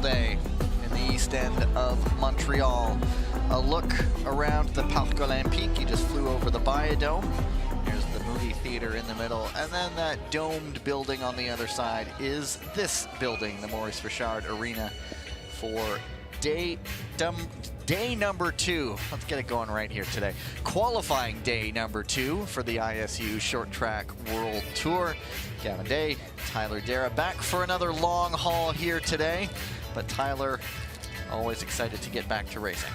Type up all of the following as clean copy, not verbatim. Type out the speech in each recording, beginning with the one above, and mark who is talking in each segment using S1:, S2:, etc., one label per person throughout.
S1: day in the east end of Montreal. A look around the Parc Olympique. You just flew over the Biodome. There's the movie theater in the middle, and then that domed building on the other side is this building, the Maurice Richard Arena, for day number 2. Let's get it going right here today. Qualifying day number 2 for the ISU Short Track World Tour. Gavin Day, Tyler Dara back for another long haul here today, but Tyler always excited to get back to racing.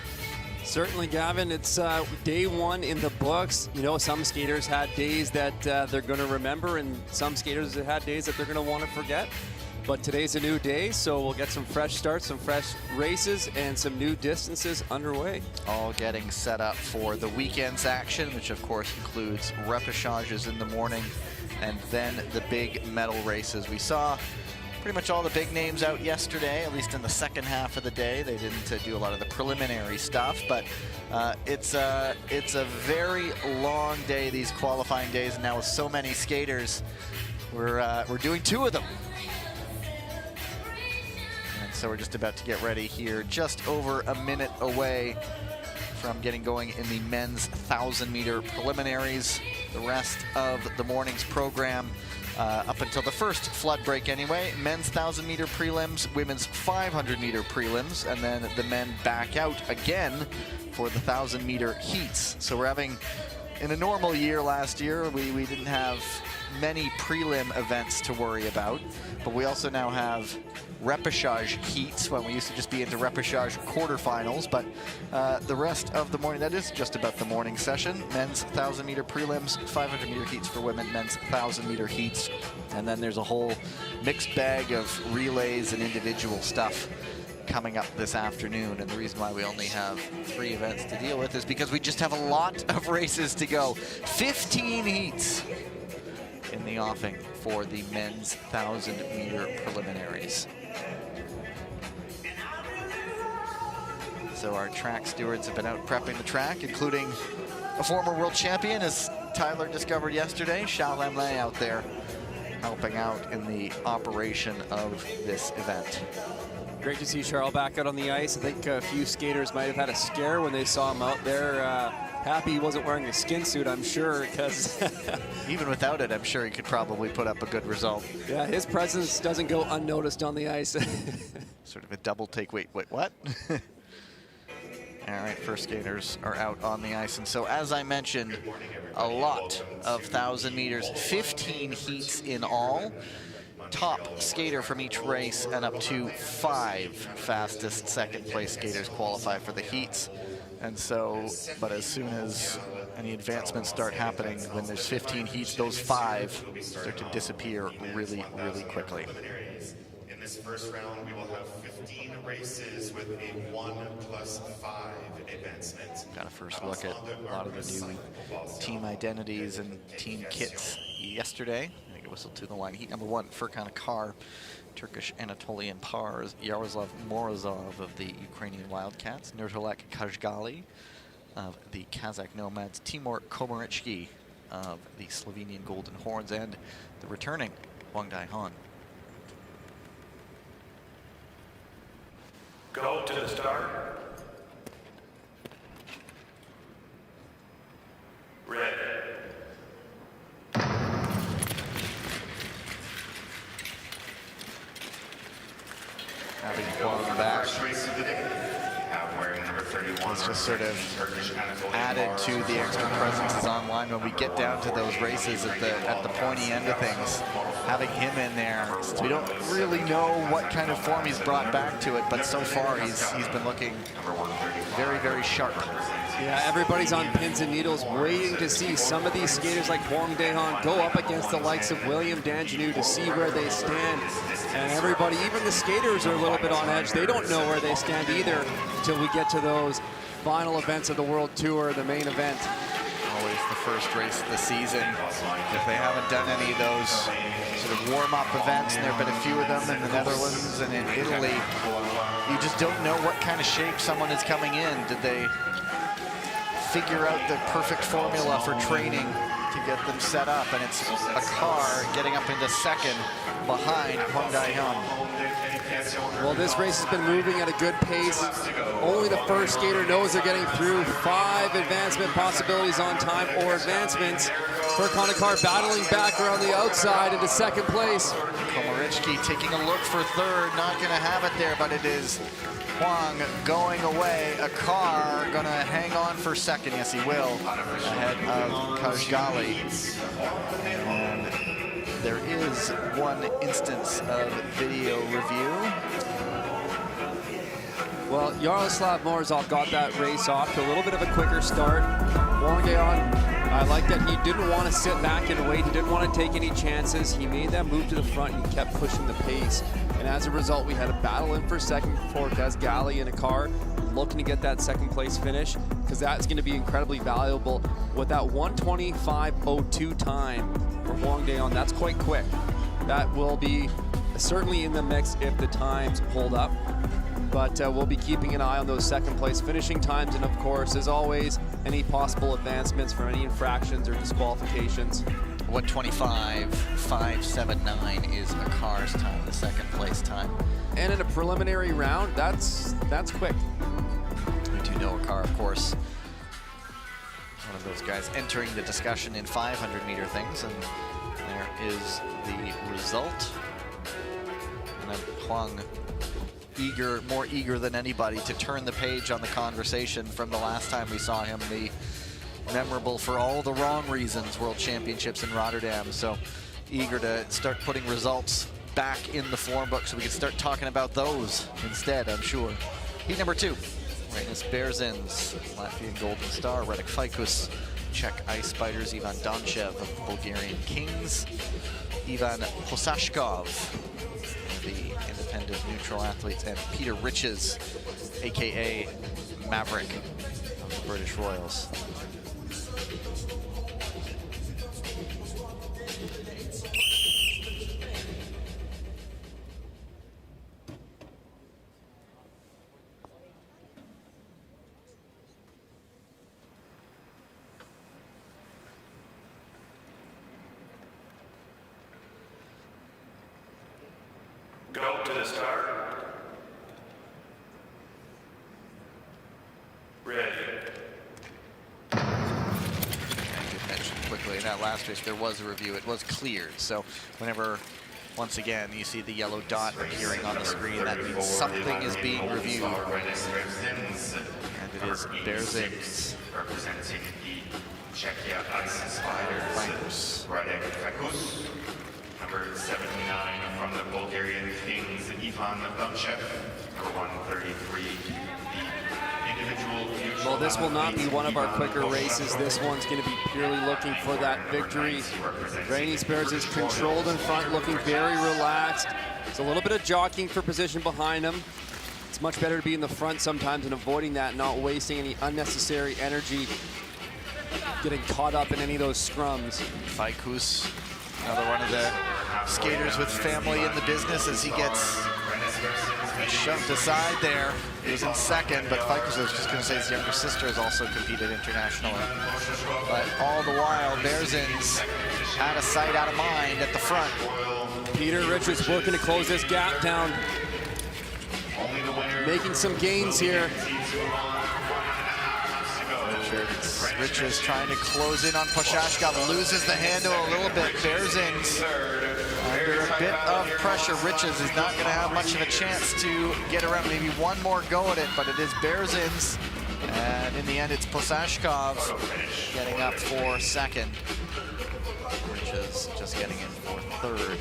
S2: Certainly, Gavin. It's day 1 in the books. You know, some skaters had days that they're going to remember, and some skaters have had days that they're going to want to forget. But today's a new day, so we'll get some fresh starts, some fresh races, and some new distances underway.
S1: All getting set up for the weekend's action, which of course includes repêchages in the morning, and then the big medal races. We saw pretty much all the big names out yesterday, at least in the second half of the day. They didn't do a lot of the preliminary stuff, but it's a very long day, these qualifying days, and now with so many skaters, we're doing 2 of them. And so we're just about to get ready here, just over a minute away from getting going in the men's 1,000-meter preliminaries. The rest of the morning's program, up until the first flood break anyway, men's 1,000-meter prelims, women's 500-meter prelims, and then the men back out again for the 1,000-meter heats. So we're having, in a normal year last year, we didn't have many prelim events to worry about, but we also now have repêchage heats when we used to just be into repêchage quarterfinals. But the rest of the morning, that is just about the morning session. Men's 1,000-meter prelims, 500-meter heats for women, men's 1,000-meter heats, and then there's a whole mixed bag of relays and individual stuff coming up this afternoon. And the reason why we only have 3 events to deal with is because we just have a lot of races to go. 15 heats in the offing for the men's 1,000-meter preliminaries. So our track stewards have been out prepping the track, including a former world champion, as Tyler discovered yesterday, Charles Lemlin, out there helping out in the operation of this event.
S2: Great to see Charles back out on the ice. I think a few skaters might have had a scare when they saw him out there. Happy he wasn't wearing a skin suit, I'm sure, because
S1: even without it, I'm sure he could probably put up a good result.
S2: Yeah, his presence doesn't go unnoticed on the ice.
S1: Sort of a double take. Wait, what? All right, first skaters are out on the ice. And so, as I mentioned, a lot of 1,000 meters, 15 heats in all. Top skater from each race and up to 5 fastest second place skaters qualify for the heats. And so, but as soon as any advancements start happening, when there's 15 heats, those 5 start to disappear really, really quickly.
S3: In this first round, we will have 15 races with a 1+5 advancement.
S1: Got a first look at a lot of the new team identities and team kits yesterday. I think it whistled to the line. Heat number 1, Furkan Akar, Turkish Anatolian Pars, Yaroslav Morozov of the Ukrainian Wildcats, Nurtulek Kajgali of the Kazakh Nomads, Timur Komarichki of the Slovenian Golden Horns, and the returning Wang Dai Han.
S4: Go to the start. Red.
S1: Having flown back. It's just sort of added to the extra presences online when we get down to those races at the pointy end of things. Having him in there, we don't really know what kind of form he's brought back to it, but so far he's been looking very, very sharp.
S2: Yeah, everybody's on pins and needles waiting to see some of these skaters like Wang Daehan go up against the likes of William Danjanu to see where they stand. And everybody, even the skaters, are a little bit on edge. They don't know where they stand either until we get to those final events of the World Tour, the main event.
S1: Always the first race of the season. If they haven't done any of those sort of warm-up events, and there have been a few of them in the Netherlands and in Italy, you just don't know what kind of shape someone is coming in. Did they figure out the perfect formula for training to get them set up, and it's a car getting up into second behind Hwang Dae-hyun.
S2: Well, this race has been moving at a good pace. Only the first skater knows they're getting through. 5 advancement possibilities on time, or advancements. For Konekar battling back around the outside into second place.
S1: Komarichki taking a look for third, not going to have it there, but it is Hwang going away. A car going to hang on for second. Yes, he will, ahead of Kajgali. And there is one instance of video review.
S2: Well, Yaroslav Morozov got that race off to a little bit of a quicker start. Hwang Dae-hyun, I like that he didn't want to sit back and wait. He didn't want to take any chances. He made that move to the front and he kept pushing the pace. And as a result, we had a battle in for second for Kajgali in a car, looking to get that second place finish, because that's going to be incredibly valuable. With that 1:25.02 time for Hwang Dae-hyun, that's quite quick. That will be certainly in the mix if the times hold up. But we'll be keeping an eye on those second place finishing times, and of course, as always, any possible advancements for any infractions or disqualifications.
S1: 1:25.579 is a car's time, the second place time.
S2: And in a preliminary round, that's quick.
S1: We do know a car, of course, one of those guys entering the discussion in 500-meter things, and there is the result. And then Hwang, more eager than anybody to turn the page on the conversation from the last time we saw him, the memorable for all the wrong reasons World Championships in Rotterdam. So eager to start putting results back in the form book so we can start talking about those instead, I'm sure. Heat number 2, Rainis Berzins, Latvian Golden Star, Radek Fajkus, Czech Ice Spiders, Ivan Donchev of Bulgarian Kings, Ivan Posashkov, the independent neutral athletes, and Peter Riches, aka Maverick of the British Royals.
S4: Go to the start. Ready.
S1: And you mentioned quickly in that last race there was a review. It was cleared. So whenever, once again, you see the yellow dot appearing on the screen, that means something is being reviewed. And it is Berzins.
S3: Representing the Czechia Ice Spider
S1: Fajkus.
S3: Radek Fajkus. Number 79 from the Bulgarian Kings, Ivan Donchev. Number 133, the individual neutral.
S2: Well, this will not be one of our quicker races. This one's going to be purely looking for that victory. Rainis Berzins controlled in front, looking very relaxed. It's a little bit of jockeying for position behind him. It's much better to be in the front sometimes and avoiding that, not wasting any unnecessary energy getting caught up in any of those scrums.
S1: Fajkus, another one of the skaters with family in the business, as he gets shoved aside there. He was in second, but Fajkus, I was just going to say, his younger sister has also competed internationally. But all the while, Berzins out of sight, out of mind at the front.
S2: Peter Richards working to close this gap down, making some gains here.
S1: Richards trying to close in on Poshashkov, loses the handle a little bit. Berzins under a bit of pressure. Richards is not going to have much of a chance to get around. Maybe one more go at it, but it is Berzins. And in the end, it's Posashkov getting up for second. Richards just getting in for third.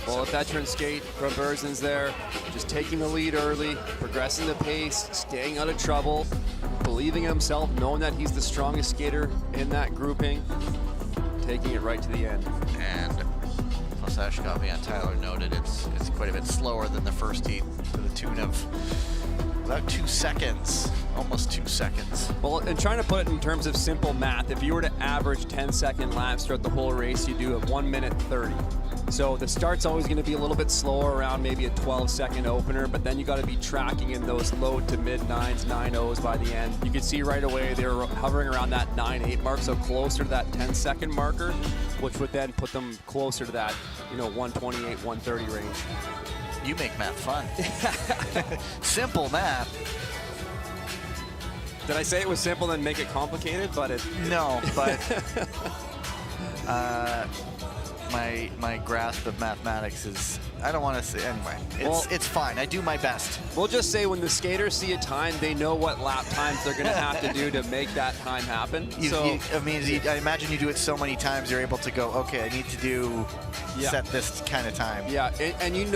S2: Well, a veteran skate from Berzins there, just taking the lead early, progressing the pace, staying out of trouble, believing in himself, knowing that he's the strongest skater in that grouping, taking it right to the end.
S1: And Posashkov, yeah, Tyler noted, it's quite a bit slower than the first heat, to the tune of about 2 seconds, almost 2 seconds.
S2: Well, and trying to put it in terms of simple math, if you were to average 10-second laps throughout the whole race, you do a 1:30. So the start's always going to be a little bit slower, around maybe a 12-second opener, but then you got to be tracking in those low to mid 9s, 9.0s by the end. You can see right away they're hovering around that 9.8 mark, so closer to that 10-second marker, which would then put them closer to that, 128, 130 range.
S1: You make math fun. Simple math.
S2: Did I say it was simple then make it complicated? But
S1: no, but my grasp of mathematics is, I don't want to say, anyway, it's fine. I do my best.
S2: We'll just say when the skaters see a time, they know what lap times they're going to have to do to make that time happen.
S1: I imagine you do it so many times, you're able to go, okay, I need to set this kind of time.
S2: Yeah, and you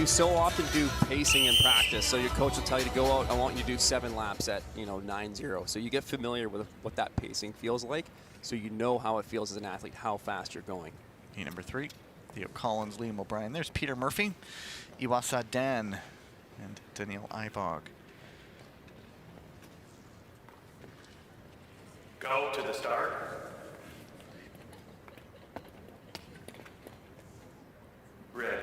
S2: so often do pacing in practice. So your coach will tell you to go out, I want you to do 7 laps at 9.0. So you get familiar with what that pacing feels like, so you know how it feels as an athlete, how fast you're going.
S1: Heat number 3, Theo Collins, Liam O'Brien. There's Peter Murphy, Iwasa Dan, and Daniel Ibog.
S4: Go to the start. Ready.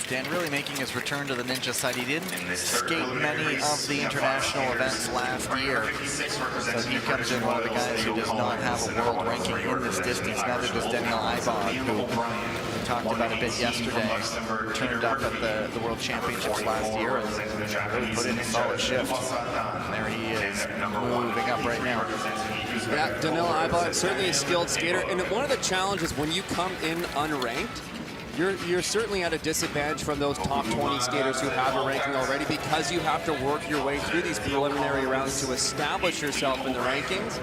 S1: Dan really making his return to the ninja side. He didn't skate many of the international events last year. So he comes in one of the guys who does not have a world ranking in this distance. Neither does Daniel Ibog, who we talked about a bit yesterday. Turned up at the World Championships last year and really put in a solid shift. And there he is, moving up right now.
S2: Yeah, Daniel Ibog, certainly a skilled skater. And one of the challenges when you come in unranked, you're certainly at a disadvantage from those top 20 skaters who have a ranking already, because you have to work your way through these preliminary rounds to establish yourself in the rankings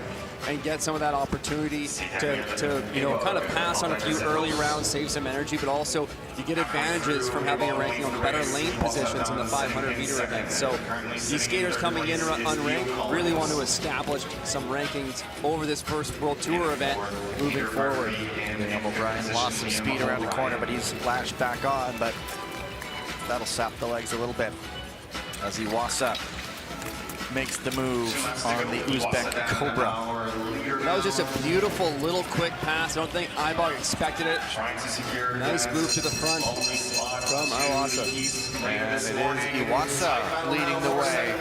S2: and get some of that opportunity to kind of pass on a few early rounds, save some energy, but also you get advantages from having a ranking on better lane positions in the 500-meter event. So these skaters coming in unranked really want to establish some rankings over this first World Tour event moving forward.
S1: Liam O'Brien lost some speed around the corner, but he's latched back on, but that'll sap the legs a little bit as Iwasa makes the move on the Uzbek Cobra.
S2: That was just a beautiful little quick pass. I don't think Ibog expected it. Nice move to the front from Iwasa.
S1: And it is Iwasa leading the way.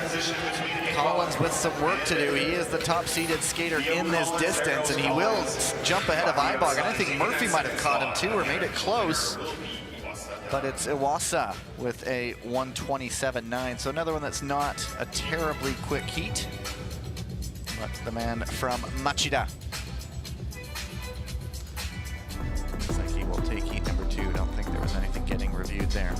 S1: Collins with some work to do. He is the top-seeded skater in this distance, and he will jump ahead of Ibog. And I think Murphy might have caught him too, or made it close. But it's Iwasa with a 127.9. So another one that's not a terribly quick heat. But the man from Machida. Looks like he will take heat number 2. Don't think there was anything getting reviewed there.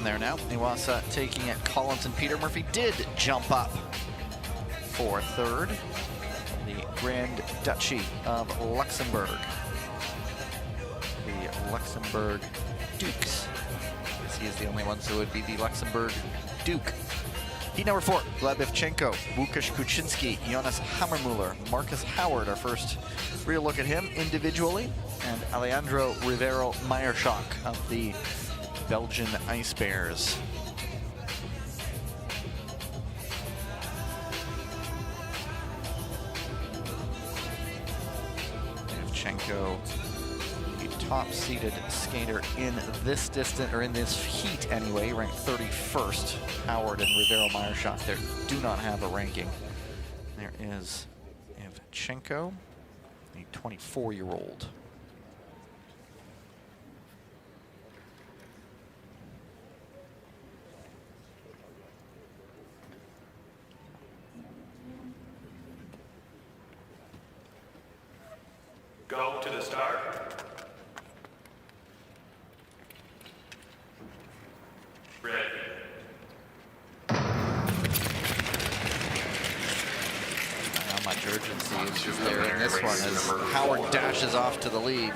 S1: There now. Iwasa taking it. Collins and Peter Murphy did jump up for third. The Grand Duchy of Luxembourg. The Luxembourg Dukes. I guess he is the only one, so it would be the Luxembourg Duke. Heat number 4, Gleb Ivchenko, Łukasz Kuczynski, Jonas Hammermuller, Marcus Howard, our first real look at him individually, and Alejandro Rivero Meyerschach of the Belgian Ice Bears. Ivchenko, the top-seeded skater in this distance, or in this heat anyway, ranked 31st. Howard and Rivero Meyerschach there do not have a ranking. There is Ivchenko, the 24-year-old.
S4: Go to the start. Ready.
S1: Not much urgency is just there in this one as Howard dashes off to the lead.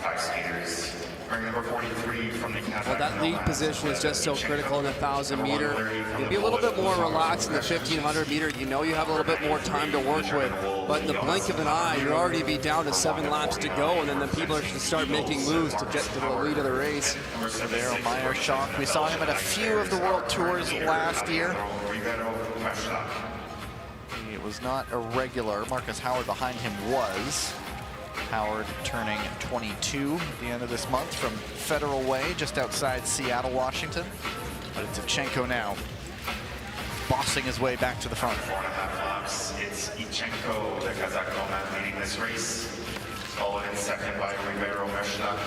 S3: Number 43 from the
S2: Well, that lead position is just so critical in the 1,000 meter. You'll be a little bit more relaxed in the 1,500 meter. You know you have a little bit more time to work with, but in the blink of an eye, you're already be down to 7 laps to go, and then the people are going to start making moves to get to the lead of the race.
S1: Rivero Meyershock, we saw him at a few of the World Tours last year. He was not a regular. Marcus Howard behind him was. Howard turning 22 at the end of this month from Federal Way, just outside Seattle, Washington. But it's Ivchenko now, bossing his way back to the front.
S3: 4.5 laps. It's Ivchenko, the Kazakh nomad, leading this race. Followed in second by Rivero Meyershock.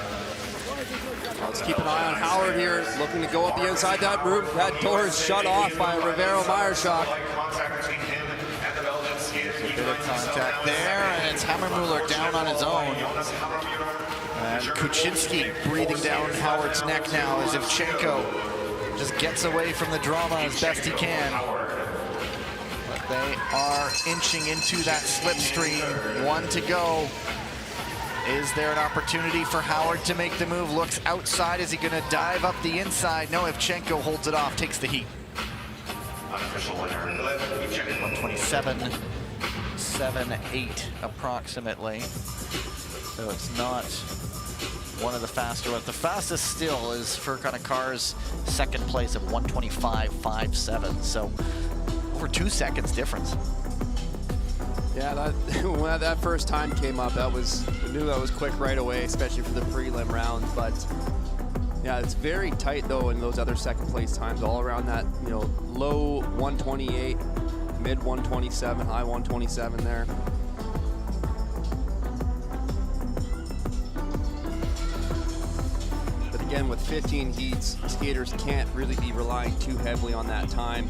S2: Let's keep an eye on Howard here, looking to go up the inside that room. That door is shut off by Rivero Meyershock.
S3: Contact between him and the Belgian skater.
S1: A bit of contact there, and it's Hammermuller down on his own. And Kuczynski breathing down Howard's neck now as Ivchenko just gets away from the drama as best he can. But they are inching into that slipstream. 1 to go. Is there an opportunity for Howard to make the move? Looks outside. Is he going to dive up the inside? No, Ivchenko holds it off, takes the heat.
S3: Unofficial winner,
S1: 127, 7-8 approximately. So it's not one of the faster ones. The fastest still is for Car's second place of 125.57. So over 2 seconds difference.
S2: Yeah, when that first time came up, I knew that was quick right away, especially for the prelim round. But yeah, it's very tight though in those other second place times, all around that, you know, low 128, mid 127, high 127 there. But again, with 15 heats, skaters can't really be relying too heavily on that time.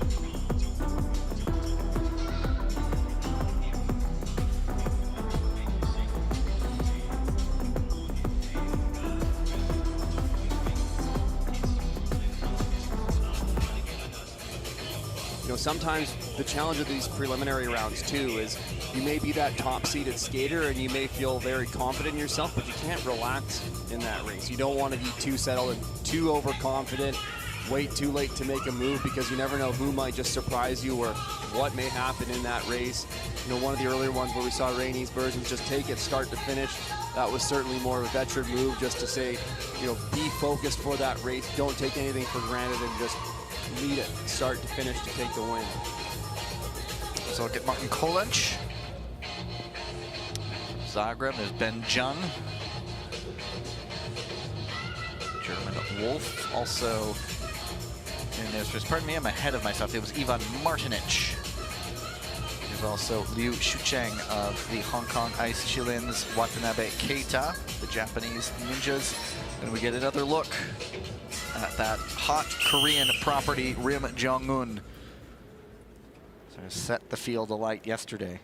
S2: You know, sometimes the challenge of these preliminary rounds too is you may be that top seeded skater and you may feel very confident in yourself, but you can't relax in that race. You don't want to be too settled and too overconfident, wait too late to make a move, because you never know who might just surprise you or what may happen in that race. You know, one of the earlier ones where we saw Rainey's versions just take it start to finish, that was certainly more of a veteran move, just to say, you know, be focused for that race. Don't take anything for granted and just lead it start to finish to take the win.
S1: So look at Martin Kolenc. Zagreb, there's Ben Jung. German Wolf also in this race. Pardon me, I'm ahead of myself. It was Ivan Martinic. There's also Liu Shucheng of the Hong Kong Ice Chilins, Watanabe Keita, the Japanese Ninjas. And we get another look at that hot Korean property, Rim Jong-un. So set the field alight yesterday.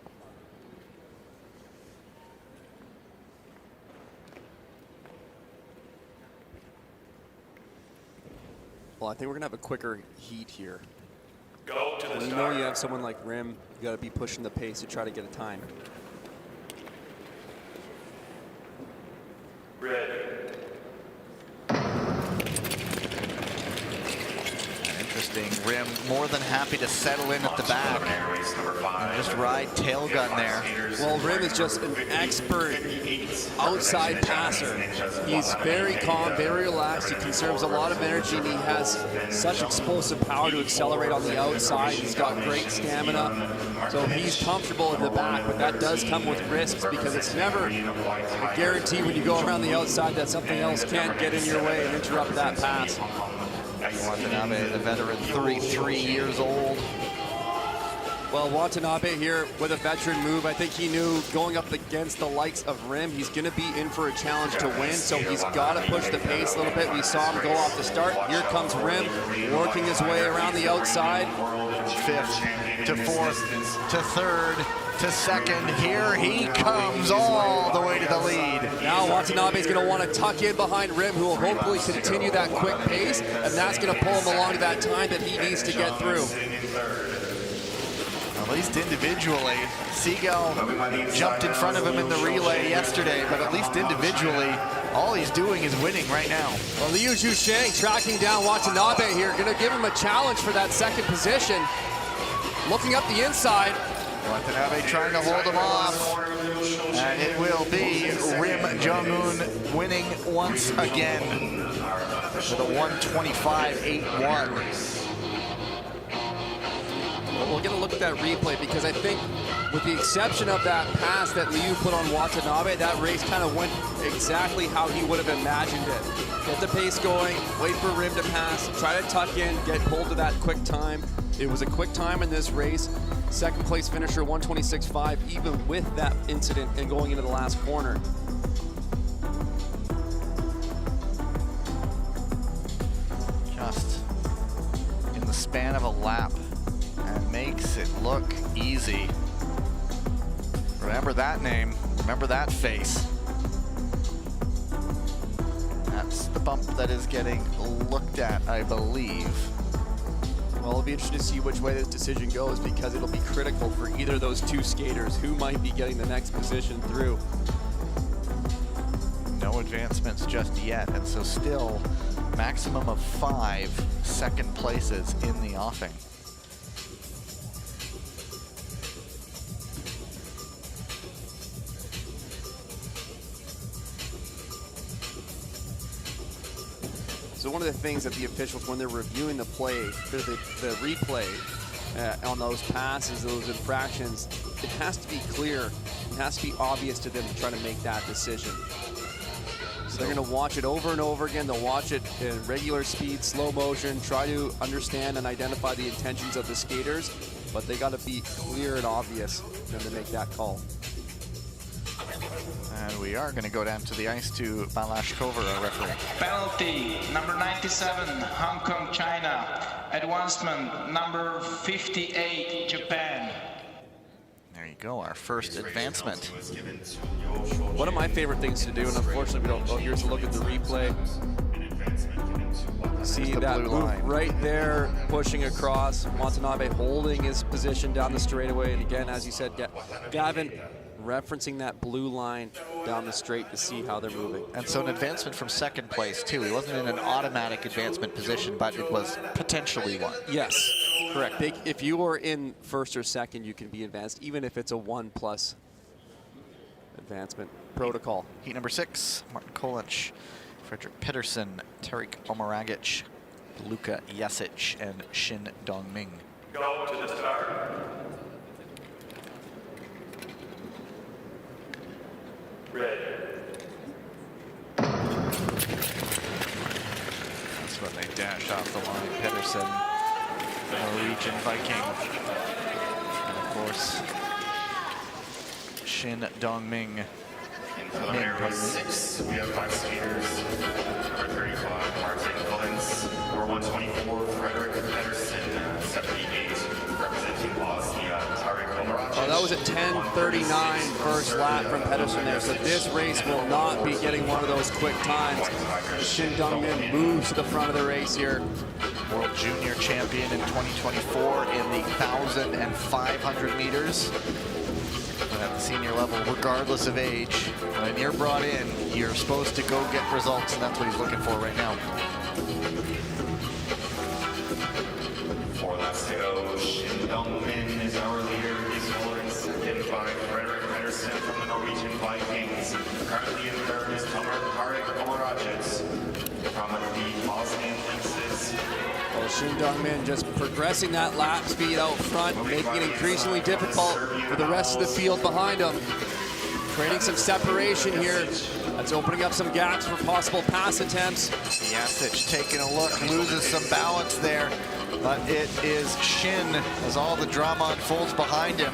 S2: Well, I think we're gonna have a quicker heat here.
S4: Go to the
S2: When you know
S4: start.
S2: you have someone like Rim, you gotta be pushing the pace to try to get a time.
S4: Ready.
S1: Interesting. Rim more than happy to settle in at the back and just ride tail gun there.
S2: Well, Rim is just an expert outside passer. He's very calm, very relaxed. He conserves a lot of energy, and he has such explosive power to accelerate on the outside. He's got great stamina, so he's comfortable in the back, but that does come with risks, because it's never a guarantee when you go around the outside that something else can't get in your way and interrupt that pass.
S1: Watanabe, the veteran, 33 years old.
S2: Well, Watanabe here with a veteran move. I think he knew going up against the likes of Rim, he's going to be in for a challenge to win, so he's got to push the pace a little bit. We saw him go off the start. Here comes Rim, working his way around the outside.
S1: Fifth to fourth to third. to second. Here he comes all the way to the lead.
S2: Now Watanabe is going to want to tuck in behind Rim, who will hopefully continue that quick pace, and that's going to pull him along to that time that he needs to get through.
S1: At least individually, Seagal jumped in front of him in the relay yesterday, but at least individually, all he's doing is winning right now.
S2: Well, Liu Zhusheng tracking down Watanabe here, going to give him a challenge for that second position. Looking up the inside.
S1: Watanabe trying to hold him off, and it will be Rim Jong-un winning once again with a 125.81.
S2: We're going to look at that replay because I think with the exception of that pass that Liu put on Watanabe, that race kind of went exactly how he would have imagined it. Get the pace going, wait for Rim to pass, try to tuck in, get pulled to that quick time. It was a quick time in this race. Second place finisher, 126.5, even with that incident and going into the last corner.
S1: Just in the span of a lap. And makes it look easy. Remember that name, remember that face. That's the bump that is getting looked at, I believe.
S2: Well, it'll be interesting to see which way this decision goes because it'll be critical for either of those two skaters who might be getting the next position through.
S1: No advancements just yet, and so still maximum of 5 second places in the offing.
S2: So one of the things that the officials, when they're reviewing the play, the replay on those passes, those infractions, it has to be clear, it has to be obvious to them to try to make that decision. So they're going to watch it over and over again. They'll watch it in regular speed, slow motion, try to understand and identify the intentions of the skaters, but they got to be clear and obvious for them to make that call.
S1: And we are going to go down to the ice to Balashkova, our referee.
S5: Penalty, number 97, Hong Kong, China. Advancement, number 58, Japan.
S1: There you go, our first advancement.
S2: One of my favorite things to do, and unfortunately we don't, here's a look at the replay. See that move right there, pushing across. Watanabe holding his position down the straightaway. And again, as you said, Gavin referencing that blue line down the straight to see how they're moving.
S1: And so an advancement from second place too. He wasn't in an automatic advancement position, but it was potentially one.
S2: Yes, correct. If you are in first or second, you can be advanced, even if it's a 1+ advancement protocol.
S1: Heat number 6, Martin Kolic, Frederick Pedersen, Tarik Omaragic, Luka Jasic, and Shin Dongming.
S4: Go to the start. Red.
S1: That's when they dash off the line. Pedersen, the Norwegian Viking. And of course, Shin Dongming.
S3: In preliminary 6, we have 5 skaters. Number 35, Martin Collins. Number 124, Frederick Pedersen. 78, representing Bosnia, Tarik Omaragic.
S2: Oh, that was a 10:39 first lap from Pedersen there, so this race will not be getting one of those quick times. Shin Dongmin moves to the front of the race here.
S1: World Junior Champion in 2024 in the 1,000 and 500 meters. But at the senior level, regardless of age, when you're brought in, you're supposed to go get results, and that's what he's looking for right now.
S3: 4 laps to go. Shin Dongmin is our leader. He's followed second by Frederick Pedersen from the Norwegian Vikings. Currently in third is Tarik Omaragic from the Bosnian Lynxes.
S2: Well, Shin Dongmin just progressing that lap speed out front, making it increasingly difficult for the rest of the field behind him. Creating some separation here. That's opening up some gaps for possible pass attempts.
S1: Jasic taking a look, loses some balance there, but it is Shin as all the drama unfolds behind him.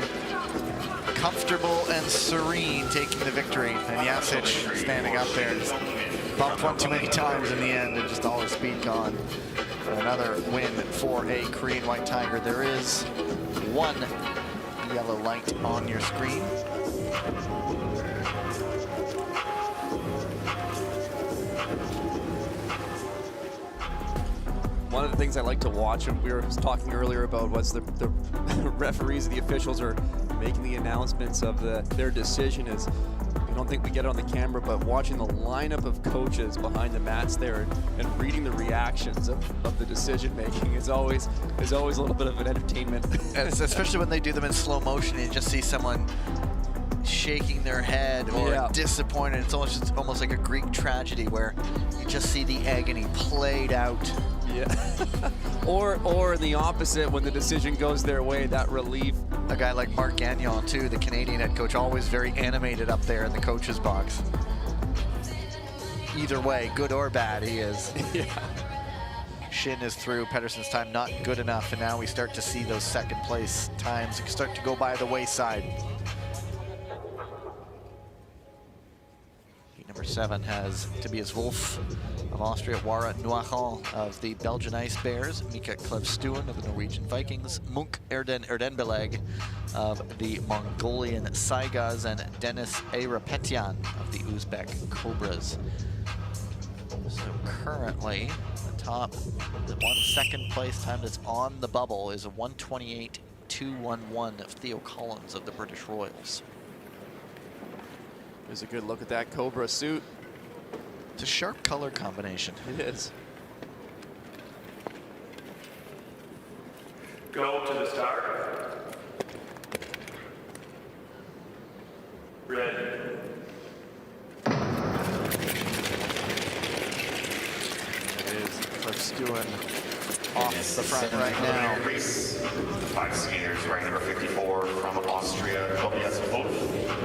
S1: Comfortable and serene, taking the victory, and Jasic standing up there, just bumped one too many times in the end, and just all his speed gone. Another win for a Korean White Tiger. There is one yellow light on your screen.
S2: One of the things I like to watch, and we were talking earlier about, was the referees, the officials are making the announcements of their decision. Is, I don't think we get it on the camera, but watching the lineup of coaches behind the mats there and reading the reactions of the decision making is always a little bit of an entertainment.
S1: Especially when they do them in slow motion, you just see someone shaking their head or disappointed. It's almost like a Greek tragedy where you just see the agony played out.
S2: Yeah. or the opposite, when the decision goes their way, that relief.
S1: A guy like Marc Gagnon too, the Canadian head coach, always very animated up there in the coach's box. Either way, good or bad, he is.
S2: Yeah.
S1: Shin is through. Pedersen's time not good enough, and now we start to see those second place times start to go by the wayside. Number 7 has Tobias Wolff of Austria, Wara Noachal of the Belgian Ice Bears, Mika Klevstuen of the Norwegian Vikings, Munk Erdenbeleg of the Mongolian Saigas, and Denis Ayrapetyan of the Uzbek Cobras. So currently, the 1 second place time that's on the bubble is a 1:28.211 of Theo Collins of the British Royals.
S2: There's a good look at that Cobra suit.
S1: It's a sharp color combination.
S2: It is.
S4: Go to the start. Ready.
S1: It is Klevstuen off the front right now.
S3: Race. 5 skaters wearing number 54 from Austria, Tobias Wolff.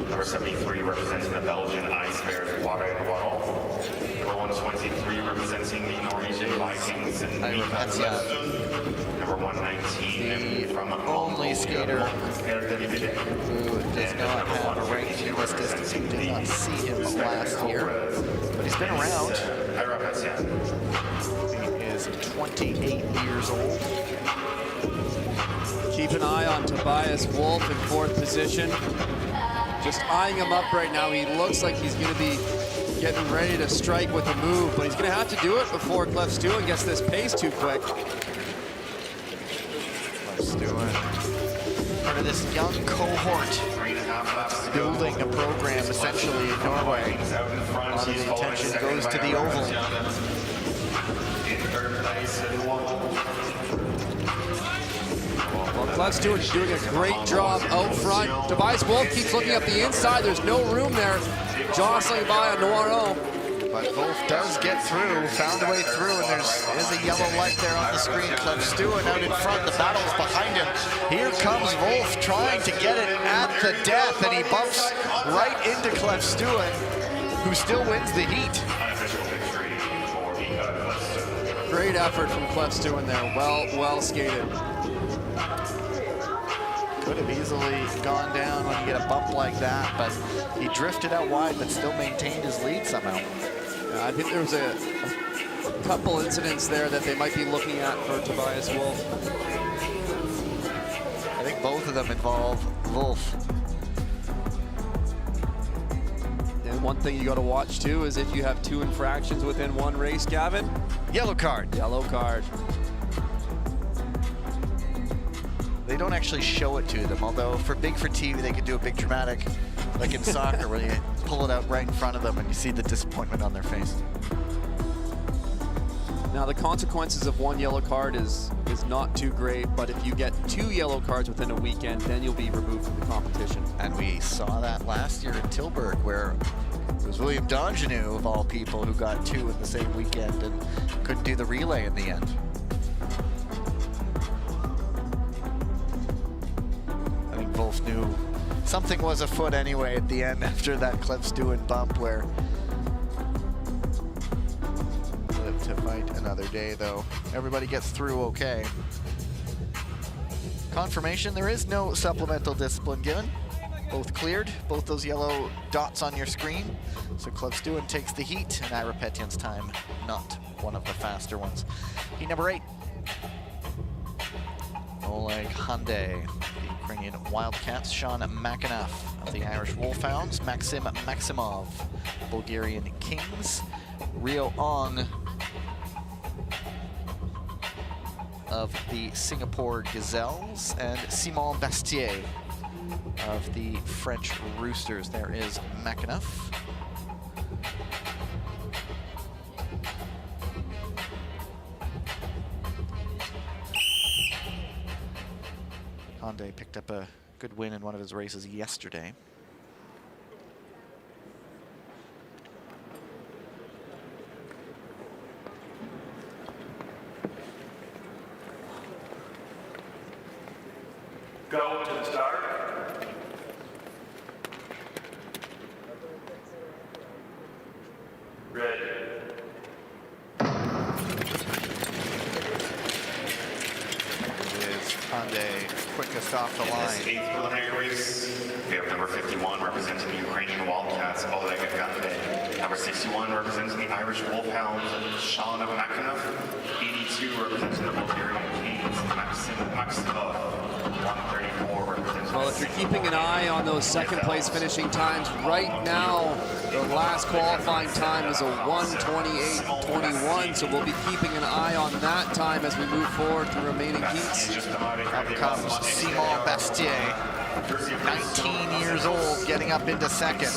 S3: Number 73 representing the Belgian Ice Bears, Wara Noachal. Number 123 representing the Norwegian Vikings, and Mika Klevstuen. Number 119 from
S1: only skater
S3: Erdenbeleg,
S1: who does not have a rank in this distance. We did not see him last year, but he's been around. He is 28 years old.
S2: Keep an eye on Tobias Wolff in 4th position. Just eyeing him up right now. He looks like he's going to be getting ready to strike with a move, but he's going to have to do it before Klevstuen gets this pace too quick.
S1: Klevstuen, part of this young cohort, building a program essentially in Norway. A lot of the attention goes to the oval.
S2: Well, Klevstuen is doing a great job out front. Tobias Wolff keeps looking up the inside. There's no room there. Jostling by a Noiro.
S1: But Wolff does get through, found a way through, and there is a yellow light there on the screen. Klevstuen out in front, the battle's behind him. Here comes Wolff trying to get it at the death, and he bumps right into Klevstuen, who still wins the heat.
S2: Great effort from Klevstuen there. Well skated.
S1: Could have easily gone down when you get a bump like that, but he drifted out wide but still maintained his lead somehow.
S2: I think there was a couple incidents there that they might be looking at for Tobias Wolff.
S1: I think both of them involve Wolff.
S2: And one thing you got to watch too is if you have 2 infractions within one race, Gavin.
S1: Yellow card.
S2: Yellow card.
S1: They don't actually show it to them, although for TV, they could do a big dramatic, like in soccer, where you pull it out right in front of them and you see the disappointment on their face.
S2: Now, the consequences of 1 yellow card is not too great, but if you get 2 yellow cards within a weekend, then you'll be removed from the competition.
S1: And we saw that last year in Tilburg, where it was William Dongenew, of all people, who got 2 in the same weekend and couldn't do the relay in the end. Wolff knew something was afoot anyway at the end after that Klevstuen bump, where live to fight another day, though. Everybody gets through okay. Confirmation, there is no supplemental discipline given. Both cleared, both those yellow dots on your screen. So Klevstuen takes the heat, and Ayrapetyan's time not one of the faster ones. Heat number 8. Oleg Hyundai, the Ukrainian Wildcats, Sean Makanov of the Irish Wolfhounds, Maxim Maximov, Bulgarian Kings, Rio Ong of the Singapore Gazelles, and Simon Bastier of the French Roosters. There is Makanov. Hyundai picked up a good win in one of his races yesterday.
S4: Go to the start. Ready.
S1: Is Hyundai quickest off the line.
S3: This eighth preliminary race, we have number 51 representing the Ukrainian Wildcats, Oleg Gande. Number 61 representing the Irish Wolfhounds, Sean Makanov. 82 representing the Bulgarian Kings, Maxim Maximov. 134 representing.
S2: Well, if you're keeping an eye on those second place finishing times, right now, the last qualifying time is a 1:28.21, so we'll be keeping an eye on that time as we move forward to remaining heats.
S1: Up comes Simon Bastier, 19 years old, getting up into second.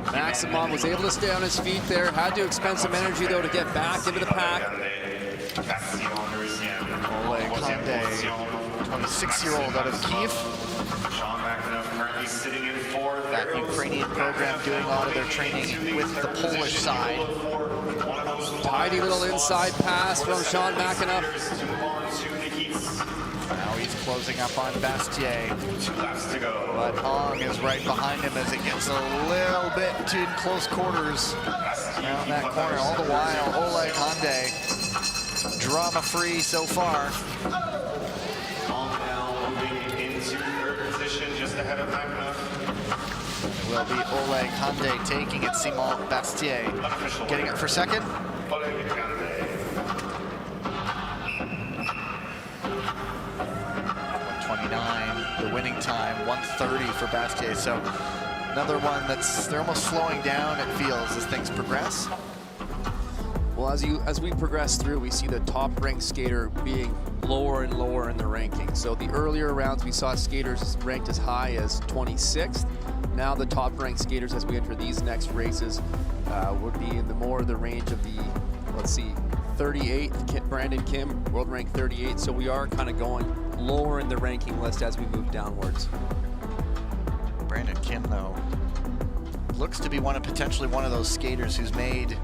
S2: Maximov was able to stay on his feet there, had to expend some energy though to get back into the pack.
S1: Oleg Hyundai, 26-year-old out of Kiev. That Ukrainian program doing all of their training with the Polish side.
S2: Tidy little inside pass from Sean Makanov.
S1: Now he's closing up on Bastier. But Ong is right behind him as it gets a little bit too close quarters around that corner. All the while, Oleg Hyundai, drama-free so far.
S3: Into third position, just ahead of Makanov.
S1: It will be Oleg Hyundai taking it. Simon Bastier getting it for second. 1:29, the winning time, 1:30 for Bastier. So another one they're almost slowing down, it feels, as things progress.
S2: Well, as we progress through, we see the top-ranked skater being lower and lower in the ranking. So the earlier rounds, we saw skaters ranked as high as 26th. Now the top-ranked skaters, as we enter these next races, would be in the range of the, let's see, 38th. Brandon Kim, world rank 38. So we are kind of going lower in the ranking list as we move downwards.
S1: Brandon Kim, though, looks to be potentially one of those skaters who's made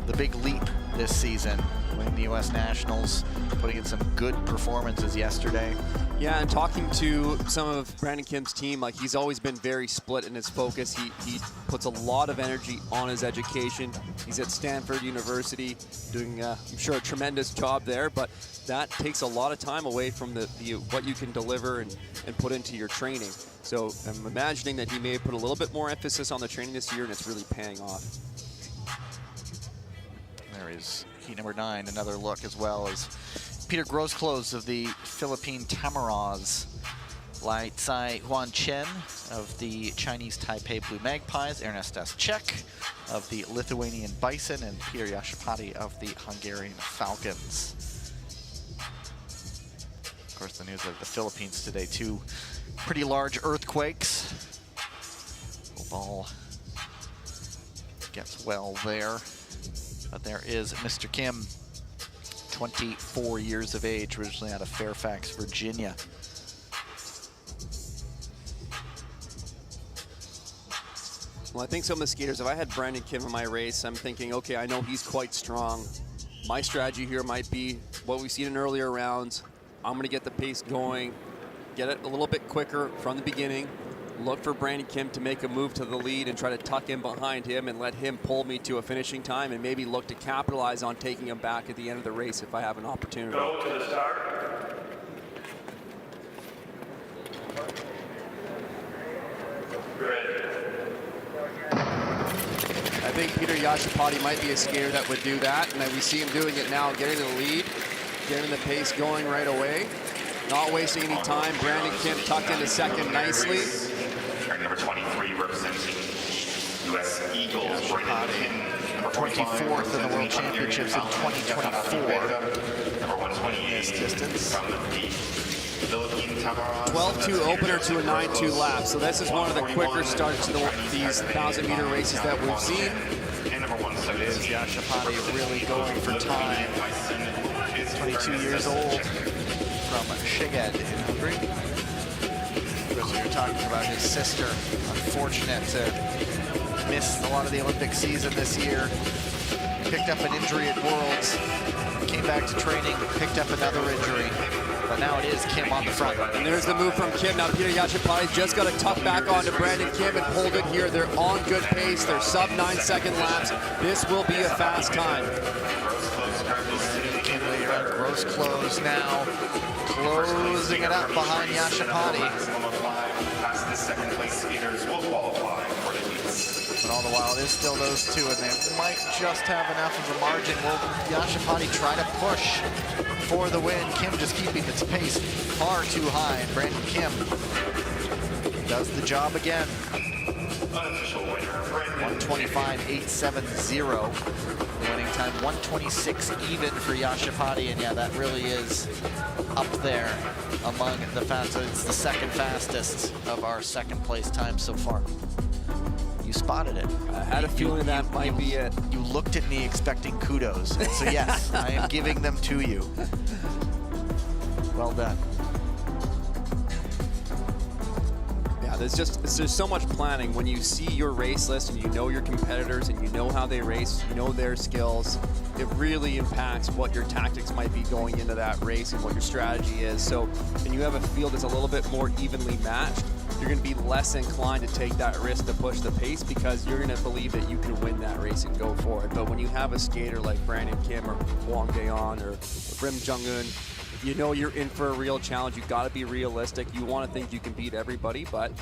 S1: the big leap this season, winning the U.S. Nationals, putting in some good performances yesterday.
S2: Yeah, and talking to some of Brandon Kim's team, like, he's always been very split in his focus. He puts a lot of energy on his education. He's at Stanford University doing, I'm sure, a tremendous job there, but that takes a lot of time away from what you can deliver and put into your training. So I'm imagining that he may have put a little bit more emphasis on the training this year, and it's really paying off.
S1: There is heat number 9, another look as well as Peter Grosclose of the Philippine Tamaras, Lai Tsai Huan Chen of the Chinese Taipei Blue Magpies, Ernestas Czech of the Lithuanian Bison, and Peter Yashapati of the Hungarian Falcons. Of course, the news of the Philippines today, 2 pretty large earthquakes. The ball gets well there. But there is Mr. Kim, 24 years of age, originally out of Fairfax, Virginia.
S2: Well, I think some of the skaters, if I had Brandon Kim in my race, I'm thinking, okay, I know he's quite strong. My strategy here might be what we've seen in earlier rounds. I'm going to get the pace going, get it a little bit quicker from the beginning, look for Brandon Kim to make a move to the lead and try to tuck in behind him and let him pull me to a finishing time, and maybe look to capitalize on taking him back at the end of the race if I have an opportunity.
S4: Go to the start. Ready.
S2: I think Peter Yashapati might be a skater that would do that, and we see him doing it now, getting the lead. getting the pace going right away. Not wasting any time. Brandon Kim tucked into second nicely.
S3: Our number 23 representing U.S. Eagles, Brandon Kim.
S1: 24th in the World Championships in 2024.
S3: Number 128
S1: distance.
S3: from the Philippine Tamara.
S2: 12-2 opener to a 9-2 lap. So this is one of the quicker starts to these 1,000-meter races that we've seen.
S3: And number 117.
S1: Is Yashapati really going for time? 22 years old from Szeged in Hungary. As we were talking about his sister, unfortunate to miss a lot of the Olympic season this year. Picked up an injury at Worlds, came back to training, picked up another injury. But now it is Kim on the front.
S2: And there's the move from Kim. Now Peter Yashapati just got to tuck back onto Brandon Kim and hold it here. They're on good pace. They're sub 9-second laps. This will be a fast time.
S1: Kim Lear, gross close now. Closing it up behind Yashapati.
S3: Past the second place skaters will qualify for the heats.
S1: But all the while, it is still those two, and they might just have enough of a margin. Will Yashapati try to push for the win? Kim just keeping its pace far too high, and Brandon Kim does the job again.
S3: Unofficial winner, Brandon
S1: 125.870. The winning time, 126 even for Yashapati, and yeah, that really is up there among the fastest. It's the second fastest of our second place time so far. You spotted it.
S2: I had a feeling that might be it.
S1: You looked at me expecting kudos. And so yes, I am giving them to you. Well done.
S2: Yeah, there's so much planning when you see your race list and you know your competitors and you know how they race, you know their skills. It really impacts what your tactics might be going into that race and what your strategy is. So, when you have a field that's a little bit more evenly matched, you're going to be less inclined to take that risk to push the pace because you're going to believe that you can win that race and go for it. But when you have a skater like Brandon Kim or Wang Daeon or Rim Jung-un, you know you're in for a real challenge. You've got to be realistic. You want to think you can beat everybody, but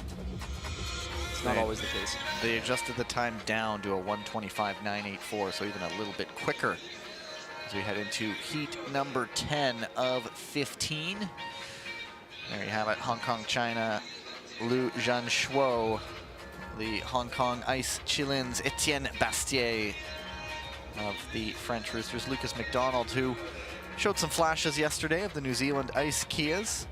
S2: it's not always the case.
S1: They adjusted the time down to a 125.984, so even a little bit quicker as we head into heat number 10 of 15. There you have it, Hong Kong, China. Liu Zhanshuo, the Hong Kong Ice Chilins, Etienne Bastier of the French Roosters, Lucas McDonald, who showed some flashes yesterday of the New Zealand Ice Kias,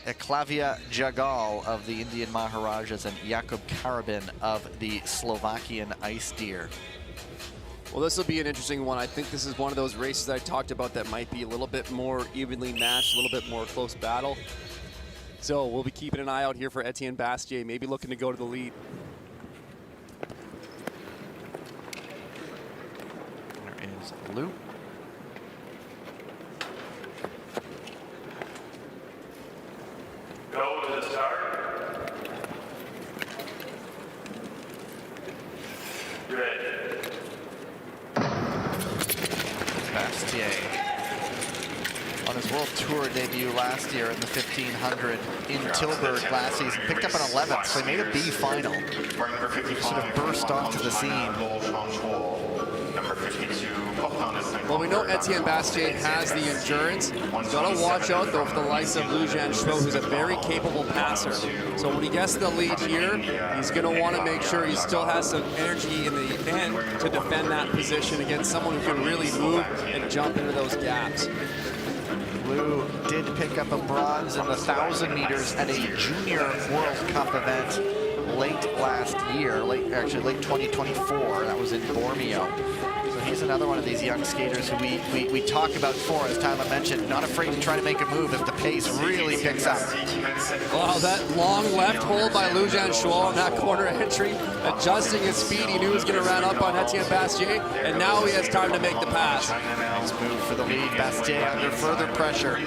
S1: Eklavia Jagal of the Indian Maharajas, and Jakub Karabin of the Slovakian Ice Deer.
S2: Well, this will be an interesting one. I think this is one of those races I talked about that might be a little bit more evenly matched, a little bit more close battle. So we'll be keeping an eye out here for Etienne Bastier, maybe looking to go to the lead.
S1: There is Liu.
S4: Go to the start. Ready.
S1: Bastier on his World Tour debut last year in the 1500 in Tilburg last season, picked up an 11th, so he made a B final. Sort of burst onto the scene.
S2: Well, we know Etienne Bastier has the endurance. He's got to watch out, though, for the likes of Liu Zhanshuo, who's a very capable passer. So when he gets the lead here, he's going to want to make sure he still has some energy in the end to defend that position against someone who can really move and jump into those gaps.
S1: Liu did pick up a bronze in the 1,000 meters at a junior World Cup event late last year, actually late 2024. That was in Bormio. So he's another one of these young skaters who we talk about before, as Tyler mentioned, not afraid to try to make a move if the pace really picks up.
S2: Wow, that long left hold by Liu Zhanshuo on that corner entry, adjusting his speed. He knew he was going to run up on Etienne Bastier, and now he has time to make the pass.
S1: Nice move for the lead. Bastier under further pressure.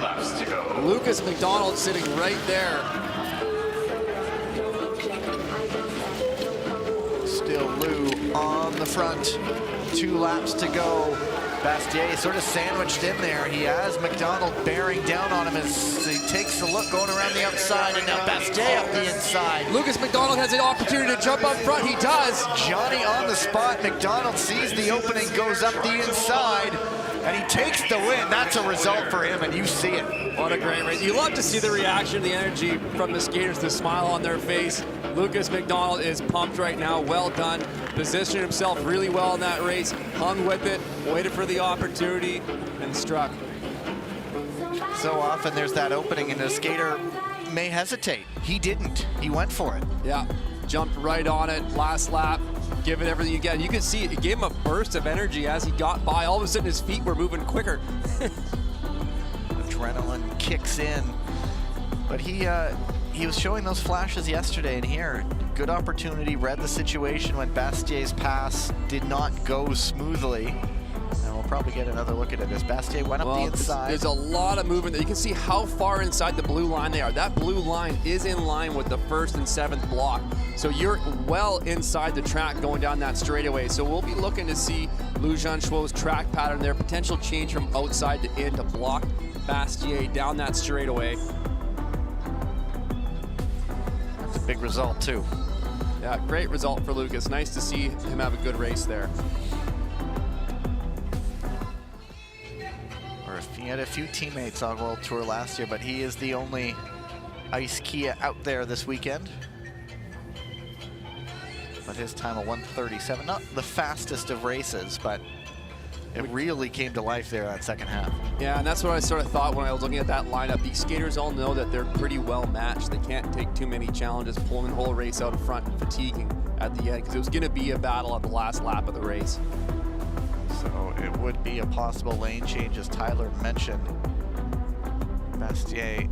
S2: Lucas McDonald sitting right there.
S1: Still Liu on the front. 2 laps to go. Bastier sort of sandwiched in there. He has McDonald bearing down on him as he takes a look going around the outside, and now Bastier up the inside.
S2: Lucas McDonald has the opportunity to jump up front. He does.
S1: Johnny on the spot. McDonald sees the opening, goes up the inside, And he takes the win. That's a result for him, and you see it.
S2: What a great race. You love to see the reaction, the energy from the skaters, the smile on their face. Lucas McDonald is pumped right now. Well done. Positioned himself really well in that race. Hung with it, waited for the opportunity, and struck.
S1: So often there's that opening, and the skater may hesitate. He didn't. He went for it.
S2: Yeah, jumped right on it. Last lap. Give it everything you get. You can see it gave him a burst of energy as he got by. All of a sudden, his feet were moving quicker.
S1: Adrenaline kicks in. But he was showing those flashes yesterday, and here, good opportunity, read the situation when Bastier's pass did not go smoothly. And we'll probably get another look at it as Bastier went up the inside.
S2: There's a lot of movement there. You can see how far inside the blue line they are. That blue line is in line with the 1st and 7th block. So you're well inside the track going down that straightaway. So we'll be looking to see Lou Jean-Chouot's track pattern there. Potential change from outside to in to block Bastier down that straightaway.
S1: That's a big result too.
S2: Yeah, great result for Lucas. Nice to see him have a good race there.
S1: He had a few teammates on World Tour last year, but he is the only Ice Kia out there this weekend. But his time of 1:37, not the fastest of races, but it really came to life there that second half.
S2: Yeah, and that's what I sort of thought when I was looking at that lineup. These skaters all know that they're pretty well matched. They can't take too many challenges, pulling the whole race out in front and fatiguing at the end, because it was going to be a battle at the last lap of the race.
S1: So it would be a possible lane change, as Tyler mentioned. Bastier,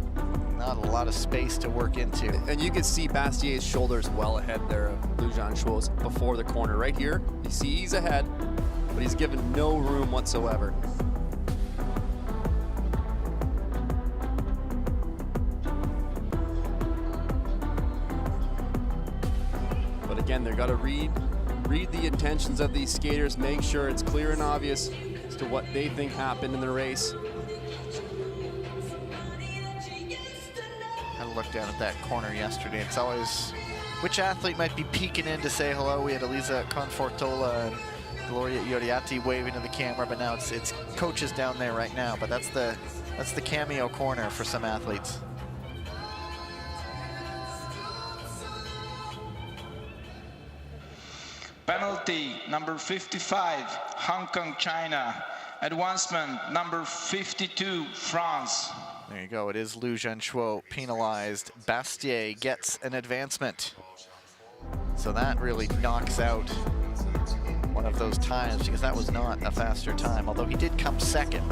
S1: not a lot of space to work into.
S2: And you can see Bastier's shoulders well ahead there of Lou Jean-Chouot's before the corner. Right here, you see he's ahead, but he's given no room whatsoever. But again, they've got to read the intentions of these skaters, make sure it's clear and obvious as to what they think happened in the race.
S1: I looked down at that corner yesterday. It's always which athlete might be peeking in to say hello. We had Elisa Confortola and Gloria Ioriati waving to the camera, but now it's coaches down there right now. But that's the cameo corner for some athletes.
S5: Penalty number 55, Hong Kong, China. Advancement number 52, France.
S1: There you go. It is Lou Jean-Chouot penalized. Bastier gets an advancement. So that really knocks out one of those times, because that was not a faster time, although he did come second.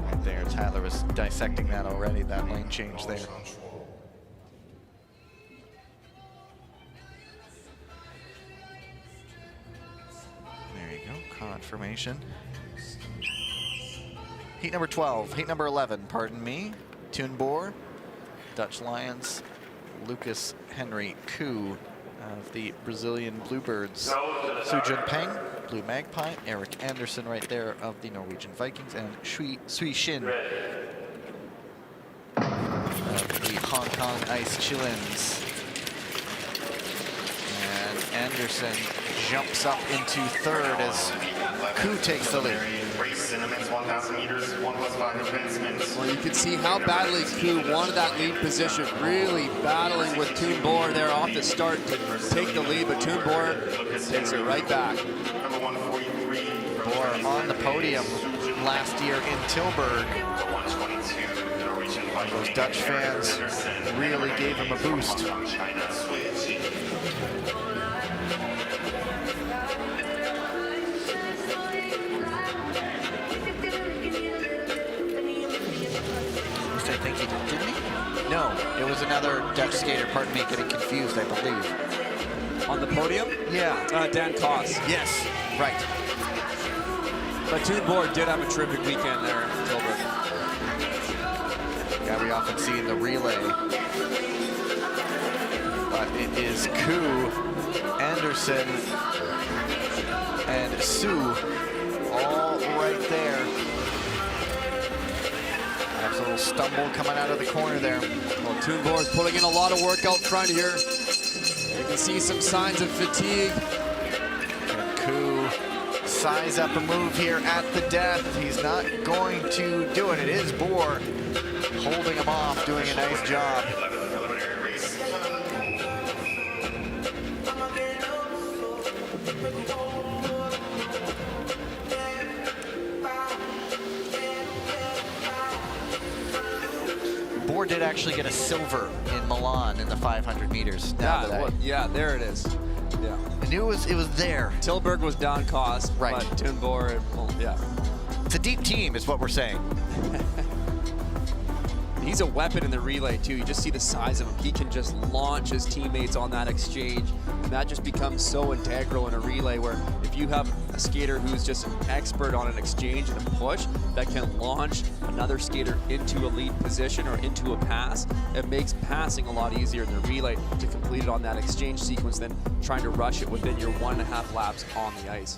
S1: Right there, Tyler was dissecting that already, that lane change there. There you go, confirmation. Heat number 12, heat number 11, pardon me. Toonboer, Dutch Lions, Lucas Henry Koo of the Brazilian Bluebirds, Su Junpeng, Blue Magpie, Eric Anderson right there of the Norwegian Vikings, and Sui Shin of the Hong Kong Ice Chillins. And Anderson jumps up into third as Koo takes the lead.
S3: Race in the men's 1,000 meters, 1+5 advancements.
S2: Well, you can see how badly Koo wanted that lead position, really battling with Toonboer there off the start to take the lead, but Toonboer takes it right back.
S3: Number 143.
S1: Boer on the podium last year in Tilburg. Those Dutch fans really gave him a boost. I think he did, didn't he? No, it was another Dutch skater, pardon me, getting confused, I believe.
S2: On the podium?
S1: Yeah.
S2: Dan Koss.
S1: Yes, right.
S2: But Toonboer did have a terrific weekend there in Tilburg.
S1: Yeah, we often see in the relay. But it is Koo, Anderson, and Sue all right there. There's a little stumble coming out of the corner there.
S2: Well, Toonboer is putting in a lot of work out front here. You can see some signs of fatigue.
S1: And Koo size up a move here at the death. He's not going to do it. It is Boer holding him off, doing a nice job. Boer did actually get a silver in Milan in the 500 meters.
S2: Yeah, there it is. Yeah.
S1: I knew it was there.
S2: Tilburg was down cost,
S1: right.
S2: But Thunborg, well, yeah.
S1: It's a deep team is what we're saying.
S2: He's a weapon in the relay too. You just see the size of him. He can just launch his teammates on that exchange. And that just becomes so integral in a relay where if you have a skater who's just an expert on an exchange and a push that can launch another skater into a lead position or into a pass, it makes passing a lot easier in the relay to complete it on that exchange sequence than trying to rush it within your 1.5 laps on the ice.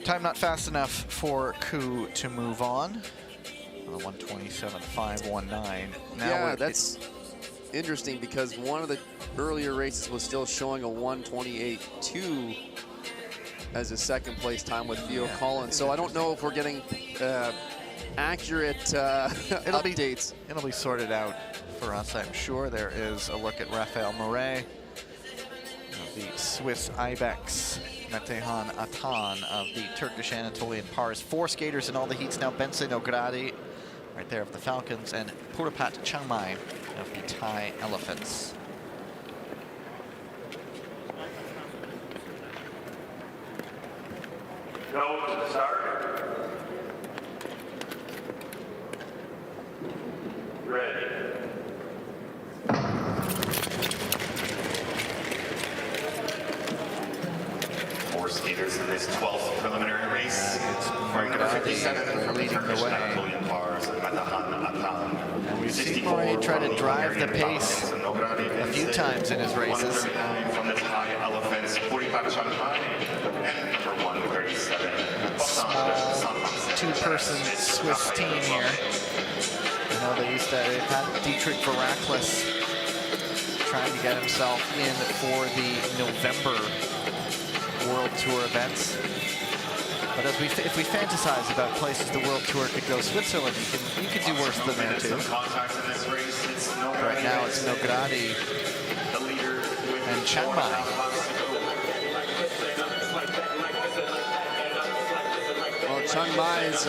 S1: Time not fast enough for Koo to move on. 1:27.519.
S2: Yeah, that's interesting because one of the earlier races was still showing a 1:28.2 as a second place time with Theo Collins. So I don't know if we're getting accurate updates.
S1: It'll be sorted out for us, I'm sure. There is a look at Raphael Murray, the Swiss Ibex. Metehan Atan of the Turkish Anatolian Pars. 4 skaters in all the heats now. Benson Ogradi, right there of the Falcons, and Purapat Changmai of the Thai Elephants.
S4: Go to start. Ready.
S3: Skaters in this 12th preliminary race.
S1: It's Ogradi leading the way. And we've seen Murray try to drive the pace a few times in his races.
S3: From the Thai Elephants, Purapat Changmai, and for 1:37.
S1: Small two-person Swiss team here. I know they've had Dietrich Varaklis trying to get himself in for the November World Tour events. But as if we fantasize about places the World Tour could go, Switzerland, you can do worse than there too. Right now it's Ogradi and Changmai.
S2: Well, Changmai's,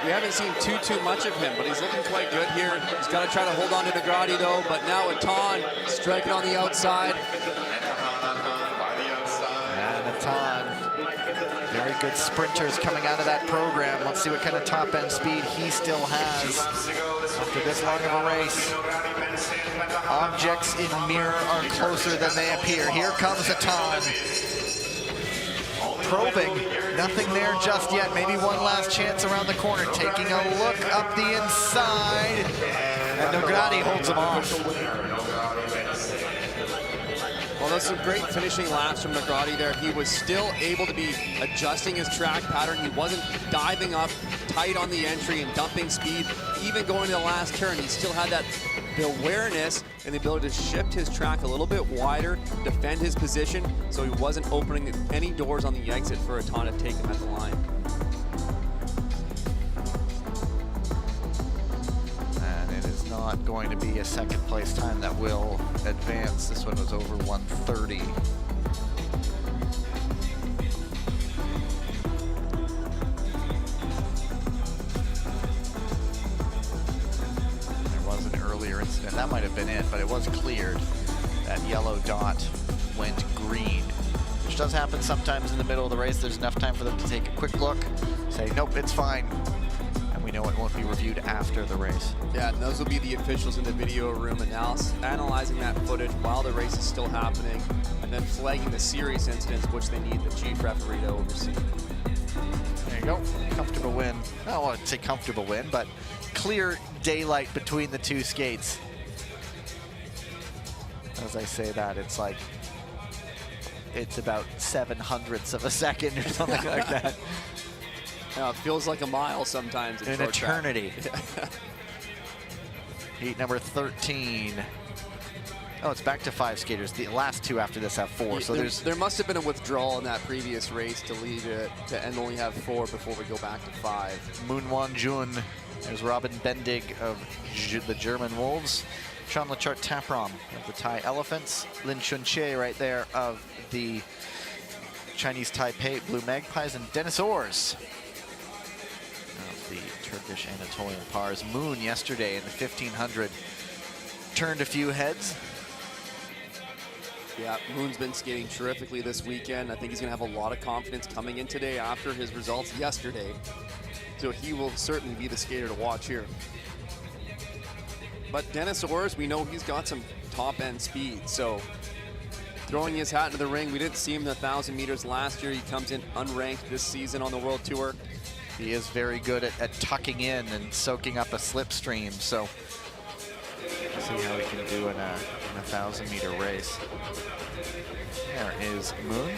S2: we haven't seen too much of him, but he's looking quite good here. He's got to try to hold on to Ogradi though, but now Atan striking on the outside.
S1: Very good sprinters coming out of that program. Let's see what kind of top-end speed he still has after this long of a race. Objects in mirror are closer than they appear. Here comes Atan. Probing, nothing there just yet. Maybe one last chance around the corner. Taking a look up the inside. And Ogradi holds him off.
S2: Well, those some great finishing laps from Ogradi there. He was still able to be adjusting his track pattern. He wasn't diving up tight on the entry and dumping speed. Even going to the last turn, he still had the awareness and the ability to shift his track a little bit wider, defend his position, so he wasn't opening any doors on the exit for Atan to take him at the line.
S1: Not going to be a second place time that will advance. This one was over 1:30. There was an earlier incident. That might have been it, but it was cleared. That yellow dot went green, which does happen sometimes in the middle of the race. There's enough time for them to take a quick look, say, nope, it's fine. We know it won't be reviewed after the race.
S2: Yeah, and those will be the officials in the video room analyzing that footage while the race is still happening, and then flagging the serious incidents which they need the chief referee to oversee.
S1: There you go, comfortable win. I don't want to say comfortable win, but clear daylight between the two skates. As I say that, it's like, it's about 7/100ths of a second or something like that.
S2: Yeah, it feels like a mile sometimes.
S1: An eternity. Heat number 13. Oh, it's back to 5 skaters. The last 2 after this have 4. So
S2: there must have been a withdrawal in that previous race to lead it to end only have 4 before we go back to 5.
S1: Moon Won Jun. There's Robin Bendig of the German Wolves. Chamlachart Tapram of the Thai Elephants. Lin Chunche right there of the Chinese Taipei Blue Magpies. And Dennis Ors of the Turkish Anatolian Pars. Moon yesterday in the 1500 turned a few heads.
S2: Yeah, Moon's been skating terrifically this weekend. I think he's going to have a lot of confidence coming in today after his results yesterday. So he will certainly be the skater to watch here. But Dennis Ors, we know he's got some top-end speed. So throwing his hat into the ring, we didn't see him in the 1,000 meters last year. He comes in unranked this season on the World Tour.
S1: He is very good at tucking in and soaking up a slipstream. So see how he can do in a 1,000-meter race. There is Moon.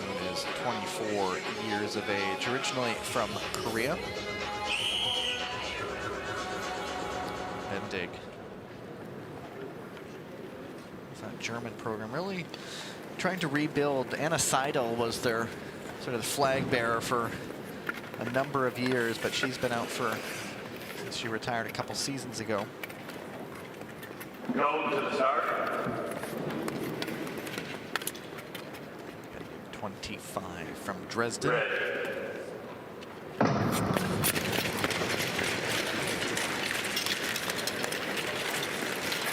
S1: Moon is 24 years of age, originally from Korea. Bendig. That German program really trying to rebuild. Anna Seidel was their sort of the flag bearer for a number of years, but she's been out since she retired a couple seasons ago.
S4: Go to the start.
S1: 25 from Dresden.
S4: Ready.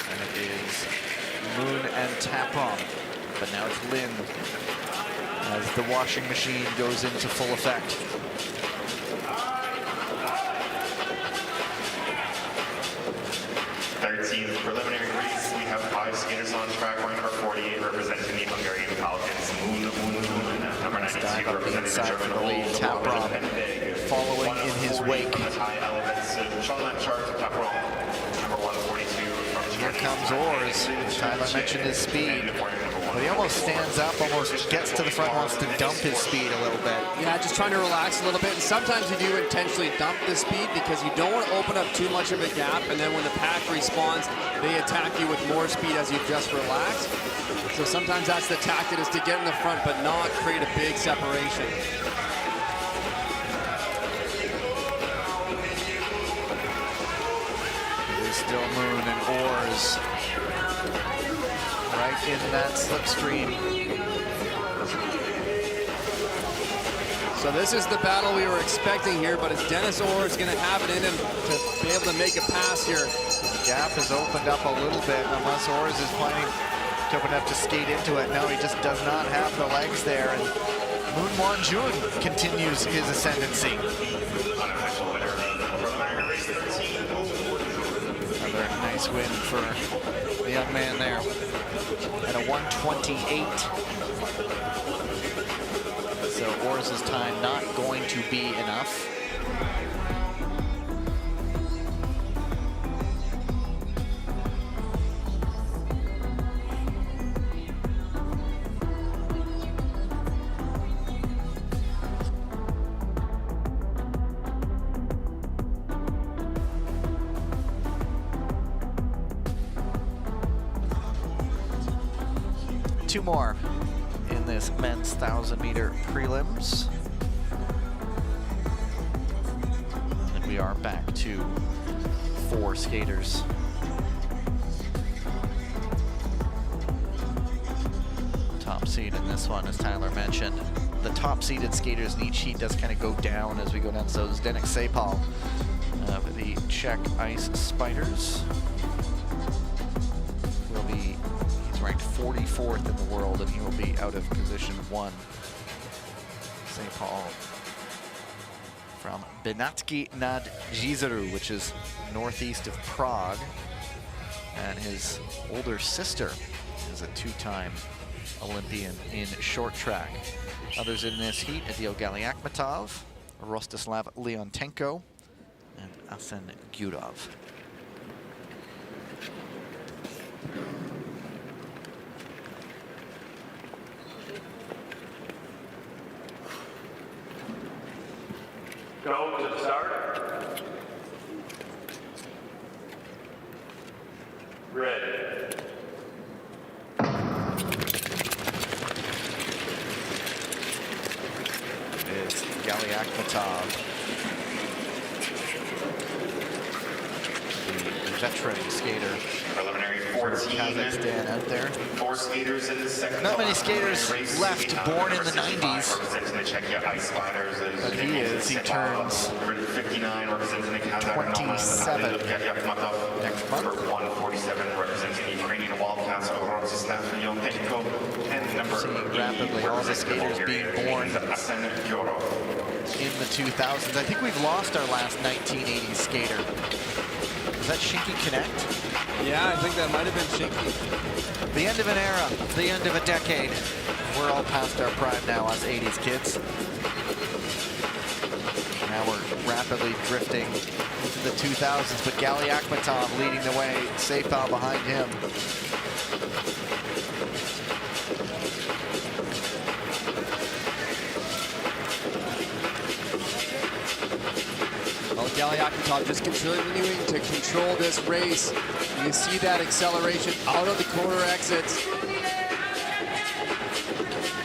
S1: And it is Moon and Tapram, but now it's Lin as the washing machine goes into full effect.
S3: Preliminary race, we have 5 skaters on track. We're number 48 representing the Hungarian Falcons. Moon, number 92 representing the German Wolves.
S1: Tapram following in his wake.
S3: The Thai Elephants, Chamlachart Tapram, number 142 from
S1: Here comes Ors. Tyler mentioned his speed, but he almost stands up, almost gets to the front, wants to dump his speed a little bit.
S2: Yeah, just trying to relax a little bit. And sometimes you do intentionally dump the speed because you don't want to open up too much of a gap. And then when the pack responds, they attack you with more speed as you just relax. So sometimes that's the tactic, is to get in the front but not create a big separation.
S1: It is still Moon and Ors right in that slipstream.
S2: So this is the battle we were expecting here, but is Dennis Ors going to have it in him to be able to make a pass here?
S1: The gap has opened up a little bit, unless Ors is planning to open up to skate into it. No, he just does not have the legs there. And Moon Won Jun continues his ascendancy. Another nice win for the young man there. At a 1:28. So Ors' time not going to be enough. Two more in this men's 1,000-meter prelims. And we are back to 4 skaters. Top seed in this one, as Tyler mentioned. The top-seeded skaters in each heat does kind of go down as we go down. So is Zdenek Sapal of the Czech Ice Spiders. Ranked 44th in the world, and he will be out of position 1. St. Paul from Benátky nad Jizerou, which is northeast of Prague, and his older sister is a 2-time Olympian in short track. Others in this heat: Adil Galiakhmatov, Rostislav Leontenko, and Asen Gurov.
S4: Go to the start. Ready.
S1: It's Galiakmatov, the veteran skater.
S3: Preliminary
S1: For
S3: 14.
S1: Kazakhstan out there.
S3: 4 skaters in the second.
S1: Not many skaters
S3: race.
S1: left born in the 90s.
S3: Representing the Czechia Ice Spiders.
S1: But he is. He turns
S3: 59 representing the
S1: 27 next month.
S3: Number 147 representing the Ukrainian Wildcats of Rostislav Yontenko. And number
S1: Seeing
S3: 80
S1: rapidly all the skaters being born in the 2000s. I think we've lost our last 1980s skater. Is that Shinky Connect?
S2: Yeah, I think that might have been Shinky.
S1: The end of an era, the end of a decade. We're all past our prime now, us 80s kids. Now we're rapidly drifting into the 2000s, but Galiakmatov leading the way, Seyfal behind him.
S2: Well, Galiakmatov just continuing to control this race. You see that acceleration out of the corner exits.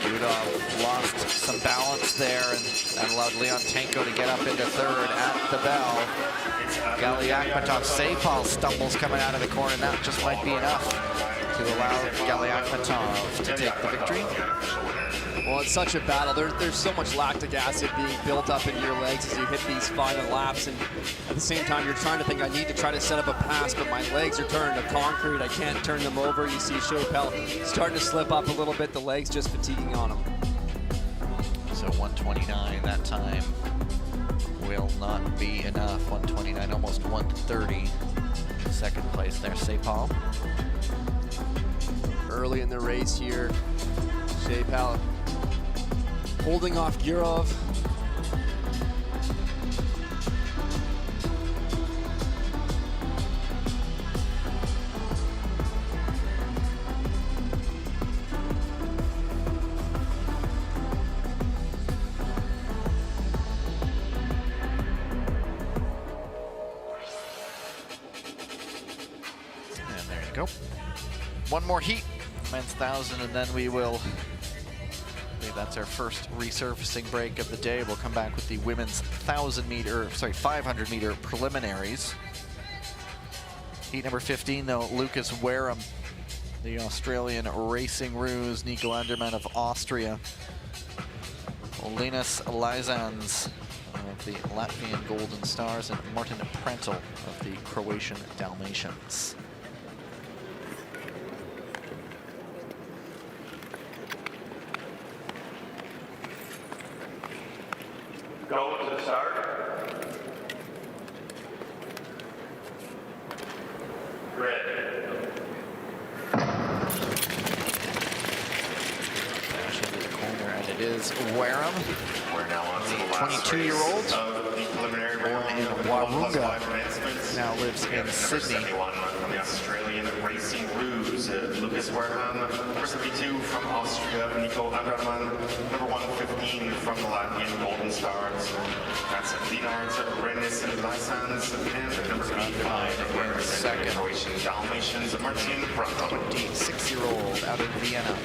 S1: Yudov lost some balance there, and that allowed Leontenko to get up into third at the bell. Galiakmatov, Seyfal stumbles coming out of the corner, and that just might be enough to allow Galiakmatov to take the victory.
S2: Well, it's such a battle. There's so much lactic acid being built up in your legs as you hit these final laps, and at the same time you're trying to think, I need to try to set up a pass, but my legs are turned to concrete. I can't turn them over. You see Seyfal starting to slip up a little bit, the legs just fatiguing on him.
S1: So 129 that time will not be enough. 129, almost 130. Second place there, Seyfal.
S2: Early in the race here, Seyfal holding off Gurov.
S1: And there you go. One more heat, men's 1,000, and then we will, I believe that's our first resurfacing break of the day. We'll come back with the women's 500 meter preliminaries. Heat number 15 though, Lucas Wareham, the Australian Racing Ruse, Nico Andermann of Austria, Linus Lizans of the Latvian Golden Stars, and Martin Prentel of the Croatian Dalmatians.
S4: Go to the start. Ready.
S1: Dash into the corner, and it is Wareham.
S3: We're now on to the last
S1: 22-year-old,
S3: of the preliminary
S1: born
S3: round
S1: in
S3: of the
S1: Warunga,
S3: 1+5 advancements.
S1: now lives
S3: We have
S1: in
S3: number
S1: Sydney.
S3: 71 from the Australian Racing Ruse, Lucas Wareham. Number 72 from Austria, Nico Andermann. Number 115 from the Latvian Golden Stars, that's Leonard Renis Lysans. And number 85 representing the Croatian Dalmatians, Martin Prentel.
S1: 26-year-old out of Vienna.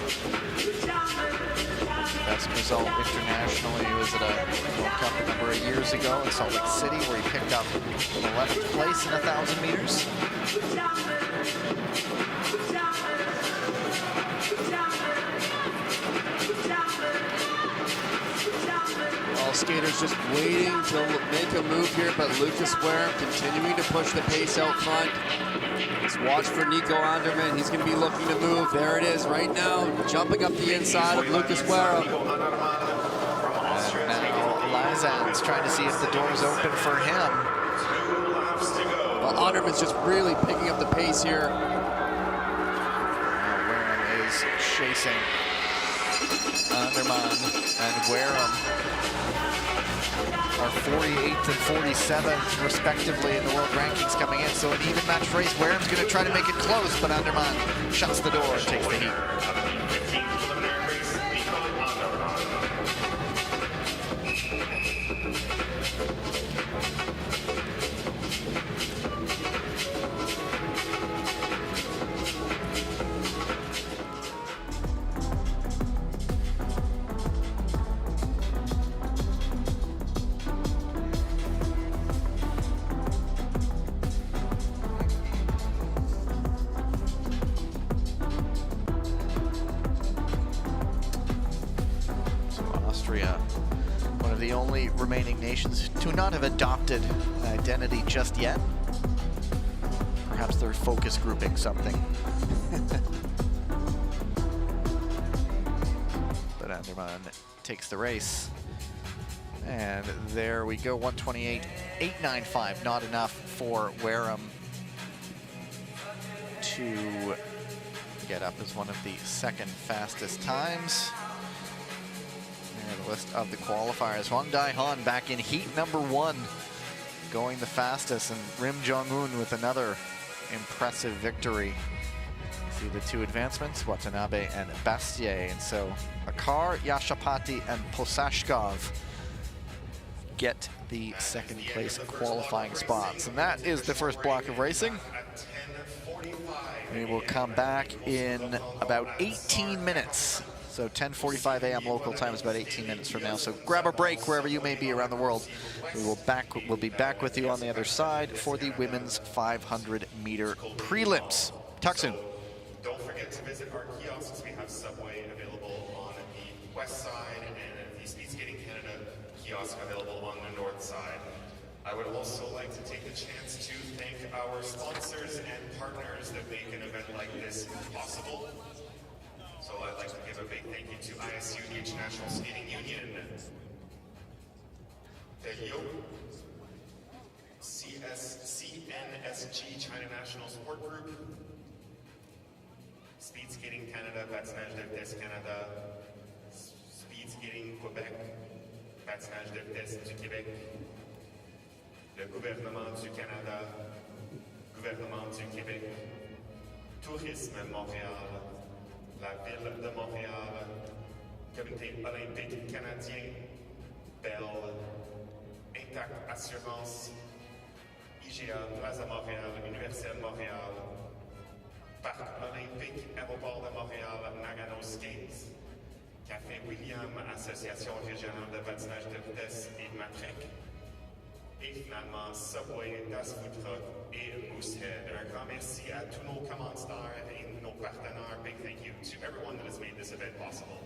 S1: Best result internationally was at a World Cup a number of years ago in Salt Lake City, where he picked up 11th place in 1,000 meters.
S2: All skaters just waiting to make a move here, but Lucas Wareham continuing to push the pace out front. Let's watch for Nico Andermann. He's going to be looking to move. There it is right now, jumping up the inside of Lucas Wareham.
S1: Now Lizans trying to see if the door's open for him.
S2: Well, Andermann's just really picking up the pace here.
S1: Now Wareham is chasing Andermann, and Wareham are 48th and 47th respectively in the world rankings coming in. So an even match race. Wareham's going to try to make it close, but Andermann shuts the door and takes the heat. only remaining nations to not have adopted an identity just yet. Perhaps they're focus grouping something. But Anderman takes the race. And there we go, 128.895, not enough for Wareham to get up as one of the second fastest times. And the list of the qualifiers, Hwang Dae-han back in heat number 1, going the fastest, and Rim Jong-un with another impressive victory. See the two advancements, Watanabe and Bastier, and so Akar, Yashapati, and Posashkov get the second place qualifying spots. And that is the first block of racing. We will come back in about 18 minutes. So 10:45 a.m. local time is about 18 minutes from now. So grab a break wherever you may be around the world. We'll be back with you on the other side for the women's 500-meter prelims. Talk soon.
S3: Don't forget to visit our kiosks. We have Subway available on the west side and the Speed Skating Canada kiosk available on the north side. I would also like to take the chance to thank our sponsors and partners that make an event like this possible. So I'd like to give a big thank you to ISU, the International Skating Union, Telio, CNSG, China National Sport Group, Speed Skating Canada, Patinage de Vitesse Canada, Speed Skating Québec, Patinage de Vitesse du Québec, le gouvernement du Canada, gouvernement du Québec, Tourisme Montréal, la ville de Montréal, Comité olympique canadien, Bell, Intact Assurance, IGA, Plaza Montréal, Universel Montréal, Parc olympique, Aéroport de Montréal, Nagano Skates, Café William, Association régionale de patinage de vitesse et de matrec, et finalement Subway, Das Food Truck et Moosehead. Un grand merci à tous nos commanditaires et nos partenaires. Big thank you to everyone that has made this event possible.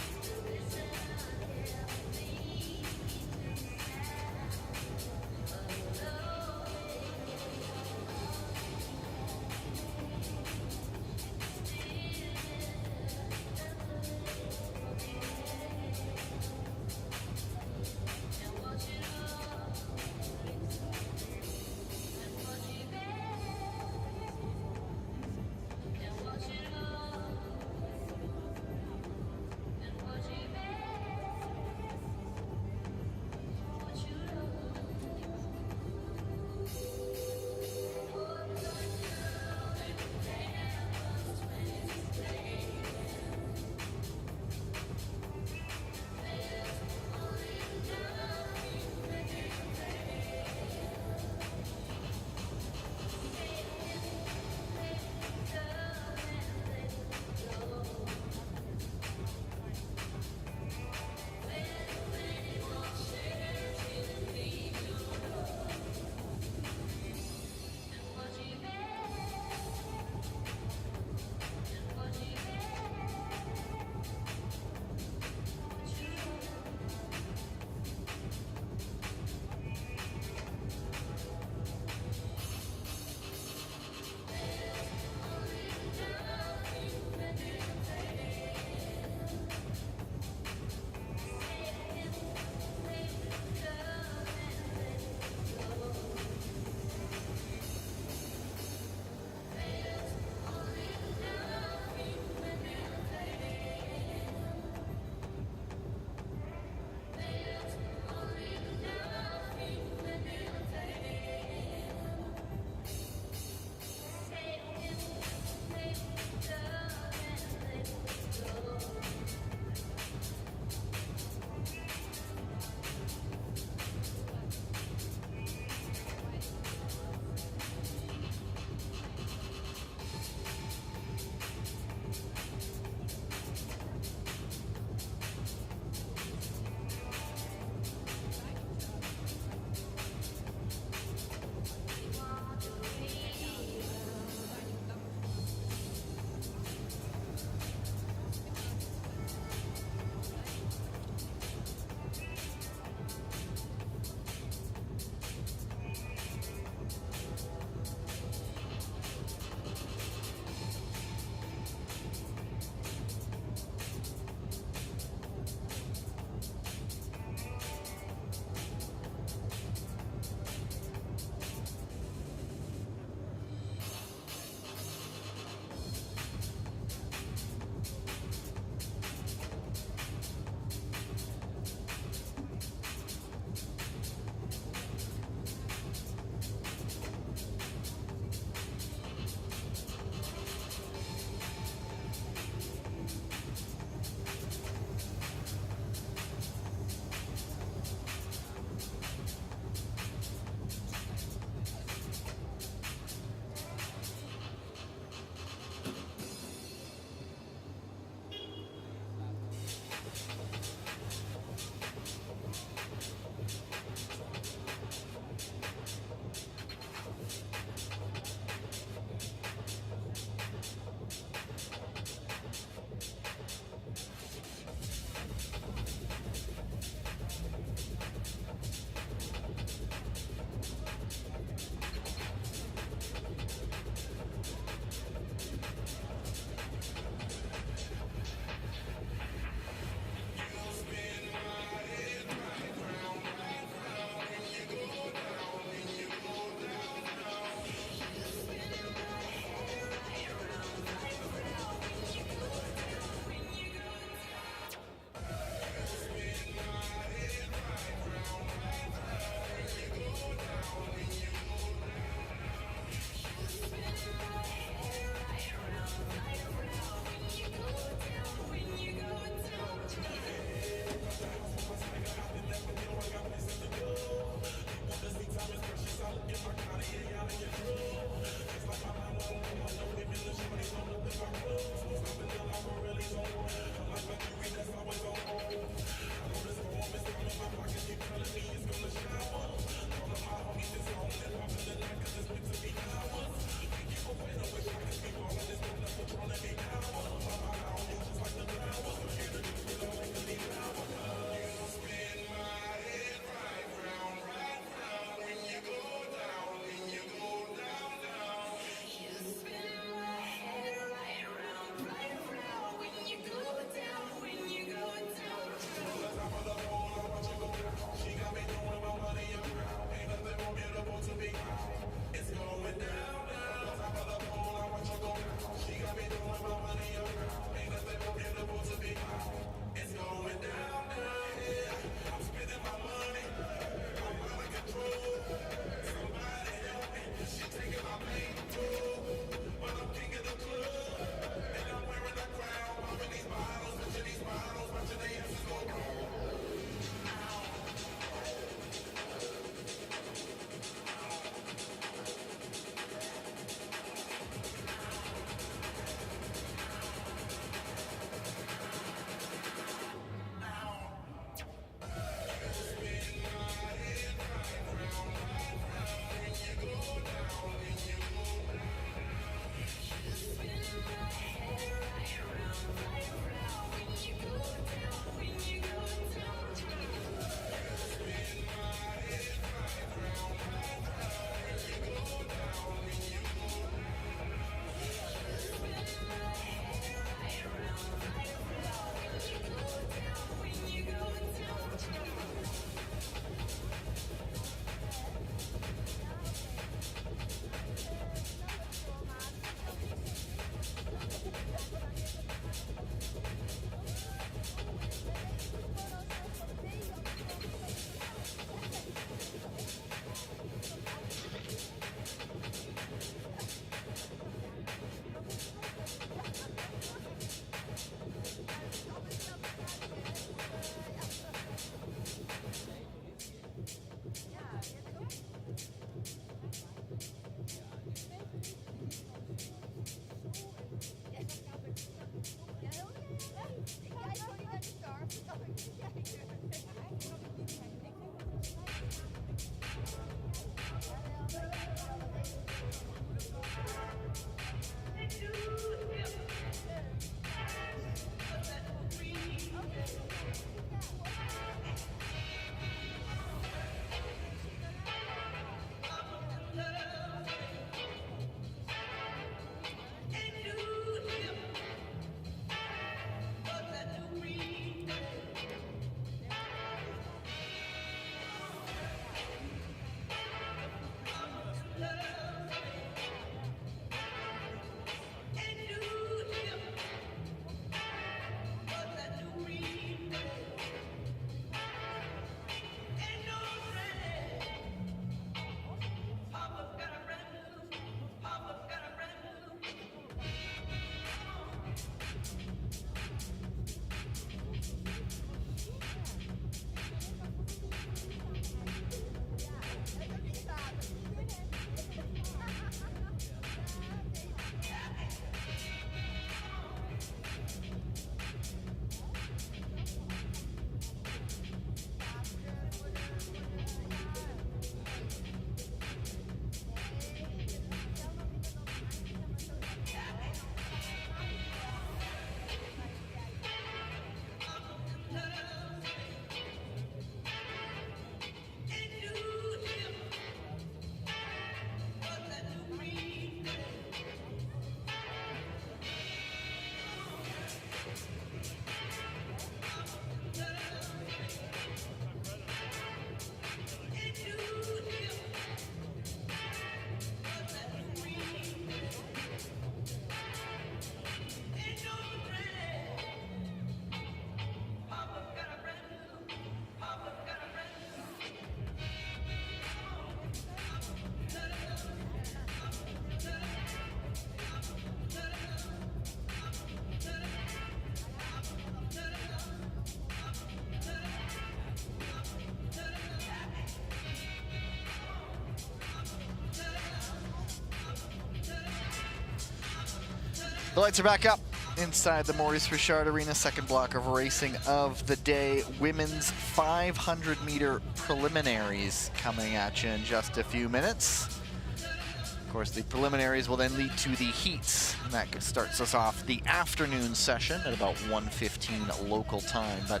S1: The lights are back up inside the Maurice Richard Arena, second block of racing of the day. Women's 500-meter preliminaries coming at you in just a few minutes. Of course, the preliminaries will then lead to the heats, and that starts us off the afternoon session at about 1:15 local time. But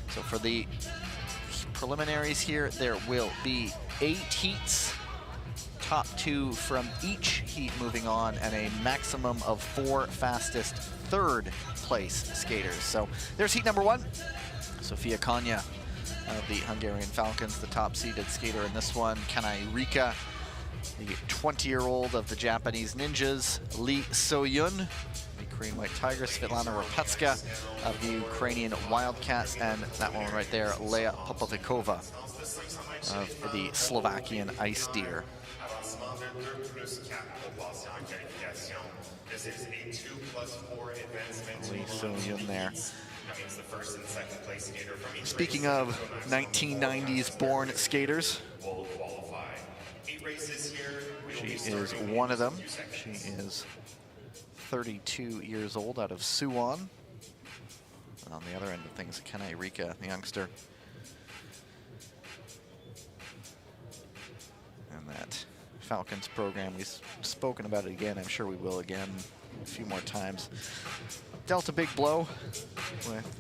S1: so for the preliminaries here, there will be 8 heats. Top 2 from each heat moving on, and a maximum of 4 fastest third place skaters. So there's heat number 1. Sofia Konya of the Hungarian Falcons, the top seeded skater in this one. Kanai Rika, the 20-year-old of the Japanese Ninjas. Lee So-yun, the Korean White Tigers. Svetlana Rapetska of the Ukrainian Wildcats, and that one right there, Leia Popovikova of the Slovakian Ice Deer.
S3: This is a 2+4 advancement.
S1: Lee So-yun there.
S3: That means the first and second place skater from each
S1: Speaking of 1990s born skaters,
S3: will qualify. 8 races here.
S1: she is one of them. She is 32 years old, out of Suwon. On the other end of things, Kanai Rika, the youngster. And that Falcons program, we've spoken about it again. I'm sure we will again a few more times. Dealt a big blow with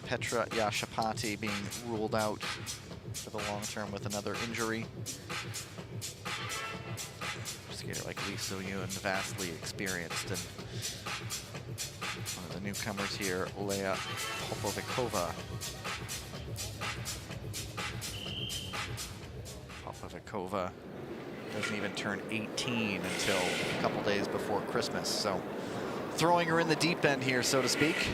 S1: Petra Yashapati being ruled out for the long term with another injury. A skater like Lee So-yun, vastly experienced, and one of the newcomers here, Leia Popovikova. Popovikova doesn't even turn 18 until a couple days before Christmas, so throwing her in the deep end here, so to speak.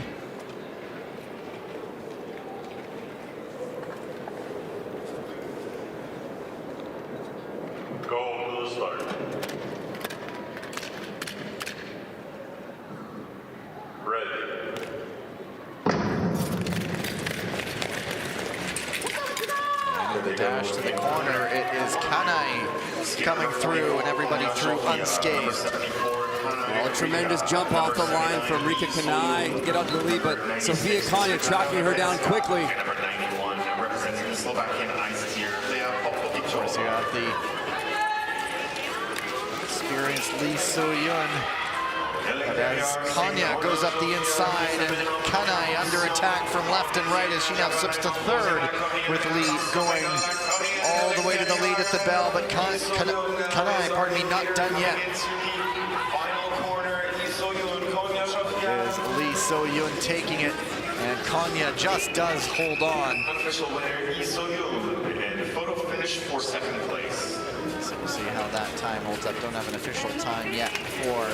S4: Go to the start. Ready.
S1: The dash to the corner, it is Kanai coming through, and everybody through unscathed.
S2: Well, a tremendous jump off the line from Rika Kanai to get out to the lead, but Sofia Konya tracking her down quickly.
S3: Number 91, representing the Slovakian Ice Deer, Leia Popovikova.
S1: So you got the experienced Lee So-yun. But as Konya goes up the inside, and Kanai under attack from left and right as she now slips to third, with Lee going all the way to the lead at the bell, but Kanai, pardon me, not done yet. It is Lee So-yun taking it, and Konya just does hold on.
S3: Unofficial winner, Lee So-yun, and photo finish for second place.
S1: So we'll see how that time holds up. Don't have an official time yet for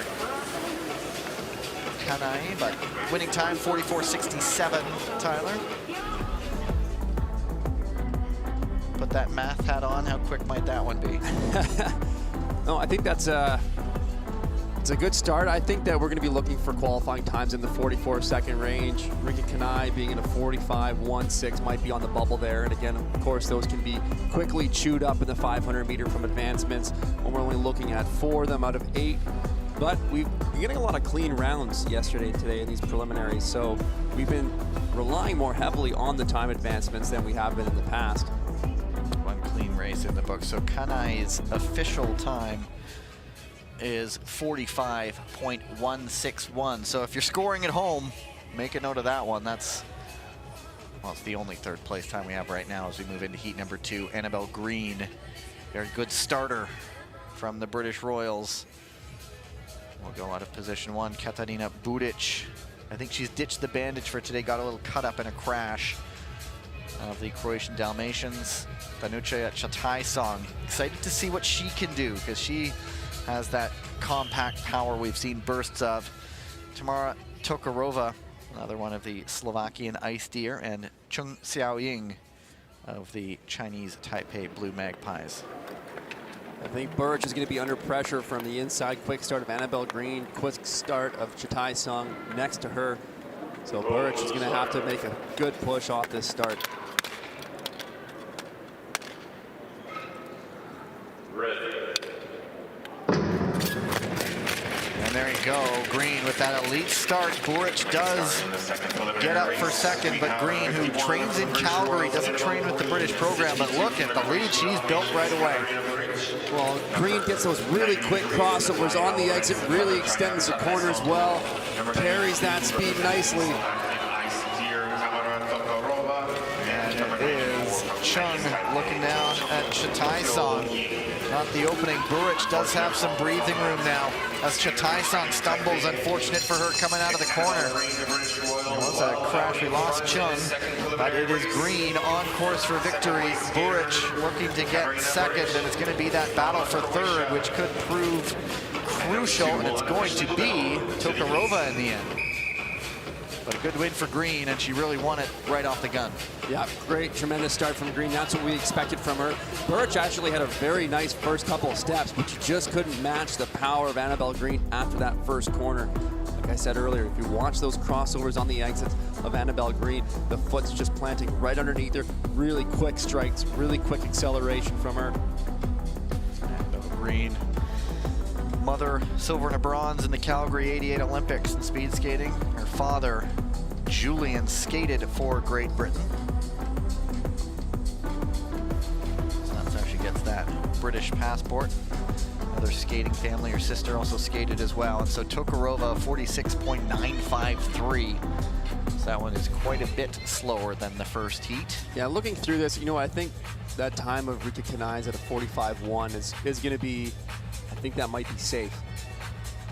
S1: Kanai, but winning time 44:67. Tyler, put that math hat on. How quick might that one be?
S2: No, I think that's it's a good start. I think that we're going to be looking for qualifying times in the 44-second range. Rika Kanai being in a 45.16 might be on the bubble there. And again, of course, those can be quickly chewed up in the 500-meter from advancements when we're only looking at 4 of them out of 8. But we've been getting a lot of clean rounds yesterday and today in these preliminaries. So we've been relying more heavily on the time advancements than we have been in the past.
S1: One clean race in the book. So Kanai's official time is 45.161. So if you're scoring at home, make a note of that one. That's, well, it's the only third place time we have right now as we move into heat number 2. Annabelle Green, very good starter from the British Royals. We'll go out of position 1. Katarina Budic, I think she's ditched the bandage for today, got a little cut up in a crash of the Croatian Dalmatians. Danucha Chataisong, excited to see what she can do, because she has that compact power we've seen bursts of. Tamara Tokarova, another one of the Slovakian Ice Deer, and Chung Xiaoying of the Chinese Taipei Blue Magpies.
S2: I think Burridge is going to be under pressure from the inside. Quick start of Annabelle Green, quick start of Chataisong next to her. So Burridge is going to have to make a good push off this start.
S4: Ready.
S1: And And there you go, Green with that elite start. Buric does get up for second, but Green, who trains in Calgary, doesn't train with the British program, but look at the lead she's built right away.
S2: Well, Green gets those really quick crossovers on the exit, really extends the corners well, carries that speed nicely.
S1: And it is Chung looking down at Chataisong. Not the opening. Buric does have some breathing room now as Chataisong stumbles. Unfortunate for her coming out of the corner. It was a crash. We lost Chung, but it is Green on course for victory. Buric looking to get second, and it's going to be that battle for third, which could prove crucial, and it's going to be Tokharova in the end. But a good win for Green, and she really won it right off the gun.
S2: Yeah, great, tremendous start from Green. That's what we expected from her. Buric actually had a very nice first couple of steps, but she just couldn't match the power of Annabelle Green after that first corner. Like I said earlier, if you watch those crossovers on the exits of Annabelle Green, the foot's just planting right underneath her. Really quick strikes, really quick acceleration from her.
S1: Annabelle Green, mother silver and a bronze in the Calgary '88 Olympics in speed skating. Her father, Julian, skated for Great Britain. So that's how she gets that British passport. Another skating family. Her sister also skated as well. And so Tokharova 46.953. So that one is quite a bit slower than the first heat.
S2: Yeah, looking through this, you know, I think that time of Rika Kanai's at a 45.1 is going to be, I think that might be safe.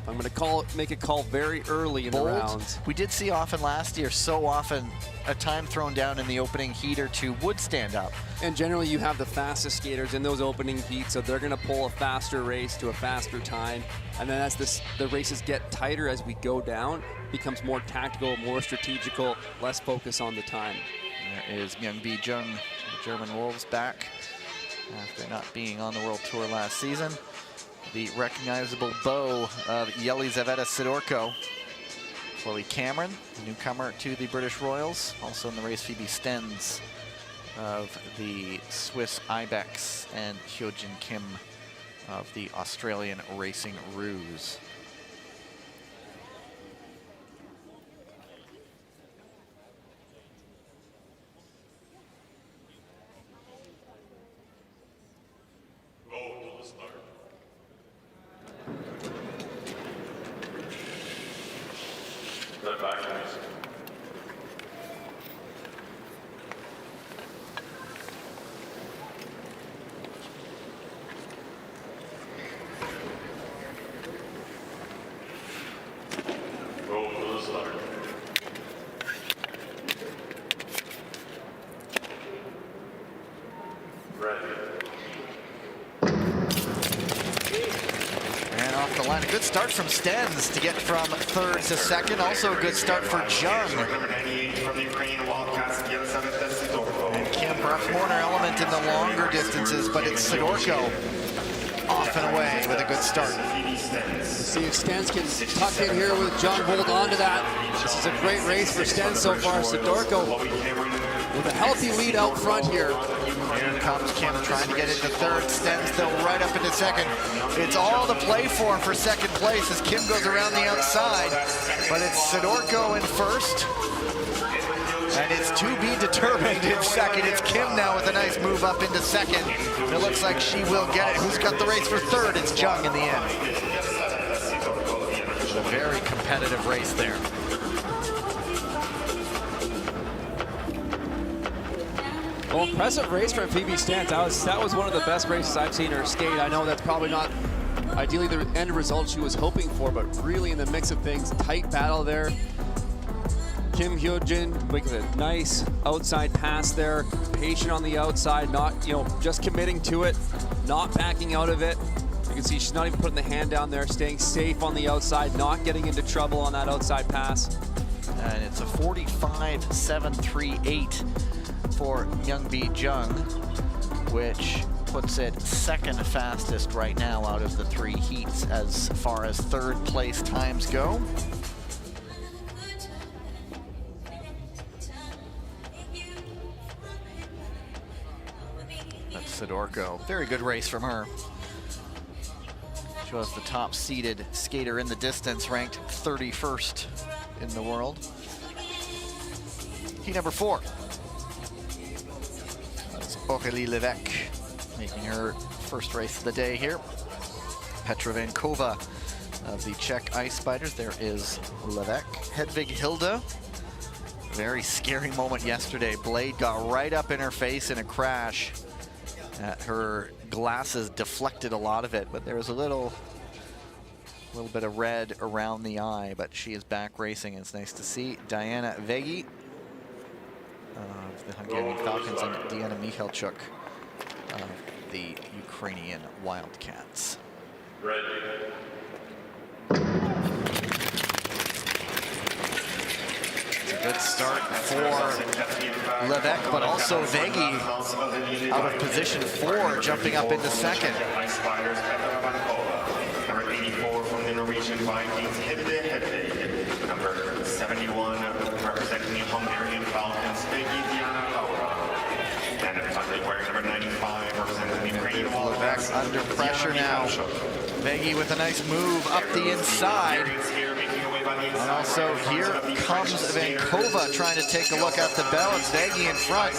S2: I'm going to make a call very early in the rounds.
S1: We did see often last year, so often a time thrown down in the opening heat or two would stand up.
S2: And generally you have the fastest skaters in those opening heats, so they're going to pull a faster race to a faster time. And then as the races get tighter as we go down, it becomes more tactical, more strategical, less focus on the time.
S1: There is Myung-Bi Jung, the German Wolves, back after not being on the World Tour last season. The recognizable bow of Yelizaveta Sidorko. Chloe Cameron, newcomer to the British Royals. Also in the race, Phoebe Stenz of the Swiss Ibex, and Hyojin Kim of the Australian Racing Ruse. A good start from Stenz to get from third to second. Also a good start for Jung. And Kim, perhaps more an element in the longer distances, but it's Sidorko off and away with a good start.
S2: See if Stenz can tuck in here with Jung, hold on to that. This is a great race for Stenz so far. Sidorko with a healthy lead out front here.
S1: Here comes Kim trying to get into third. Stenz though right up into second. It's all to play for second place as Kim goes around the outside. But it's Sidorko in first. And it's to be determined in second. It's Kim now with a nice move up into second. And it looks like she will get it. Who's got the race for third? It's Jung in the end. It's a very competitive race there.
S2: Well, impressive race from Phoebe Stenz. That was one of the best races I've seen her skate. I know that's probably not ideally the end result she was hoping for, but really in the mix of things, tight battle there. Kim Hyojin with a nice outside pass there, patient on the outside, not, you know, just committing to it, not backing out of it. You can see she's not even putting the hand down there, staying safe on the outside, not getting into trouble on that outside pass.
S1: And it's a 45.738 for Myung-Bi Jung, which puts it second fastest right now out of the three heats as far as third place times go. That's Sidorko. Very good race from her. She was the top seeded skater in the distance, ranked 31st in the world. Heat number 4. That's Aurélie Lévesque making her first race of the day here. Petra Vankova of the Czech Ice Spiders. There is Lévesque. Hedvig Hilda. Very scary moment yesterday. Blade got right up in her face in a crash. Her glasses deflected a lot of it, but there was a little bit of red around the eye, but she is back racing. It's nice to see. Diana Vegi of the Hungarian Falcons and Diana Michalchuk of the Ukrainian Wildcats.
S4: Ready.
S1: Good start for Lévesque, but also Vegi out of position 4, jumping up into second.
S3: Number 84 from the Norwegian Vikings, Hedvig. Number 71 representing the Hungarian Falcons, Vegi Diana Laura. And finally wearing number 95 representing the Ukrainian
S1: Lévesque under pressure now. Vegi with a nice move up the inside. And also here comes Vankova trying to take a look at the bell. It's Vegi in front.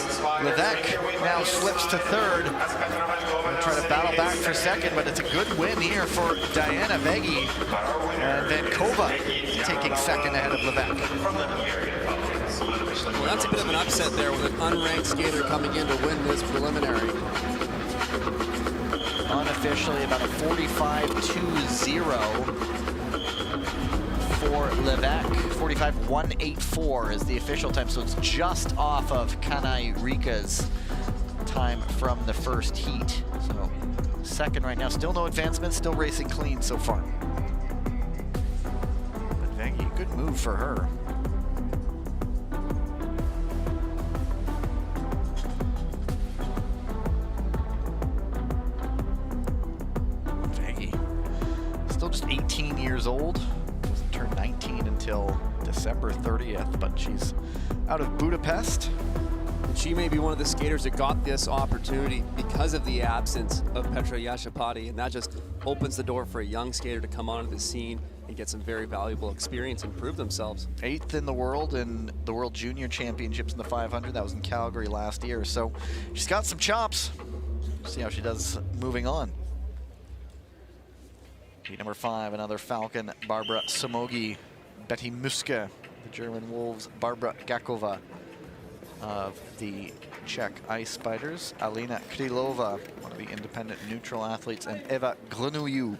S1: Lévesque now slips to third. Try to battle back for second, but it's a good win here for Diana Vegi. And Vankova taking second ahead of Lévesque.
S2: Well, that's a bit of an upset there with an unranked skater coming in to win this preliminary.
S1: Unofficially about a 45-2-0 for Lévesque. 45-184 is the official time, so it's just off of Kanai Rika's time from the first heat. So second right now, still no advancement, still racing clean so far. But Vegi, good move for her. Vegi, still just 18 years old. Doesn't turn 19 until December 30th, but she's out of Budapest.
S2: And she may be one of the skaters that got this opportunity because of the absence of Petra Yashapati, and that just opens the door for a young skater to come onto the scene and get some very valuable experience and prove themselves.
S1: 8th in the world in the World Junior Championships in the 500. That was in Calgary last year, so she's got some chops. See how she does moving on. Heat number 5, another Falcon, Barbara Somogi, Betty Muska, the German Wolves, Barbara Gakova of the Czech Ice Spiders, Alina Krylova, one of the independent neutral athletes, and Eva Grenouillou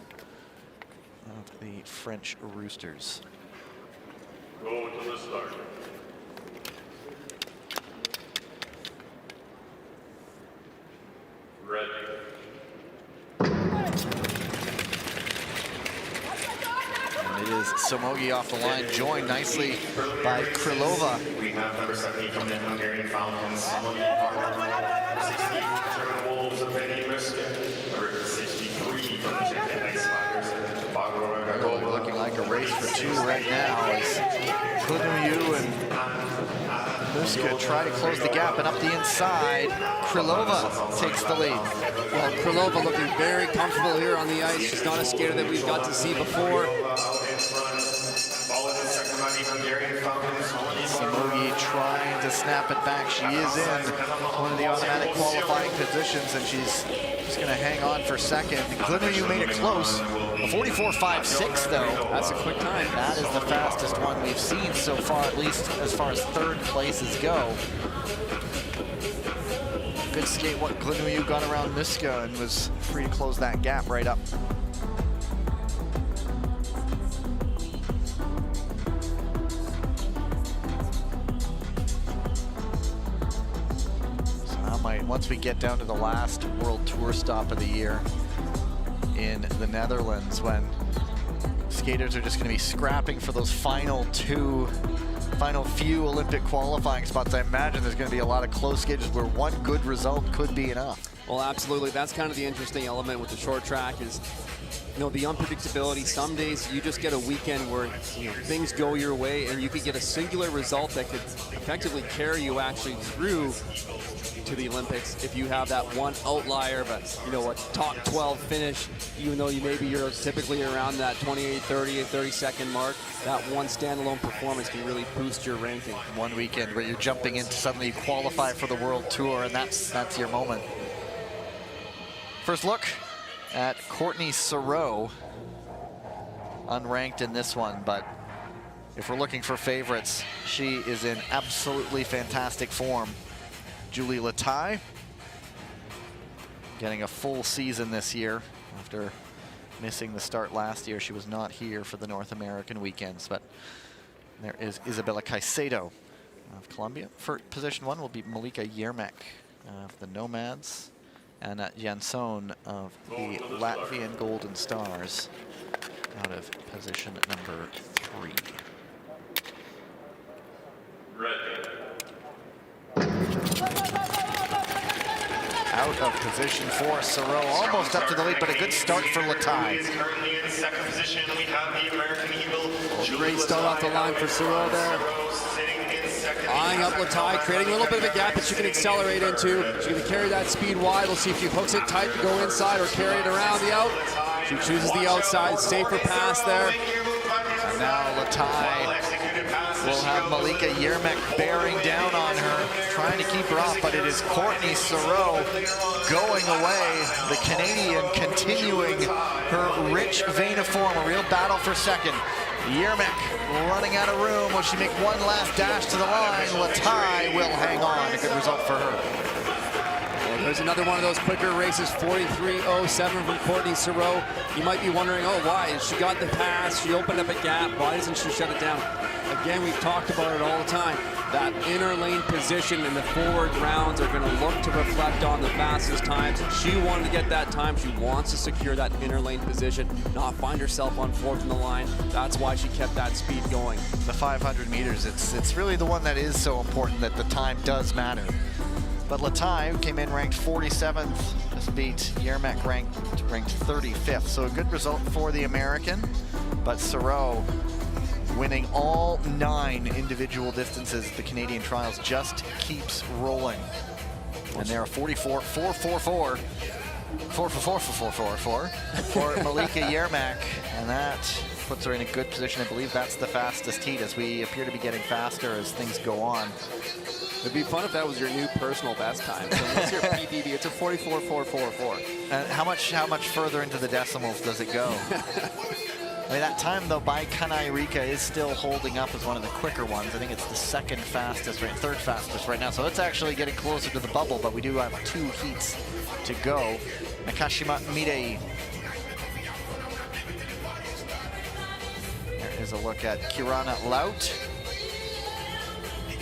S1: of the French Roosters.
S4: Go to the start. Ready.
S1: And it is Somogi off the line, joined nicely by Krylova.
S3: We have number 70 from the Hungarian Falcons, number 60 German Wolves of Betty Muska, number 63 from the Czech Ice Spiders, Barbara Gakova.
S1: Looking like a race for 2 right now as Grenouillou and Muska try to close the gap, and up the inside, Krylova takes the lead.
S2: Well, Krylova looking very comfortable here on the ice. She's not a skater that we've got to see before.
S1: Somogi trying to snap it back. She is in one of the automatic qualifying positions, and she's just going to hang on for second. Grenouillou made it close. A 44.56 though.
S2: That's a quick time.
S1: That is the fastest one we've seen so far, at least as far as third places go. Good skate what Grenouillou got around Muska and was free to close that gap right up. So now once we get down to the last World Tour stop of the year in the Netherlands, when skaters are just going to be scrapping for those final few Olympic qualifying spots, I imagine there's going to be a lot of close skaters where one good result could be enough.
S2: Well, absolutely. That's kind of the interesting element with the short track is, you know, the unpredictability. Some days you just get a weekend where, you know, things go your way and you could get a singular result that could effectively carry you actually through to to the Olympics if you have that one outlier, but you know, a top 12 finish, even though you're typically around that 28, 30, 32nd mark, that one standalone performance can really boost your ranking.
S1: One weekend where you're jumping into suddenly you qualify for the World Tour, and that's your moment. First look at Courtney Sareau, unranked in this one, but if we're looking for favorites, she is in absolutely fantastic form. Julie Lataille getting a full season this year after missing the start last year. She was not here for the North American weekends, but there is Isabella Caicedo of Colombia. For position 1 will be Malika Yermak of the Nomads, and Jansson of the Latvian Golden Stars out of position number 3. Out of position 4, Sareau almost up to the lead, but a good start for Lataille.
S3: Currently in second position, we have the American Eagle.
S2: Great start off the line for Sareau there. Eyeing up Lataille, creating a little bit of a gap that she can accelerate into. She's going to carry that speed wide. We'll see if she hooks it tight to go inside or carry it around the out. She chooses the outside, safer pass there.
S1: And now Lataille will have Malika Yermak bearing down on her, trying to keep her off, but it is Courtney Sareau going away. The Canadian continuing her rich vein of form, a real battle for second. Yermak running out of room. Will she make one last dash to the line? Lataille will hang on. A good result for her.
S2: There's another one of those quicker races, 43.07 from Courtney Sareau. You might be wondering, oh, why? She got the pass, she opened up a gap, why doesn't she shut it down? Again, we've talked about it all the time. That inner lane position in the forward rounds are going to look to reflect on the fastest times. She wanted to get that time. She wants to secure that inner lane position, not find herself on fourth in the line. That's why she kept that speed going.
S1: The 500 meters, it's really the one that is so important that the time does matter. But Lataille, who came in ranked 47th, just beat Yermak ranked 35th. So a good result for the American, but Sareau winning all 9 individual distances at the Canadian trials just keeps rolling. And they're a 44.444 for Malika Yermak, and that puts her in a good position. I believe that's the fastest heat, as we appear to be getting faster as things go on.
S2: It'd be fun if that was your new personal best time. So what's your PBD? It's a 44.444.
S1: And how much further into the decimals does it go? I mean, that time though by Kanai Rika is still holding up as one of the quicker ones. I think it's the third fastest right now. So it's actually getting closer to the bubble, but we do have 2 heats to go. Nakashima Mirei. There is a look at Kirana Laut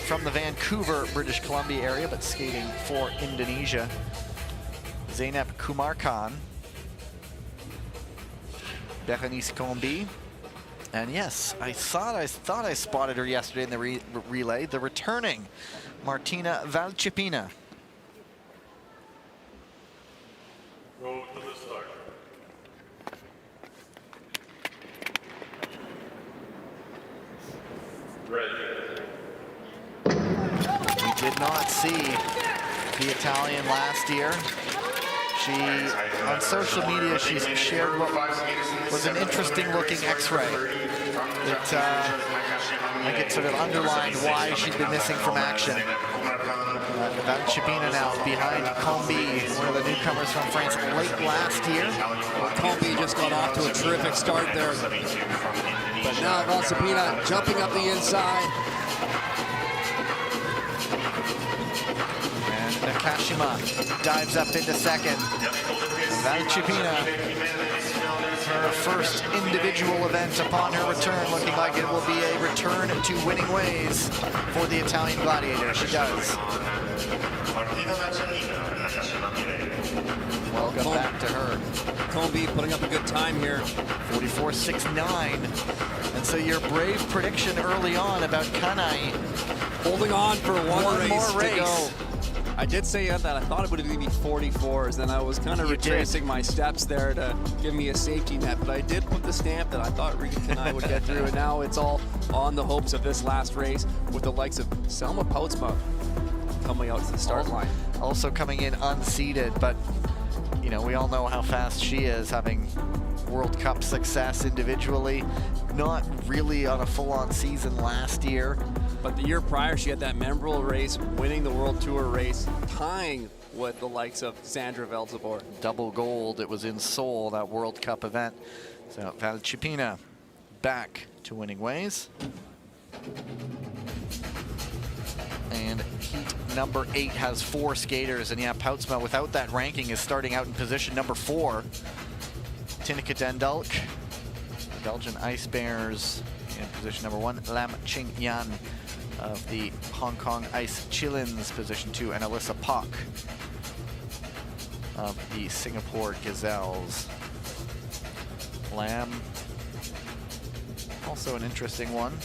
S1: from the Vancouver, British Columbia area, but skating for Indonesia. Zeynep Kumarkan. Berenice Combi. And yes, I thought I spotted her yesterday in the relay. The returning Martina Valchipina.
S4: Go to the start. Ready.
S1: We did not see the Italian last year. She, on social media, she's shared what was an interesting looking x-ray. I think it sort of underlined why she'd been missing from action. Valchipina now behind Combi, one of the newcomers from France, late last year.
S2: Combi just got off to a terrific start there. But now Valchipina jumping up the inside.
S1: And Nakashima dives up into second. Valchipina, her first individual event upon her return, looking like it will be a return to winning ways for the Italian Gladiator. She does. Welcome back to her.
S2: Combi putting up a good time here.
S1: 44.69. And so your brave prediction early on about Kanai
S2: holding on for one
S1: more race
S2: to go. I did say that I thought it would be 44s, and I was kind of retracing my steps there to give me a safety net, but I did put the stamp that I thought Rika Kanai would get through, and now it's all on the hopes of this last race with the likes of Selma Poutsma coming out to the start line.
S1: Also coming in unseeded, but you know, we all know how fast she is, having World Cup success individually. Not really on a full-on season last year.
S2: But the year prior, she had that memorable race, winning the World Tour race, tying with the likes of Sandra Velzebor.
S1: Double gold. It was in Seoul, that World Cup event. So Valchipina back to winning ways. And heat number 8 has 4 skaters, and yeah, Poutsma without that ranking is starting out in position number 4. Tineke Dendalk, Belgian Ice Bears in position number 1. Lam Ching Yan of the Hong Kong Ice Chillins, position 2, and Alyssa Pak of the Singapore Gazelles. Lam, also an interesting one.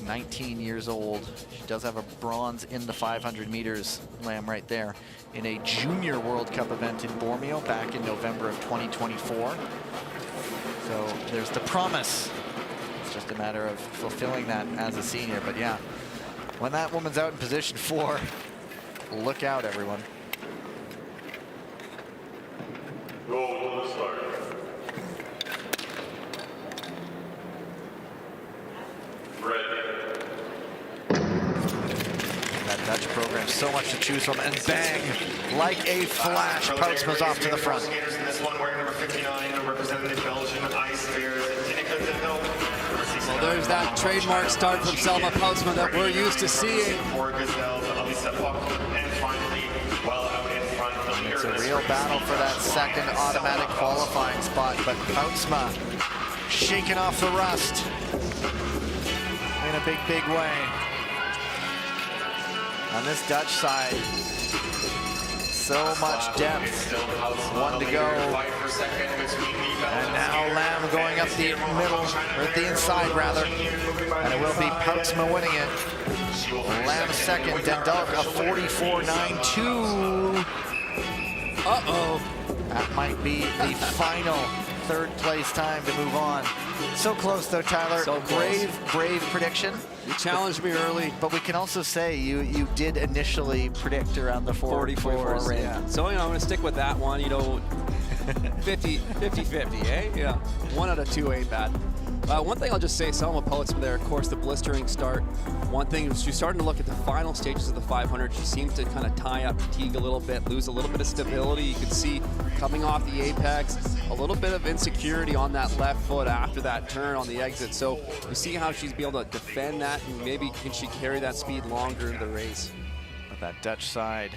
S1: 19 years old. She does have a bronze in the 500 meters, Lam, right there, in a junior World Cup event in Bormio back in November of 2024. So there's the promise. It's just a matter of fulfilling that as a senior. But yeah, when that woman's out in position 4, look out, everyone.
S4: Go to the start. Ready.
S1: That Dutch program, so much to choose from, and bang, like a flash, Poutsma's off to the front.
S3: Skaters in this one wearing number 59, representing the Belgian Ice Bears. Tineke Dendalk.
S2: Well, there's that trademark start from Selma Poutsma that we're used to seeing.
S3: For Gazelles, Alyssa Pak, and finally, well out in front of the
S1: It's a real battle for that second automatic qualifying spot, but Poutsma shaking off the rust in a big, big way. On this Dutch side, so much depth. 1 to go. And now Lam going up the middle, or the inside rather. And it will be Poutsma winning it. Lam second, Dendalk a 44.92.
S2: Uh-oh.
S1: That might be the final third place time to move on. So close though, Tyler.
S2: So close.
S1: Brave prediction.
S2: You challenged me early.
S1: But we can also say you did initially predict around the 44 range.
S2: Yeah. So, you know, I'm going to stick with that one. You know, 50-50, eh? Yeah. 1 out of 2 ain't bad. One thing I'll just say, Selma Poutsma there, of course, the blistering start. One thing, she's starting to look at the final stages of the 500. She seems to kind of tie up fatigue a little bit, lose a little bit of stability. You can see coming off the apex, a little bit of insecurity on that left foot after that turn on the exit. So you see how she's be able to defend that, and maybe can she carry that speed longer into the race.
S1: Of that Dutch side.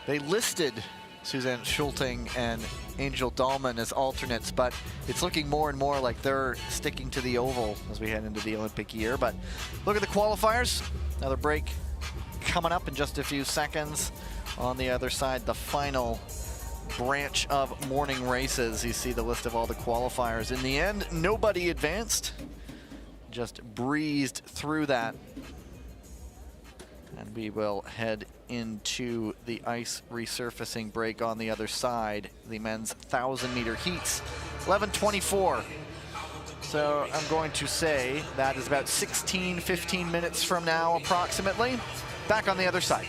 S1: They listed Suzanne Schulting and Angel Dahlman as alternates, but it's looking more and more like they're sticking to the oval as we head into the Olympic year. But look at the qualifiers. Another break coming up in just a few seconds. On the other side, the final branch of morning races. You see the list of all the qualifiers. In the end, nobody advanced. Just breezed through that. And we will head into the ice resurfacing break on the other side. The men's 1,000-meter heats, 11:24. So I'm going to say that is about 15 minutes from now, approximately. Back on the other side.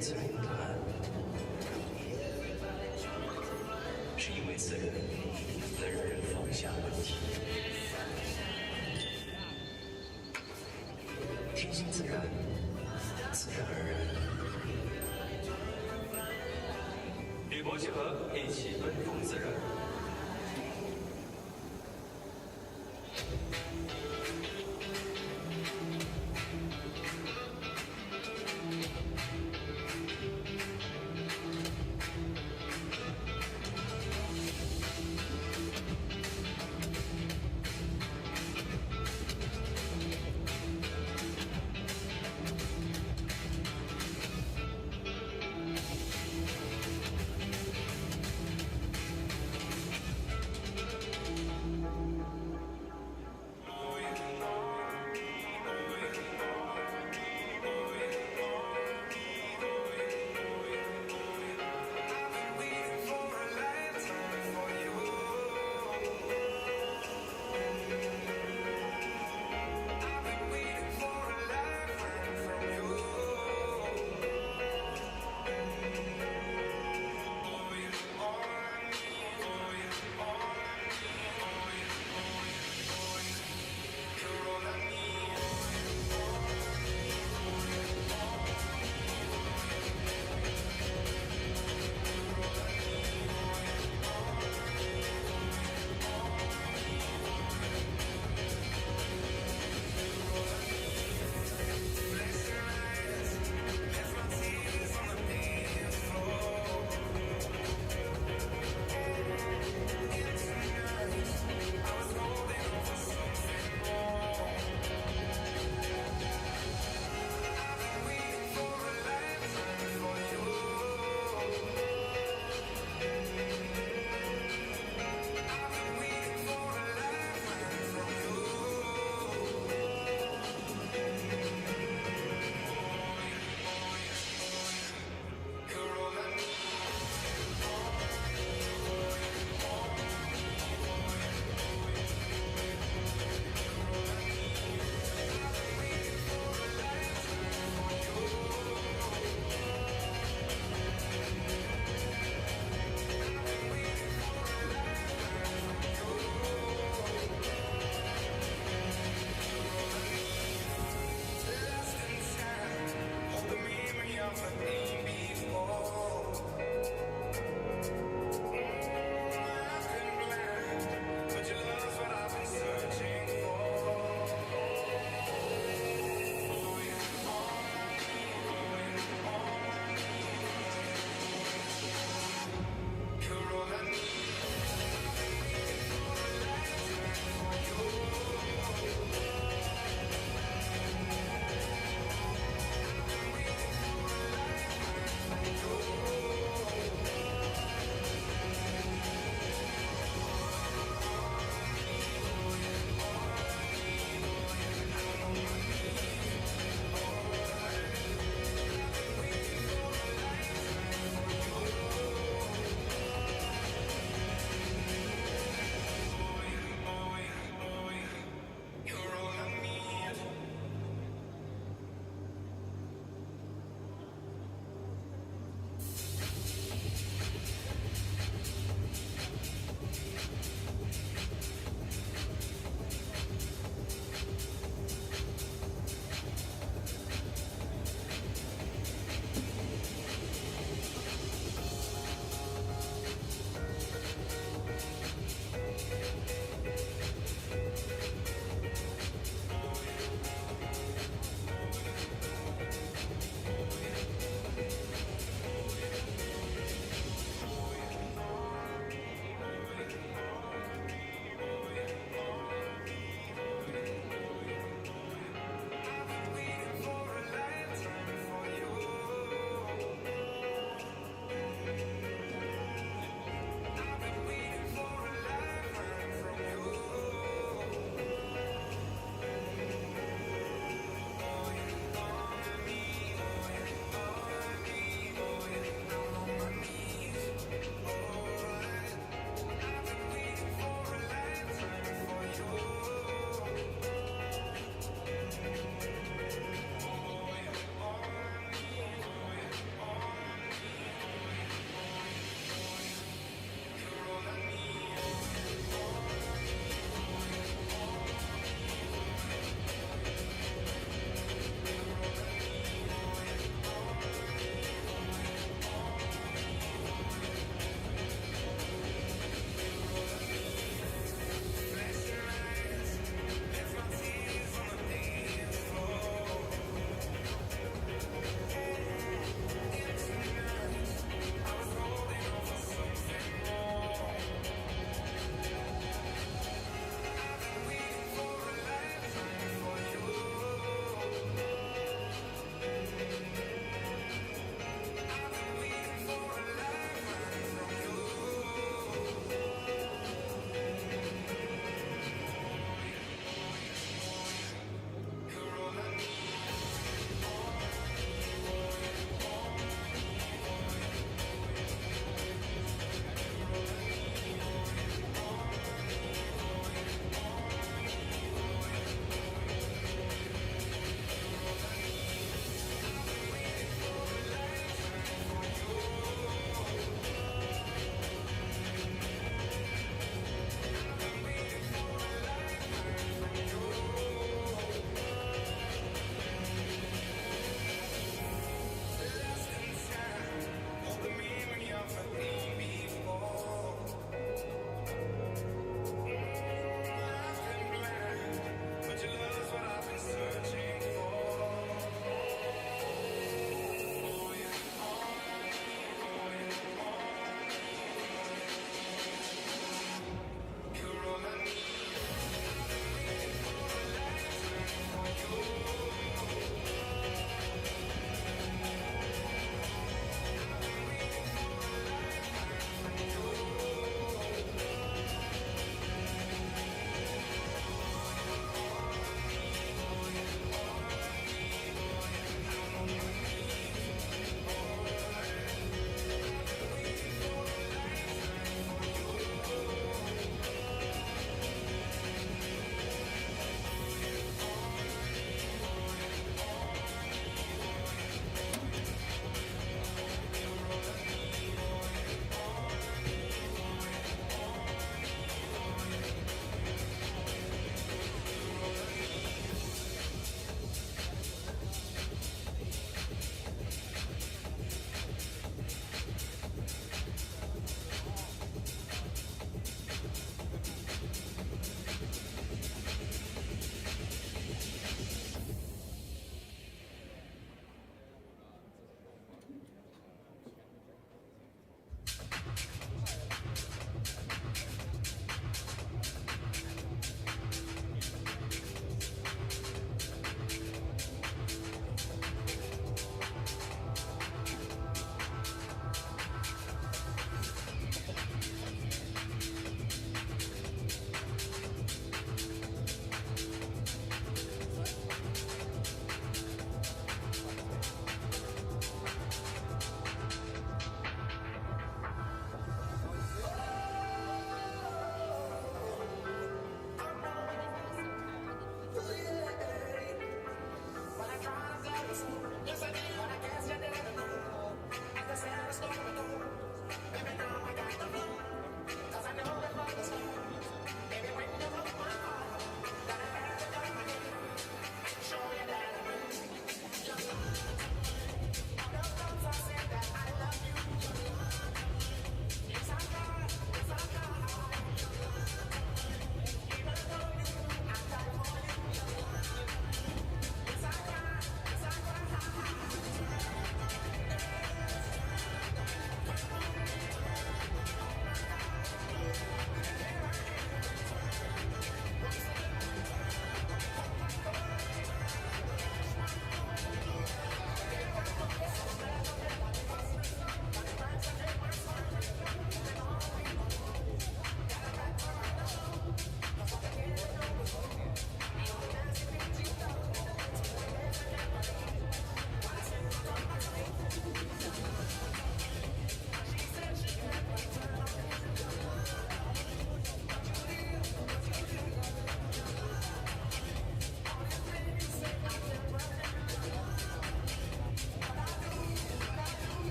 S6: 自然有答案，是因为自然能让人放下问题。天性自然，自然而然。与博结合，一起奔赴自然。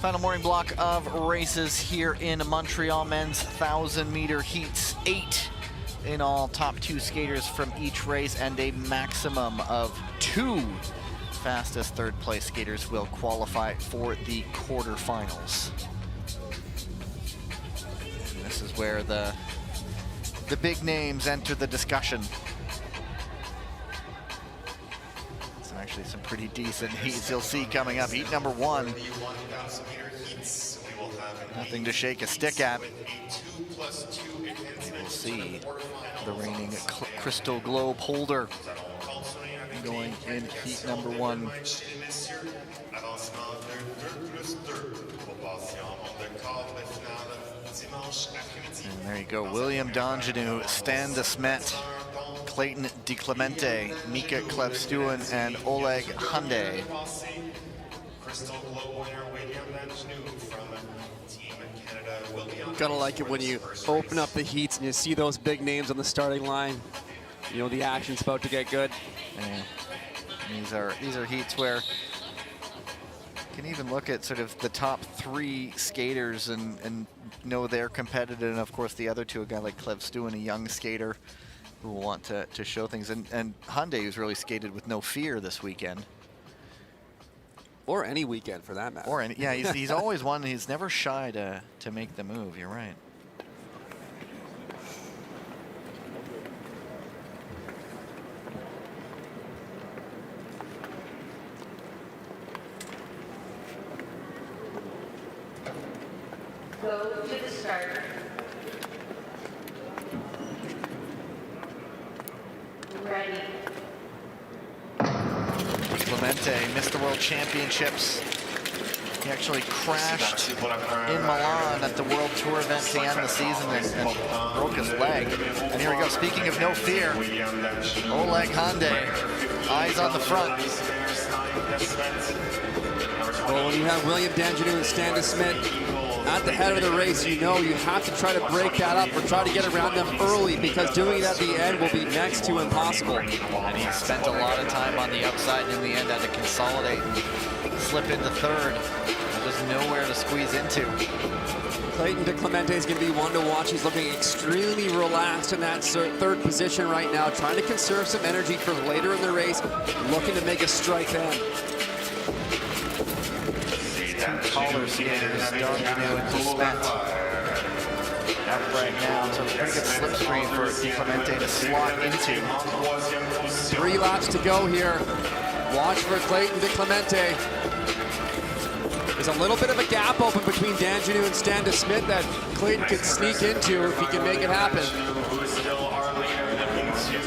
S1: Final morning block of races here in Montreal. Men's 1,000-meter heats, 8 in all. Top 2 skaters from each race, and a maximum of 2 fastest third-place skaters will qualify for the quarterfinals. And this is where the big names enter the discussion. Actually, some pretty decent heats you'll see coming up. Heat number 1. Nothing to shake a stick at. We'll see the reigning Crystal Globe holder going in heat number 1. And there you go, William Dongenou, Stan de Smet, Clayton DiClemente, Mika Klevstuen, and Oleg Hyundai.
S2: Gotta like it when you open up the heats and you see those big names on the starting line. You know the action's about to get good.
S1: And these are heats where you can even look at sort of the top 3 skaters and know they're competitive, and of course the other 2, a guy like Klevstuen, a young skater who will want to show things, and Hyundai, who's really skated with no fear this weekend.
S2: Or any weekend, for that matter.
S1: Or any, yeah, he's always one. He's never shy to make the move. You're right.
S7: Go to the start. Ready.
S1: Clemente missed the World Championships. He actually crashed in Milan at the World Tour event to end the season and broke his leg. And here we go, speaking of no fear, Oleg Hyundai, eyes on the front.
S2: Well, when you have William Dongenou and Stan de Smet at the head of the race, you know you have to try to break that up or try to get around them early, because doing it at the end will be next to impossible.
S1: And he spent a lot of time on the outside, and in the end had to consolidate and slip into third. There's nowhere to squeeze into.
S2: Clayton DiClemente is going to be one to watch. He's looking extremely relaxed in that third position right now, trying to conserve some energy for later in the race, looking to make a strike then.
S1: 2 taller skaters, Dongenou and de Smet, up right now. So it's a pretty good slipstream for DiClemente to slot into.
S2: 3 laps to go here. Watch for Clayton DiClemente. There's a little bit of a gap open between Dongenou and Stan de Smet that Clayton could sneak into if he can make it happen.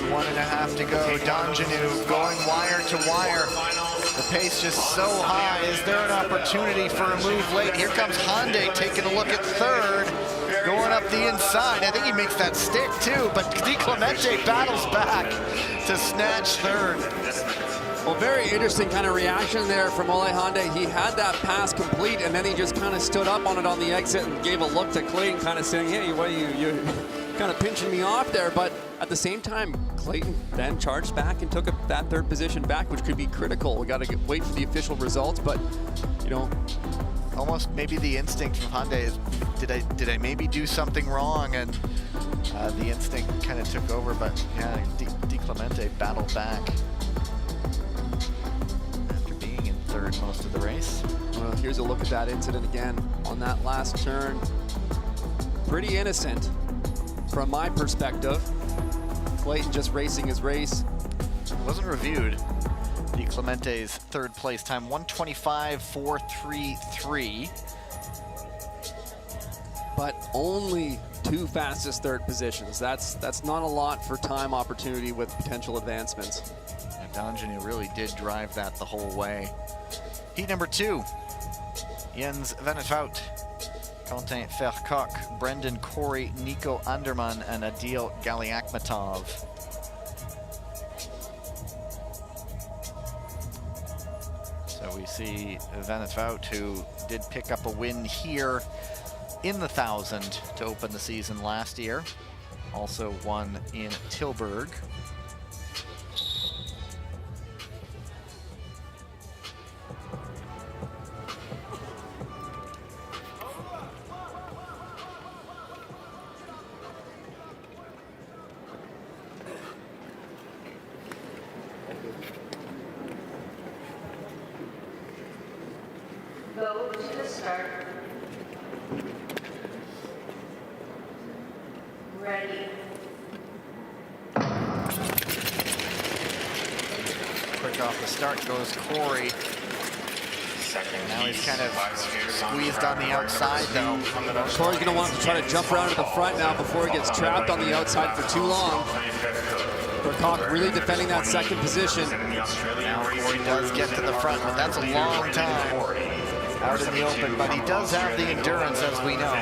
S1: 1.5 to go. Dongenou going wire to wire. The pace just so high. Is there an opportunity for a move late? Here comes Hyundai taking a look at third, going up the inside. I think he makes that stick too, but DiClemente battles back to snatch third.
S2: Well, very interesting kind of reaction there from Ole Hyundai. He had that pass complete, and then he just kind of stood up on it on the exit and gave a look to Clayton, kind of saying, hey, what are you kind of pinching me off there. But at the same time, Clayton then charged back and took that third position back, which could be critical. We got to wait for the official results, but, you know.
S1: Almost maybe the instinct from Hyundai is, did I maybe do something wrong? And the instinct kind of took over, but yeah, DiClemente battled back after being in third most of the race.
S2: Well, here's a look at that incident again on that last turn. Pretty innocent from my perspective. Clayton just racing his race.
S1: It wasn't reviewed. DiClemente's third place time, 1:25.433.
S2: But only 2 fastest third positions. That's not a lot for time opportunity with potential advancements.
S1: And Dongenou really did drive that the whole way. Heat number 2, Jens Vennevout, Quentin Vercock, Brendan Corey, Nico Anderman, and Adil Galiakhmatov. So we see Vennevout, who did pick up a win here in the 1,000 to open the season last year. Also won in Tilburg.
S7: Go to the start. Ready.
S1: Quick off the start goes Corey. Now he's kind of squeezed on the outside, though.
S2: Corey's going to want to try to jump around to the front now before he gets trapped on the outside for too long. Burcock really defending that second position.
S1: Now Corey does get to the front, but that's a long time out in the open. But he does have the endurance, as we know.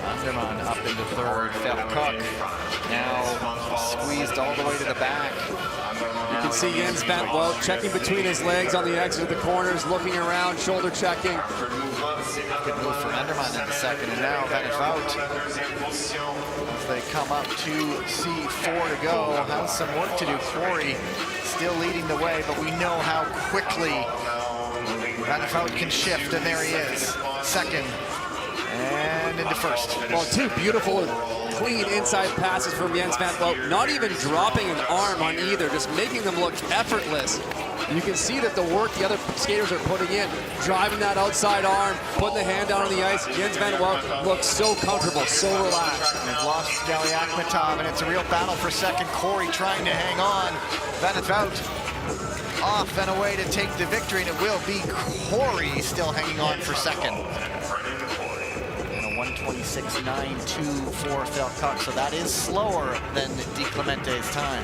S1: Anderman up into third. Vercock now squeezed all the way to the back.
S2: You can see Jens Van Wout checking between his legs on the exit of the corners, looking around, shoulder checking.
S1: Good move for Anderman in the second, and now Van Wout, as they come up to C4 to go, has some work to do. Corey still leading the way, but we know how quickly Van Wout can shift, and there he is, second. And into first.
S2: Well, two beautiful, clean inside passes from Jens Van Wout, not even dropping an arm on either, just making them look effortless. You can see that the work the other skaters are putting in, driving that outside arm, putting the hand down on the ice. Jens Van Wout looks so comfortable, so relaxed.
S1: They've lost Galiakmatov, and it's a real battle for second. Corey trying to hang on. Van Wout off and away to take the victory, and it will be Corey still hanging on for second. 126.92 for Vercock, so that is slower than Di Clemente's time.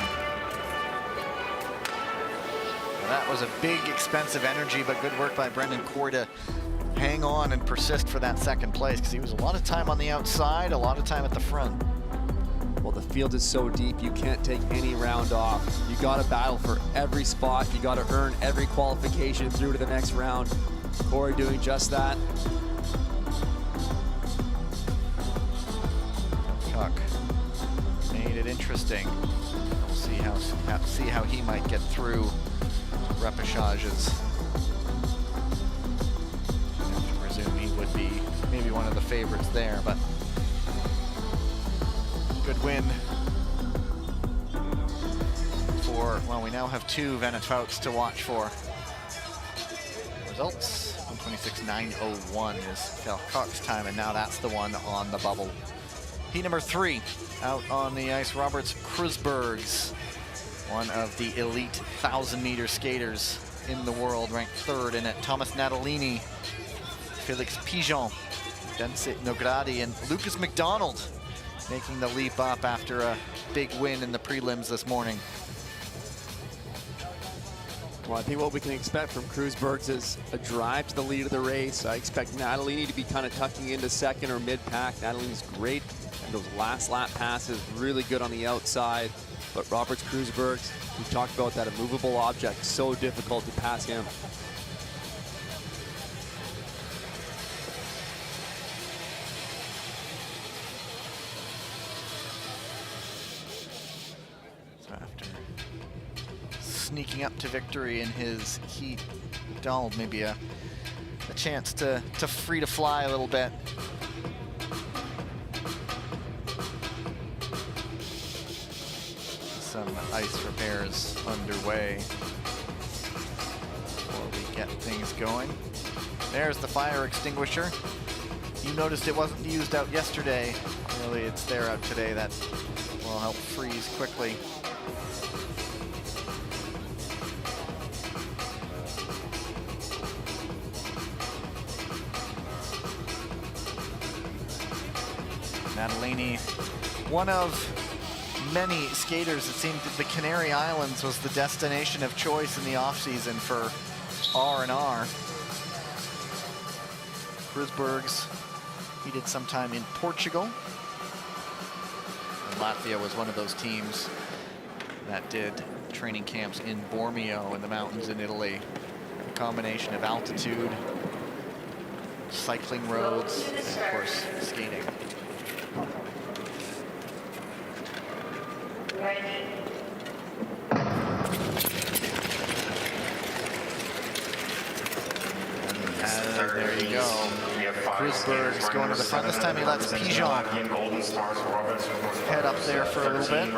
S1: Well, that was a big, expensive energy, but good work by Brendan Corey to hang on and persist for that second place, because he was a lot of time on the outside, a lot of time at the front.
S2: Well, the field is so deep, you can't take any round off. You got to battle for every spot. You got to earn every qualification through to the next round. Corey doing just that.
S1: Made it interesting. We'll see how he might get through repechages. I have to presume he would be maybe one of the favorites there, but good win for, well, we now have two Van Wouts to watch for. Results, 126.901 is Vercock's time, and now that's the one on the bubble. Heat number 3, out on the ice, Roberts Krusbergs, one of the elite 1,000-meter skaters in the world, ranked 3rd in it. Thomas Natalini, Felix Pigeon, Densit Nogradi, and Lucas McDonald making the leap up after a big win in the prelims this morning.
S2: Well, I think what we can expect from Krusbergs is a drive to the lead of the race. I expect Natalini to be kind of tucking into second or mid-pack. Natalini's great. And those last lap passes, really good on the outside. But Roberts Krusbergs, we talked about that immovable object, so difficult to pass him.
S1: So after sneaking up to victory in his heat, Donald maybe a chance to free to fly a little bit. Some ice repairs underway before we get things going. There's the fire extinguisher. You noticed it wasn't used out yesterday. Really, it's there out today. That will help freeze quickly. Natalini, one of many skaters, it seemed that the Canary Islands was the destination of choice in the offseason for R&R. Krusbergs, he did some time in Portugal. And Latvia was one of those teams that did training camps in Bormio in the mountains in Italy. A combination of altitude, cycling roads, and of course, skating.
S7: Ready.
S1: There you go. Kreuzberg is going to the front. This time he lets Pigeon head up there for a little bit.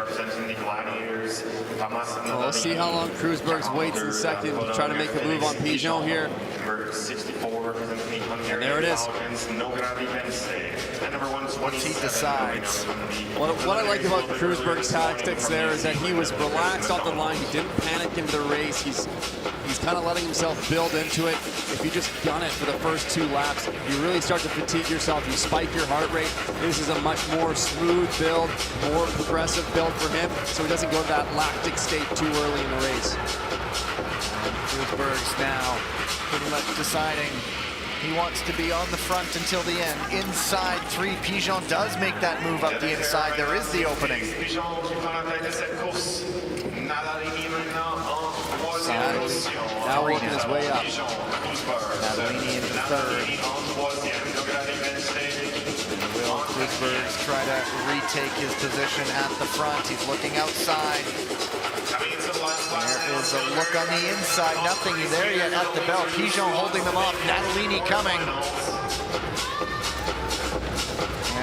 S2: Well, we'll see how long Kreuzberg waits in second to try to make a move on Pigeon here. And there it is.
S1: Once he decides.
S2: What I like about Kreuzberg's tactics there is that he was relaxed off the line. He didn't panic into the race. He's kind of letting himself build into it. If you just gun it for the first 2 laps, you really start to fatigue yourself. You spike your heart rate. This is a much more smooth build, more progressive build for him, so he doesn't go to that lactic state too early in the race.
S1: Kreuzberg's now pretty much deciding he wants to be on the front until the end. Inside 3, Pigeon does make that move up the inside. There is the opening.
S2: Now working his way up.
S1: Nadalini in third. Will Kreuzberg try to retake his position at the front? He's looking outside. There is a look on the inside. Nothing there yet at the belt. Pigeon holding them off. Nadalini coming.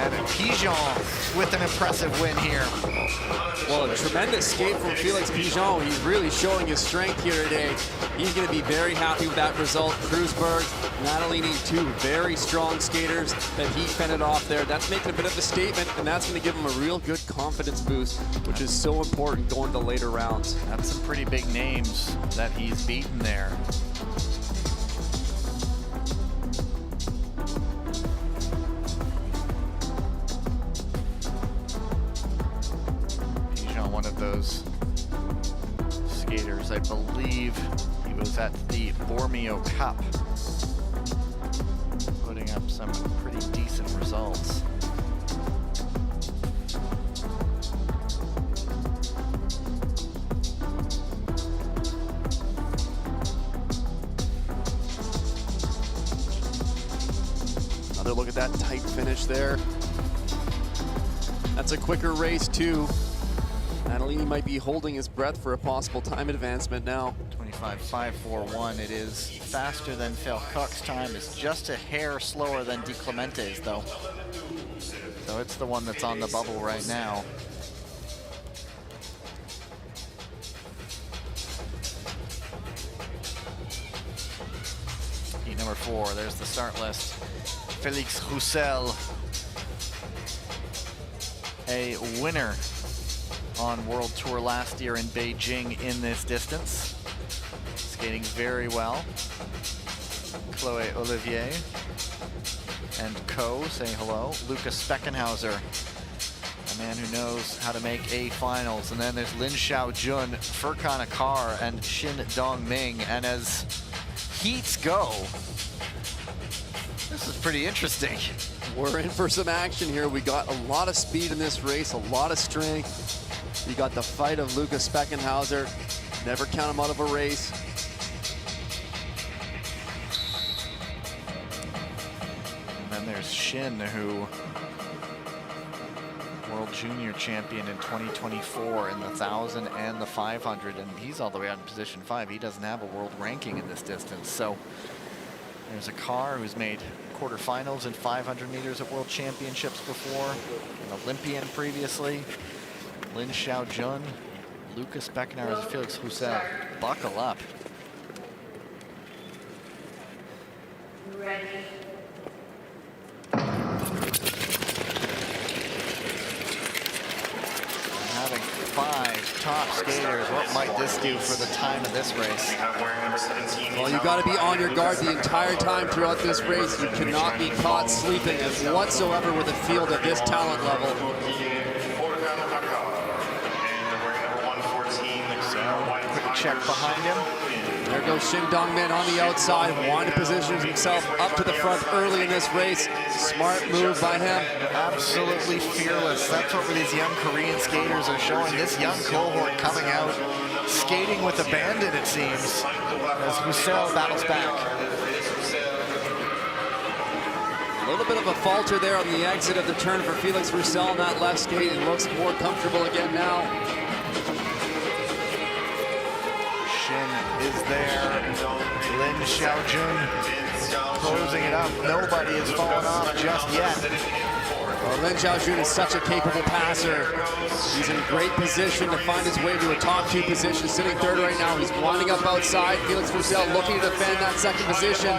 S1: And Pigeon with an impressive win here.
S2: Well, a tremendous skate from Felix Pigeon. He's really showing his strength here today. He's going to be very happy with that result. Kreuzberg, Nadalini, 2 very strong skaters that he fended off there. That's making a bit of a statement, and that's going to give him a real good confidence boost, which is so important going to later rounds.
S1: That's some pretty big names that he's beaten there. One of those skaters, I believe he was at the Bormio Cup, putting up some pretty decent results.
S2: Another look at that tight finish there. That's a quicker race too. Nadalini might be holding his breath for a possible time advancement now.
S1: 25.541. It is faster than Felcock's time. It's just a hair slower than Di Clemente's, though. So it's the one that's on the bubble right now. Heat number 4. There's the start list. Felix Roussel, a winner on World Tour last year in Beijing in this distance. Skating very well. Chloe Olivier and co say hello. Lucas Speckenhauser, a man who knows how to make A finals. And then there's Lin Xiaojun, Furkan Akar, and Shin Dongming. And as heats go, this is pretty interesting.
S2: We're in for some action here. We got a lot of speed in this race, a lot of strength. You got the fight of Lucas Speckenhauser. Never count him out of a race.
S1: And then there's Shin, who World Junior Champion in 2024 in the 1,000 and the 500, and he's all the way out in position 5. He doesn't have a world ranking in this distance. So there's a car who's made quarterfinals in 500 meters at World Championships before, an Olympian previously. Lin Xiaojun, Lucas Speckenhauser, Felix Roussel. Buckle up.
S7: Ready.
S1: Having 5 top skaters, what might this do for the time of this race?
S2: Well, you got to be on your guard the entire time throughout this race. You cannot be caught sleeping whatsoever with a field at this talent level.
S1: Quick check behind him.
S2: There goes Shin Dongmin on the outside, wanting to position himself up to the front early in this race. Smart move by him.
S1: Absolutely fearless. That's what these young Korean skaters are showing. This young cohort coming out, skating with abandon, it seems, as Roussel battles back.
S2: A little bit of a falter there on the exit of the turn for Felix Roussel on that left skate. It looks more comfortable again now.
S1: Shin is there. Lin Xiaojun closing it up. Nobody has fallen off just yet.
S2: Well, Lin Xiaojun is such a capable passer. He's in great position to find his way to a top 2 position, sitting third right now. He's winding up outside. Felix Roussel looking to defend that second position.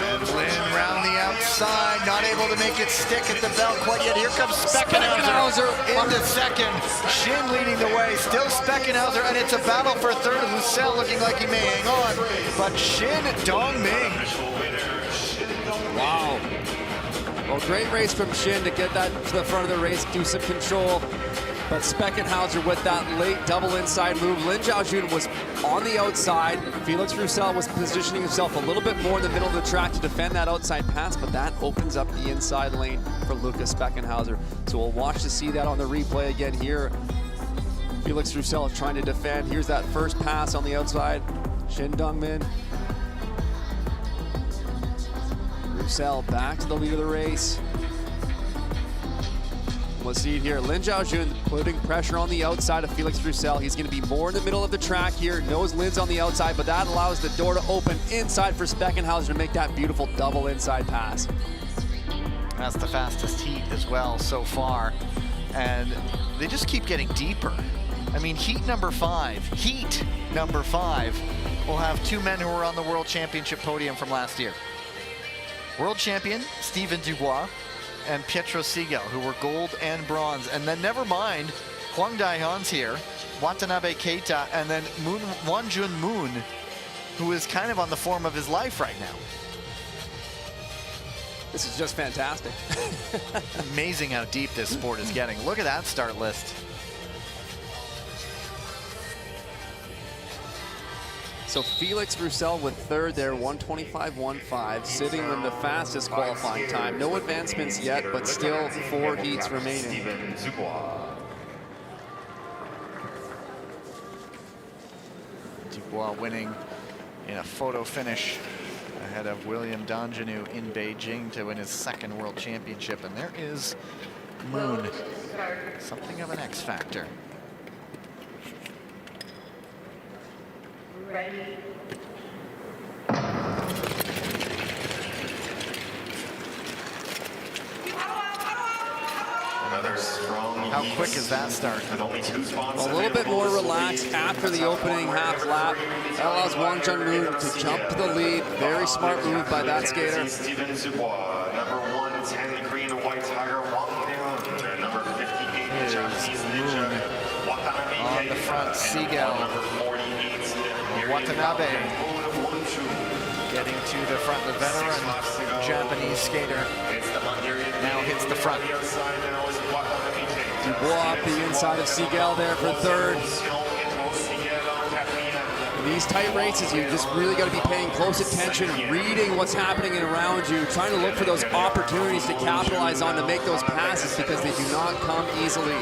S1: And Lin round the outside, not able to make it stick at the belt quite yet. Here comes Speckenhauser into second. Shin leading the way, still Speckenhauser, and it's a battle for third. Roussel looking like he may hang on, but Shin Dongming.
S2: Wow. Well, great race from Shin to get that to the front of the race, do some control. But Speckenhauser with that late double inside move. Lin Xiaojun was on the outside. Felix Roussel was positioning himself a little bit more in the middle of the track to defend that outside pass, but that opens up the inside lane for Lucas Speckenhauser. So we'll watch to see that on the replay again here. Felix Roussel trying to defend. Here's that first pass on the outside. Shin Dongmin. Roussel back to the lead of the race. We'll see it here. Lin Xiaojun putting pressure on the outside of Felix Roussel. He's going to be more in the middle of the track here. Knows Lin's on the outside, but that allows the door to open inside for Speckenhauser to make that beautiful double inside pass.
S1: That's the fastest heat as well so far. And they just keep getting deeper. I mean, heat number 5 will have 2 men who were on the World Championship podium from last year. World champion Steven Dubois and Pietro Siegel, who were gold and bronze. And then never mind, Hwang Dae-han's here, Watanabe Keita, and then Wonjun Moon, who is kind of on the form of his life right now.
S2: This is just fantastic.
S1: Amazing how deep this sport is getting. Look at that start list.
S2: So Felix Roussel with third there, 1:25.15, sitting in the fastest qualifying time. No advancements yet, but still 4 heats remaining.
S1: Dubois winning in a photo finish ahead of William Danjanu in Beijing to win his 2nd World Championship. And there is Moon, something of an X factor.
S7: Ready.
S3: Another strong
S1: How quick is that start?
S3: with only 2 spots.
S2: A little bit more relaxed after the opening half lap. That allows Wonjun Moon to jump to the lead. Very smart move by that skater.
S3: Steven Dubois, number 110 green and white tiger, Wang Dae-han, number 58 Japanese ninja, Watanabe
S1: On the front, Siegel.
S3: number 48
S1: Watanabe getting to the front. The veteran Japanese skater now hits the front.
S2: Dubois up the inside of Siegel there for third. In these tight races, you just really got to be paying close attention, reading what's happening around you, trying to look for those opportunities to capitalize on to make those passes, because they do not come easily.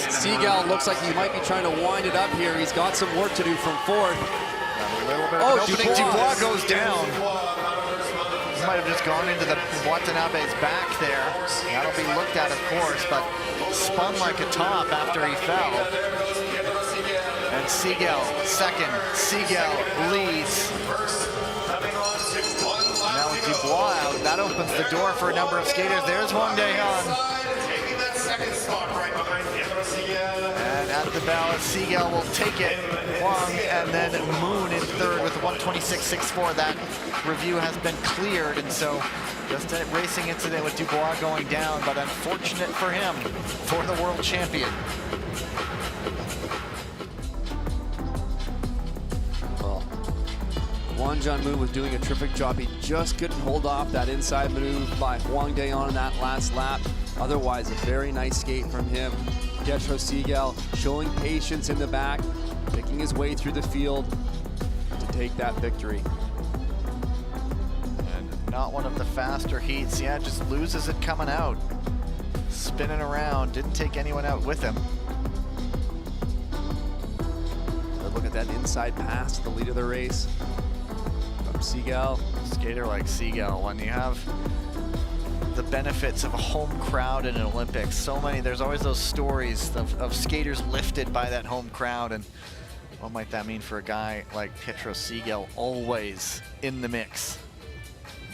S2: Siegel looks like he might be trying to wind it up here. He's got some work to do from fourth.
S1: A little bit of an opening. Dubois goes down. He might have just gone into the Watanabe's back there. That'll be looked at, of course, but spun like a top after he fell. And Siegel second. Siegel leads. Now with Dubois out, that opens the door for a number of skaters. There's Hwang Dae-han. And at the ballot, Siegel will take it. Hwang, and then Moon in third with 1:26.64. That review has been cleared, and so just a racing incident with Dubois going down, but unfortunate for him, for the world champion.
S2: Well, Wonjun Moon was doing a terrific job. He just couldn't hold off that inside maneuver by Hwang Dae-han in that last lap. Otherwise, a very nice skate from him. Pietro Siegel showing patience in the back, picking his way through the field to take that victory.
S1: And not one of the faster heats. Yeah, just loses it coming out. Spinning around, didn't take anyone out with him.
S2: But look at that inside pass to the lead of the race from Siegel.
S1: Skater like Siegel, when you have the benefits of a home crowd in an Olympics. So many, there's always those stories of skaters lifted by that home crowd, and What might that mean for a guy like Petro Siegel, always in the mix,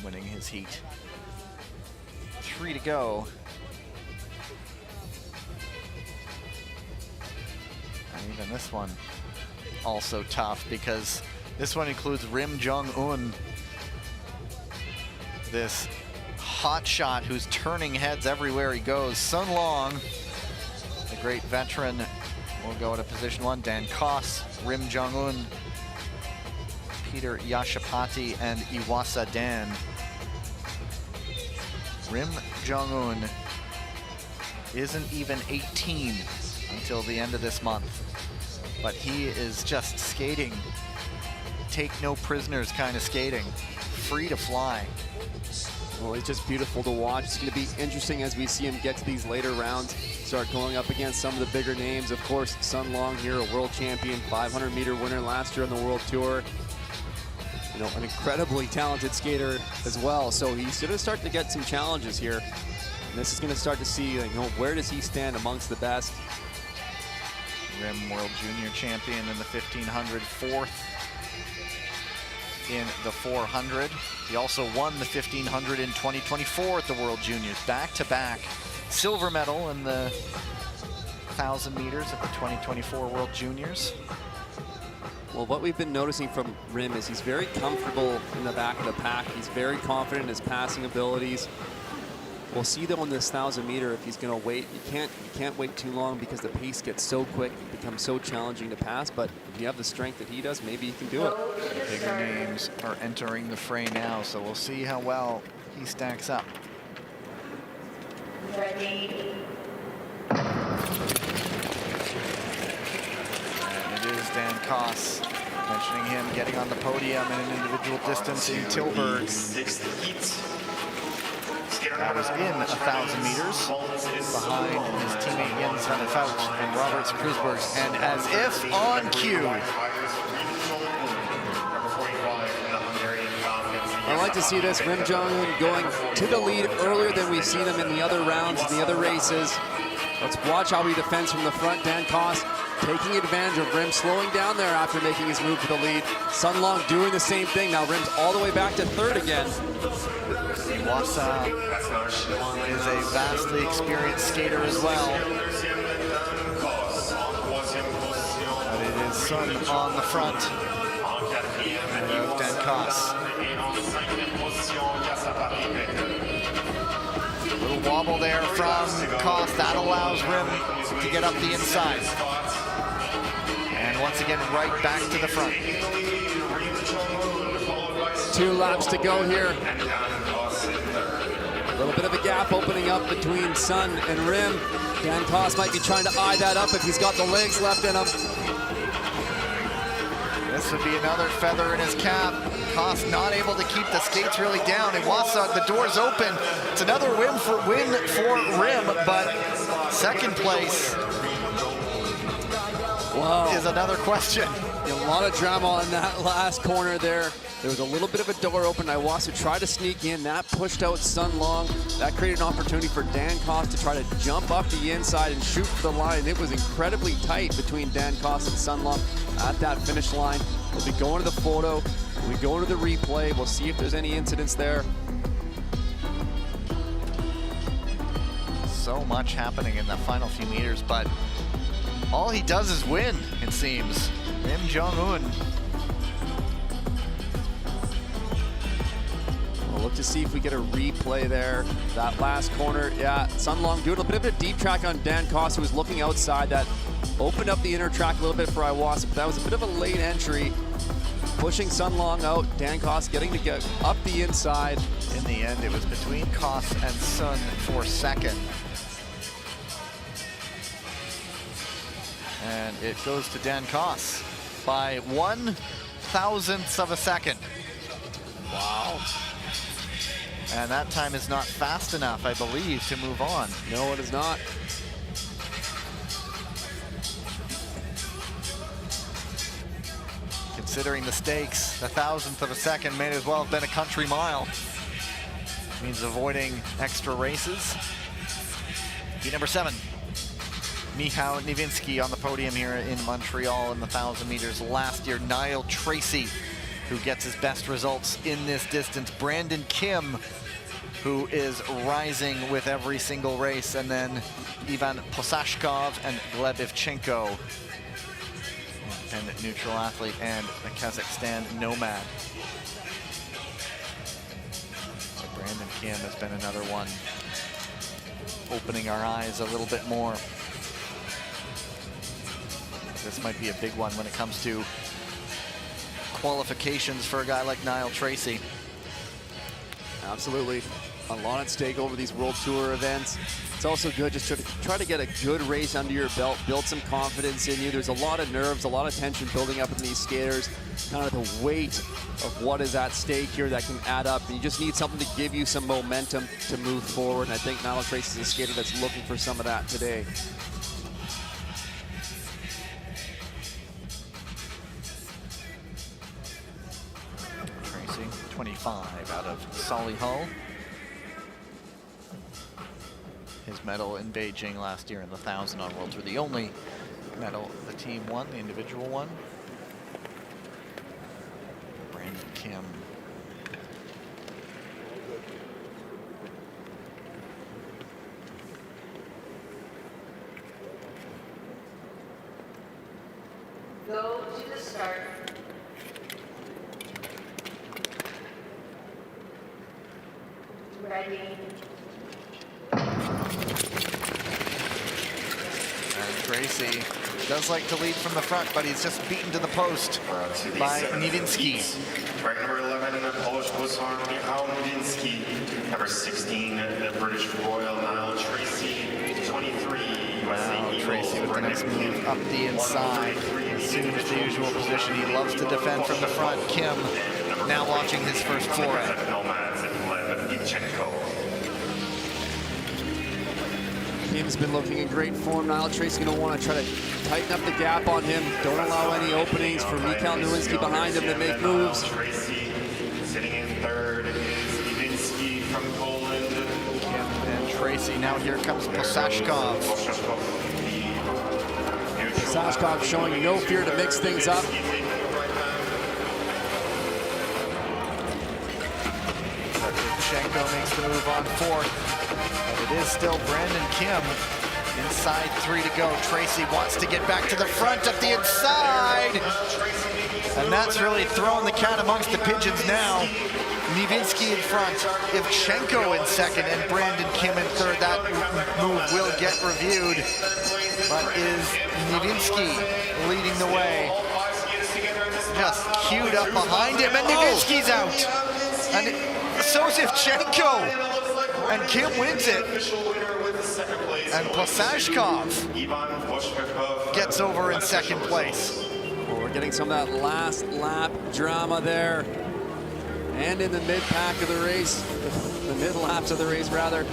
S1: winning his heat? 3 to go. And even this one also tough, because this one includes Rim Jong-un, this hot shot who's turning heads everywhere he goes. Sun Long, the great veteran, will go to position 1. Dan Koss, Rim Jong-un, Peter Yashapati, and Iwasa Dan. Rim Jong-un isn't even 18 until the end of this month, but he is just skating, take no prisoners kind of skating, free to fly.
S2: Well, it's just beautiful to watch. It's going to be interesting as we see him get to these later rounds, start going up against some of the bigger names. Of course, Sun Long here, a world champion, 500-meter winner last year on the World Tour. You know, an incredibly talented skater as well. So he's going to start to get some challenges here. And this is going to start to see, you know, where does he stand amongst the best.
S1: Rim World Junior champion in the 1500, 4th in the 400. He also won the 1500 in 2024 at the World Juniors. Back-to-back silver medal in the 1,000 meters at the 2024 World Juniors.
S2: Well, what we've been noticing from Rim is he's very comfortable in the back of the pack. He's very confident in his passing abilities. We'll see though on this 1,000 meter if he's going to wait. You can't wait too long because the pace gets so quick, it becomes so challenging to pass. But if you have the strength that he does, maybe you can do it.
S1: Bigger names are entering the fray now, so we'll see how well he stacks up.
S7: Ready.
S1: And it is Dan Koss, mentioning him getting on the podium in an individual distance in Tilburg. That was in 1,000 meters behind his teammate Jens van der Fout and Roberts Krusbergs. And as if on cue,
S2: I like to see this Rim Jong-un going to the lead earlier than we've seen him in the other rounds, in the other races. Let's watch how he defends from the front. Dan Koss taking advantage of Rim slowing down there after making his move to the lead. Sun Long doing the same thing. Now Rim's all the way back to third again.
S1: Iwasa is a vastly experienced skater as well. But it is Sun on the front of Dan Koss. Little wobble there from Koss. That allows Rim to get up the inside. And once again, right back to the front.
S2: 2 laps to go here. A little bit of a gap opening up between Sun and Rim. Dan Koss might be trying to eye that up if he's got the legs left in him.
S1: This would be another feather in his cap. Koss not able to keep the skates really down. Iwasa, the door's open. It's another win for Rim, but second place is another question.
S2: A lot of drama on that last corner there. There was a little bit of a door open. Iwasa tried to sneak in. That pushed out Sun Long. That created an opportunity for Dan Koss to try to jump up the inside and shoot for the line. It was incredibly tight between Dan Koss and Sun Long at that finish line. We'll be going to the photo. We go to the replay. We'll see if there's any incidents there.
S1: So much happening in the final few meters, but all he does is win, it seems. Rim Jong-un.
S2: We'll look to see if we get a replay there. That last corner, yeah, Sun Long doing a bit of a deep track on Dan Koss, who was looking outside. That opened up the inner track a little bit for Iwasa, but that was a bit of a late entry. Pushing Sun Long out, Dan Koss getting to get up the inside.
S1: In the end, it was between Koss and Sun for second. And it goes to Dan Koss by 1/1000th of a second.
S2: Wow.
S1: And that time is not fast enough, I believe, to move on.
S2: No, it is not.
S1: Considering the stakes, the 1,000th of a second may as well have been a country mile. Means avoiding extra races. Heat number 7. Michał Niewinski on the podium here in Montreal in the 1,000 meters last year. Niall Tracy, who gets his best results in this distance. Brandon Kim, who is rising with every single race. And then Ivan Posashkov and Gleb Ivchenko, independent neutral athlete and a Kazakhstan nomad. So Brandon Kim has been another one opening our eyes a little bit more. This might be a big one when it comes to qualifications for a guy like Niall Tracy.
S2: Absolutely. A lot at stake over these World Tour events. It's also good just to try to get a good race under your belt, build some confidence in you. There's a lot of nerves, a lot of tension building up in these skaters. Kind of the weight of what is at stake here that can add up. And you just need something to give you some momentum to move forward. And I think Niall Tracy is a skater that's looking for some of that today.
S1: Tracy, 25 out of Solihull. His medal in Beijing last year in the 1,000 on World Tour. The only medal the team won, the individual one. Brandon Kim.
S7: Go to the start. Ready.
S1: And Tracy does like to lead from the front, but he's just beaten to the post by Niewinski.
S3: Right, number 11, the Polish Hussar, Michał Niewinski. Number 16, the British Royal, Niall Tracy. 23,
S1: Wow, Tracy with the nice move up the inside. Assumes the usual position. He loves to defend from the front. Kim now launching his first foray.
S3: Nomads and Gleb Ivchenko.
S2: Kim's been looking in great form. Niall Tracy's going to want to try to tighten up the gap on him. Don't allow any openings for Michał Niewinski behind him to make moves.
S3: Tracy sitting in third is Niewinski from Poland.
S1: Kim and Tracy. Now here comes Posashkov.
S2: Posashkov showing no fear to mix things up.
S1: Ivchenko makes the move on fourth. But it is still Brandon Kim. Inside 3 to go. Tracy wants to get back to the front up the inside. And that's really throwing the cat amongst the pigeons now. Niewinski in front, Ivchenko in second, and Brandon Kim in third. That move will get reviewed. But is Niewinski leading the way? Just queued up behind him, and Niewinski's out. And so's Ivchenko. And Kim wins it. And Posashkov gets over in second place.
S2: Well, we're getting some of that last lap drama there. And in the mid-pack of the race, the mid-laps of the race, rather.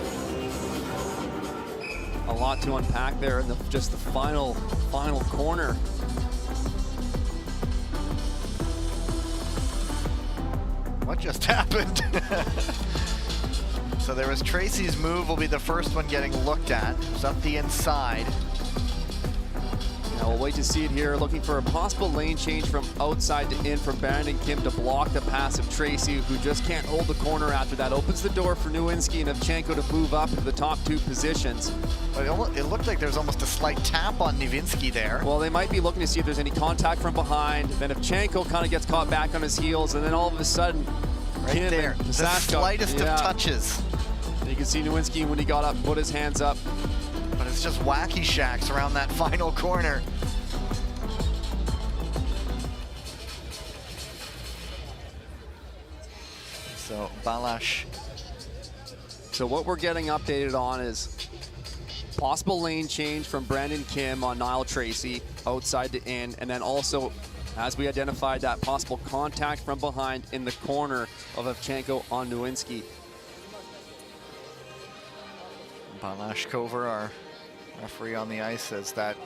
S2: A lot to unpack there in just the final corner.
S1: What just happened? So there was Tracy's move, will be the first one getting looked at. It's up the inside.
S2: Now we'll wait to see it here, looking for a possible lane change from outside to in from Brandon Kim to block the pass of Tracy, who just can't hold the corner after that. Opens the door for Niewinski and Ivchenko to move up to the top 2 positions.
S1: But it looked like there's almost a slight tap on Niewinski there.
S2: Well, they might be looking to see if there's any contact from behind. Then Ivchenko kind of gets caught back on his heels, and then all of a sudden,
S1: Right
S2: Kim
S1: there,
S2: and
S1: the
S2: Posashkov,
S1: slightest of touches.
S2: You can see Niewinski when he got up, put his hands up.
S1: But it's just wacky shacks around that final corner. So Balash.
S2: So what we're getting updated on is possible lane change from Brandon Kim on Niall Tracy, outside to in, and then also, as we identified, that possible contact from behind in the corner of Ivchenko on Niewinski.
S1: Balash Kovar, our referee on the ice, says that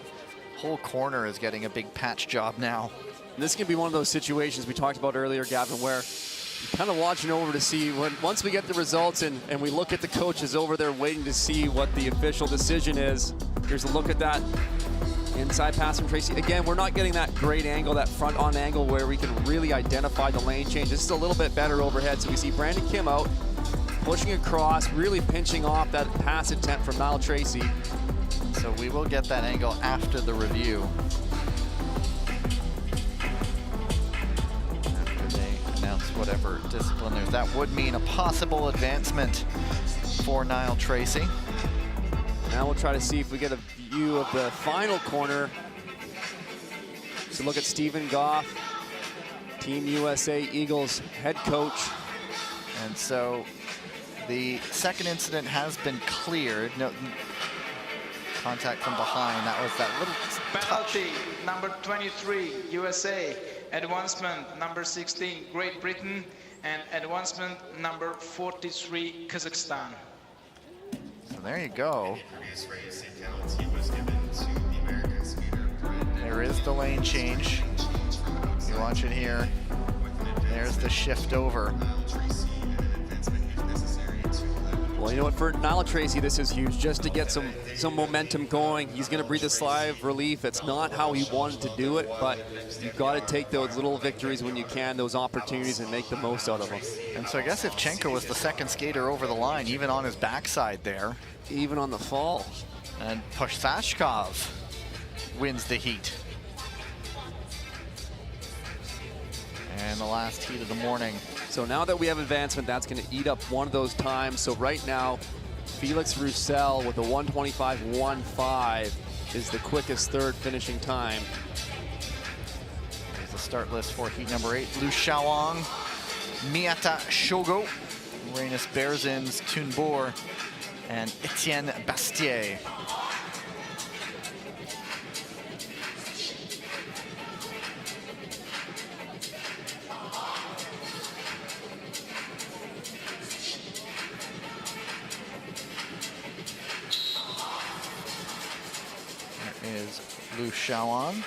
S1: whole corner is getting a big patch job now.
S2: And this can be one of those situations we talked about earlier, Gavin, where you're kind of watching over to see once we get the results and we look at the coaches over there waiting to see what the official decision is. Here's a look at that inside pass from Tracy. Again, we're not getting that great angle, that front on angle where we can really identify the lane change. This is a little bit better overhead. So we see Brandon Kim out, pushing across, really pinching off that pass attempt from Niall Tracy.
S1: So we will get that angle after the review. After they announce whatever discipline there's. That would mean a possible advancement for Niall Tracy.
S2: Now we'll try to see if we get a view of the final corner. So look at Stephen Goff, Team USA Eagles head coach.
S1: And so the second incident has been cleared. No contact from behind. That was that little touch.
S5: Penalty number 23, USA. Advancement number 16, Great Britain. And advancement number 43, Kazakhstan.
S1: So there you go. There is the lane change. You watch it here. There's the shift over.
S2: Well, you know what, for Niall Tracy, this is huge, just to get some momentum going. He's going to breathe a sigh of relief. It's not how he wanted to do it, but you've got to take those little victories when you can, those opportunities, and make the most out of them.
S1: And so I guess if Chenko was the second skater over the line, even on his backside there.
S2: Even on the fall.
S1: And Pushsashkov wins the heat. And the last heat of the morning.
S2: So now that we have advancement, that's going to eat up one of those times. So right now, Felix Roussel with a 1:25.15 is the quickest third finishing time.
S1: There's the start list for heat number 8. Liu Xiaowang, Miata Shogo, Rainus Berzins, Tunbor, and Etienne Bastier. Is Liu Xiaowang.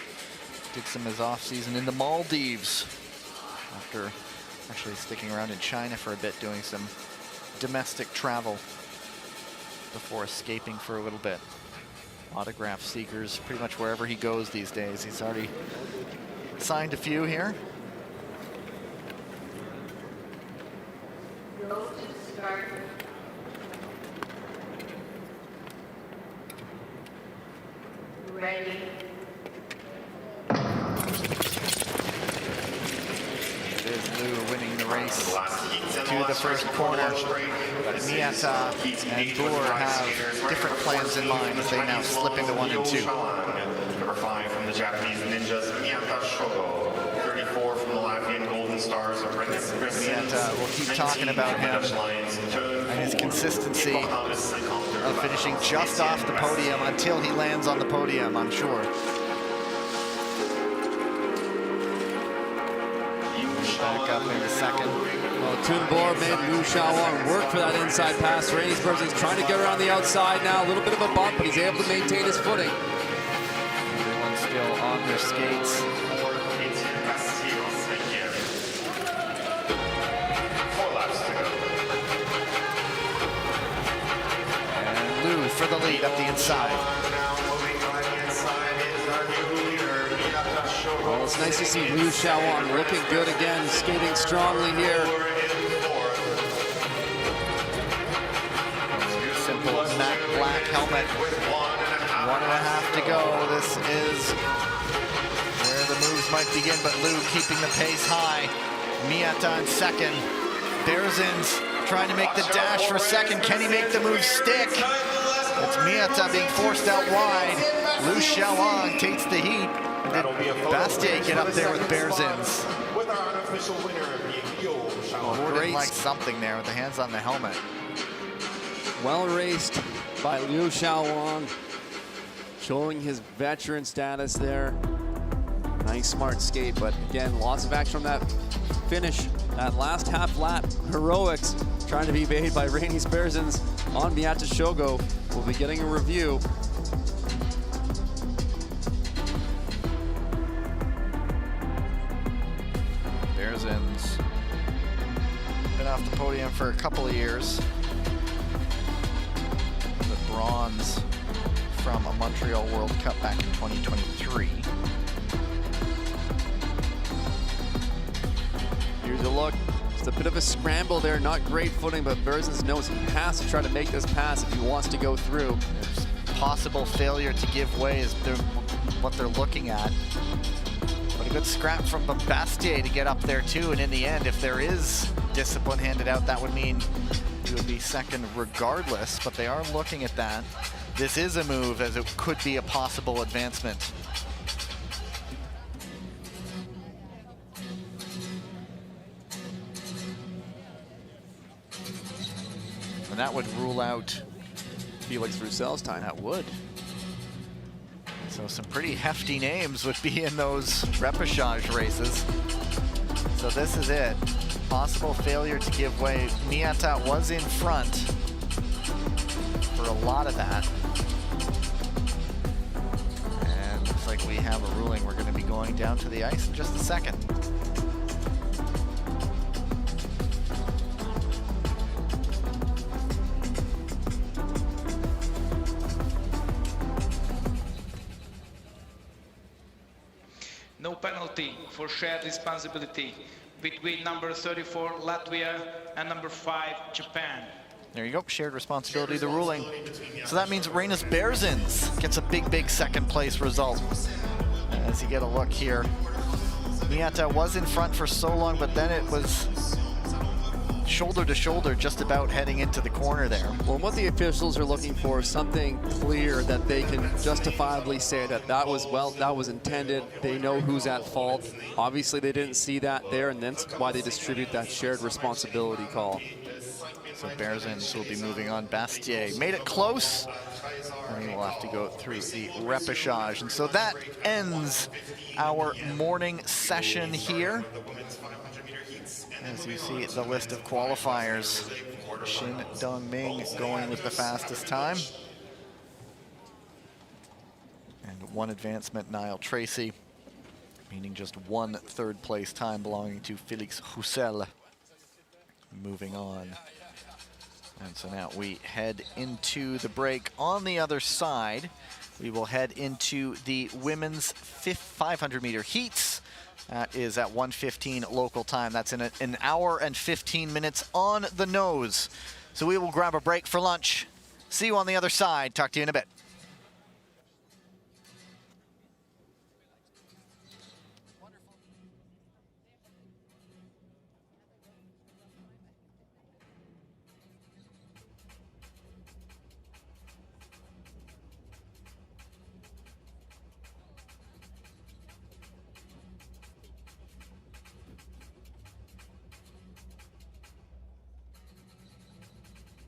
S1: Did some of his off-season in the Maldives after actually sticking around in China for a bit, doing some domestic travel before escaping for a little bit. Autograph seekers pretty much wherever he goes these days. He's already signed a few here.
S7: Go to start. Ready.
S1: It is Liu winning the race to the first corner. But Miata and Boer have different plans in mind as they now slip into 1 and 2.
S3: Number 5 from the Japanese Ninjas, Miata Shogo. 34 from the Latvian Golden Stars, Apprentice.
S1: Miata, we'll keep talking about him and his consistency of finishing just off the podium until he lands on the podium, I'm sure. Back up in a second.
S2: Well, Tunbor made Liu Xiaowang work for that inside pass. Rainsburg is trying to get around the outside now. A little bit of a bump, but he's able to maintain his footing.
S1: Everyone's still on their skates. And Liu for the lead up the inside.
S2: Well, it's nice to see Liu Xiaowang looking good again, skating strongly here.
S1: Simple matte black helmet. 1.5 to go. This is where the moves might begin, but Liu keeping the pace high. Miata in second. Berzins trying to make the dash for second. Can he make the move stick? It's Miata being forced out wide. Liu Xiaowang takes the heat. And did Bastier get up there with Berzins? Gordon likes something there with the hands on the helmet.
S2: Well raced by Liu Xiaowang, showing his veteran status there. Nice, smart skate, but again, lots of action on that finish. That last half lap heroics trying to be made by Rainus Berzins on Miata Shogo. We'll be getting a review.
S1: Berzins been off the podium for a couple of years. The bronze from a Montreal World Cup back in 2023.
S2: Here's a look. Just a bit of a scramble there, not great footing, but Berzins knows he has to try to make this pass if he wants to go through.
S1: There's possible failure to give way is what they're looking at. But a good scrap from Bastier to get up there too, and in the end, if there is discipline handed out, that would mean he would be second regardless, but they are looking at that. This is a move, as it could be a possible advancement. And that would rule out
S2: Felix Roussel's time.
S1: That would. So some pretty hefty names would be in those repechage races. So this is it. Possible failure to give way. Miata was in front for a lot of that. And looks like we have a ruling. We're going to be going down to the ice in just a second.
S5: No penalty for shared responsibility between number 34, Latvia, and number 5, Japan.
S1: There you go, shared responsibility, the ruling. So that means Reinas Berzins gets a big second place result. As you get a look here, Miata was in front for so long, but then it was shoulder to shoulder just about heading into the corner there.
S2: Well, what the officials are looking for is something clear that they can justifiably say that was intended. They know who's at fault. Obviously, they didn't see that there, and that's why they distribute that shared responsibility call.
S1: So Berzins will be moving on. Bastier made it close, and we'll have to go through the repechage. And so that ends our morning session here. As you see the list of qualifiers, Shin Dongming going with the fastest time. And one advancement, Niall Tracy, meaning just one third place time belonging to Felix Roussel. Moving on. And so now we head into the break. On the other side, we will head into the women's 500-meter heats. That is at 1:15 local time. That's in an hour and 15 minutes on the nose. So we will grab a break for lunch. See you on the other side. Talk to you in a bit.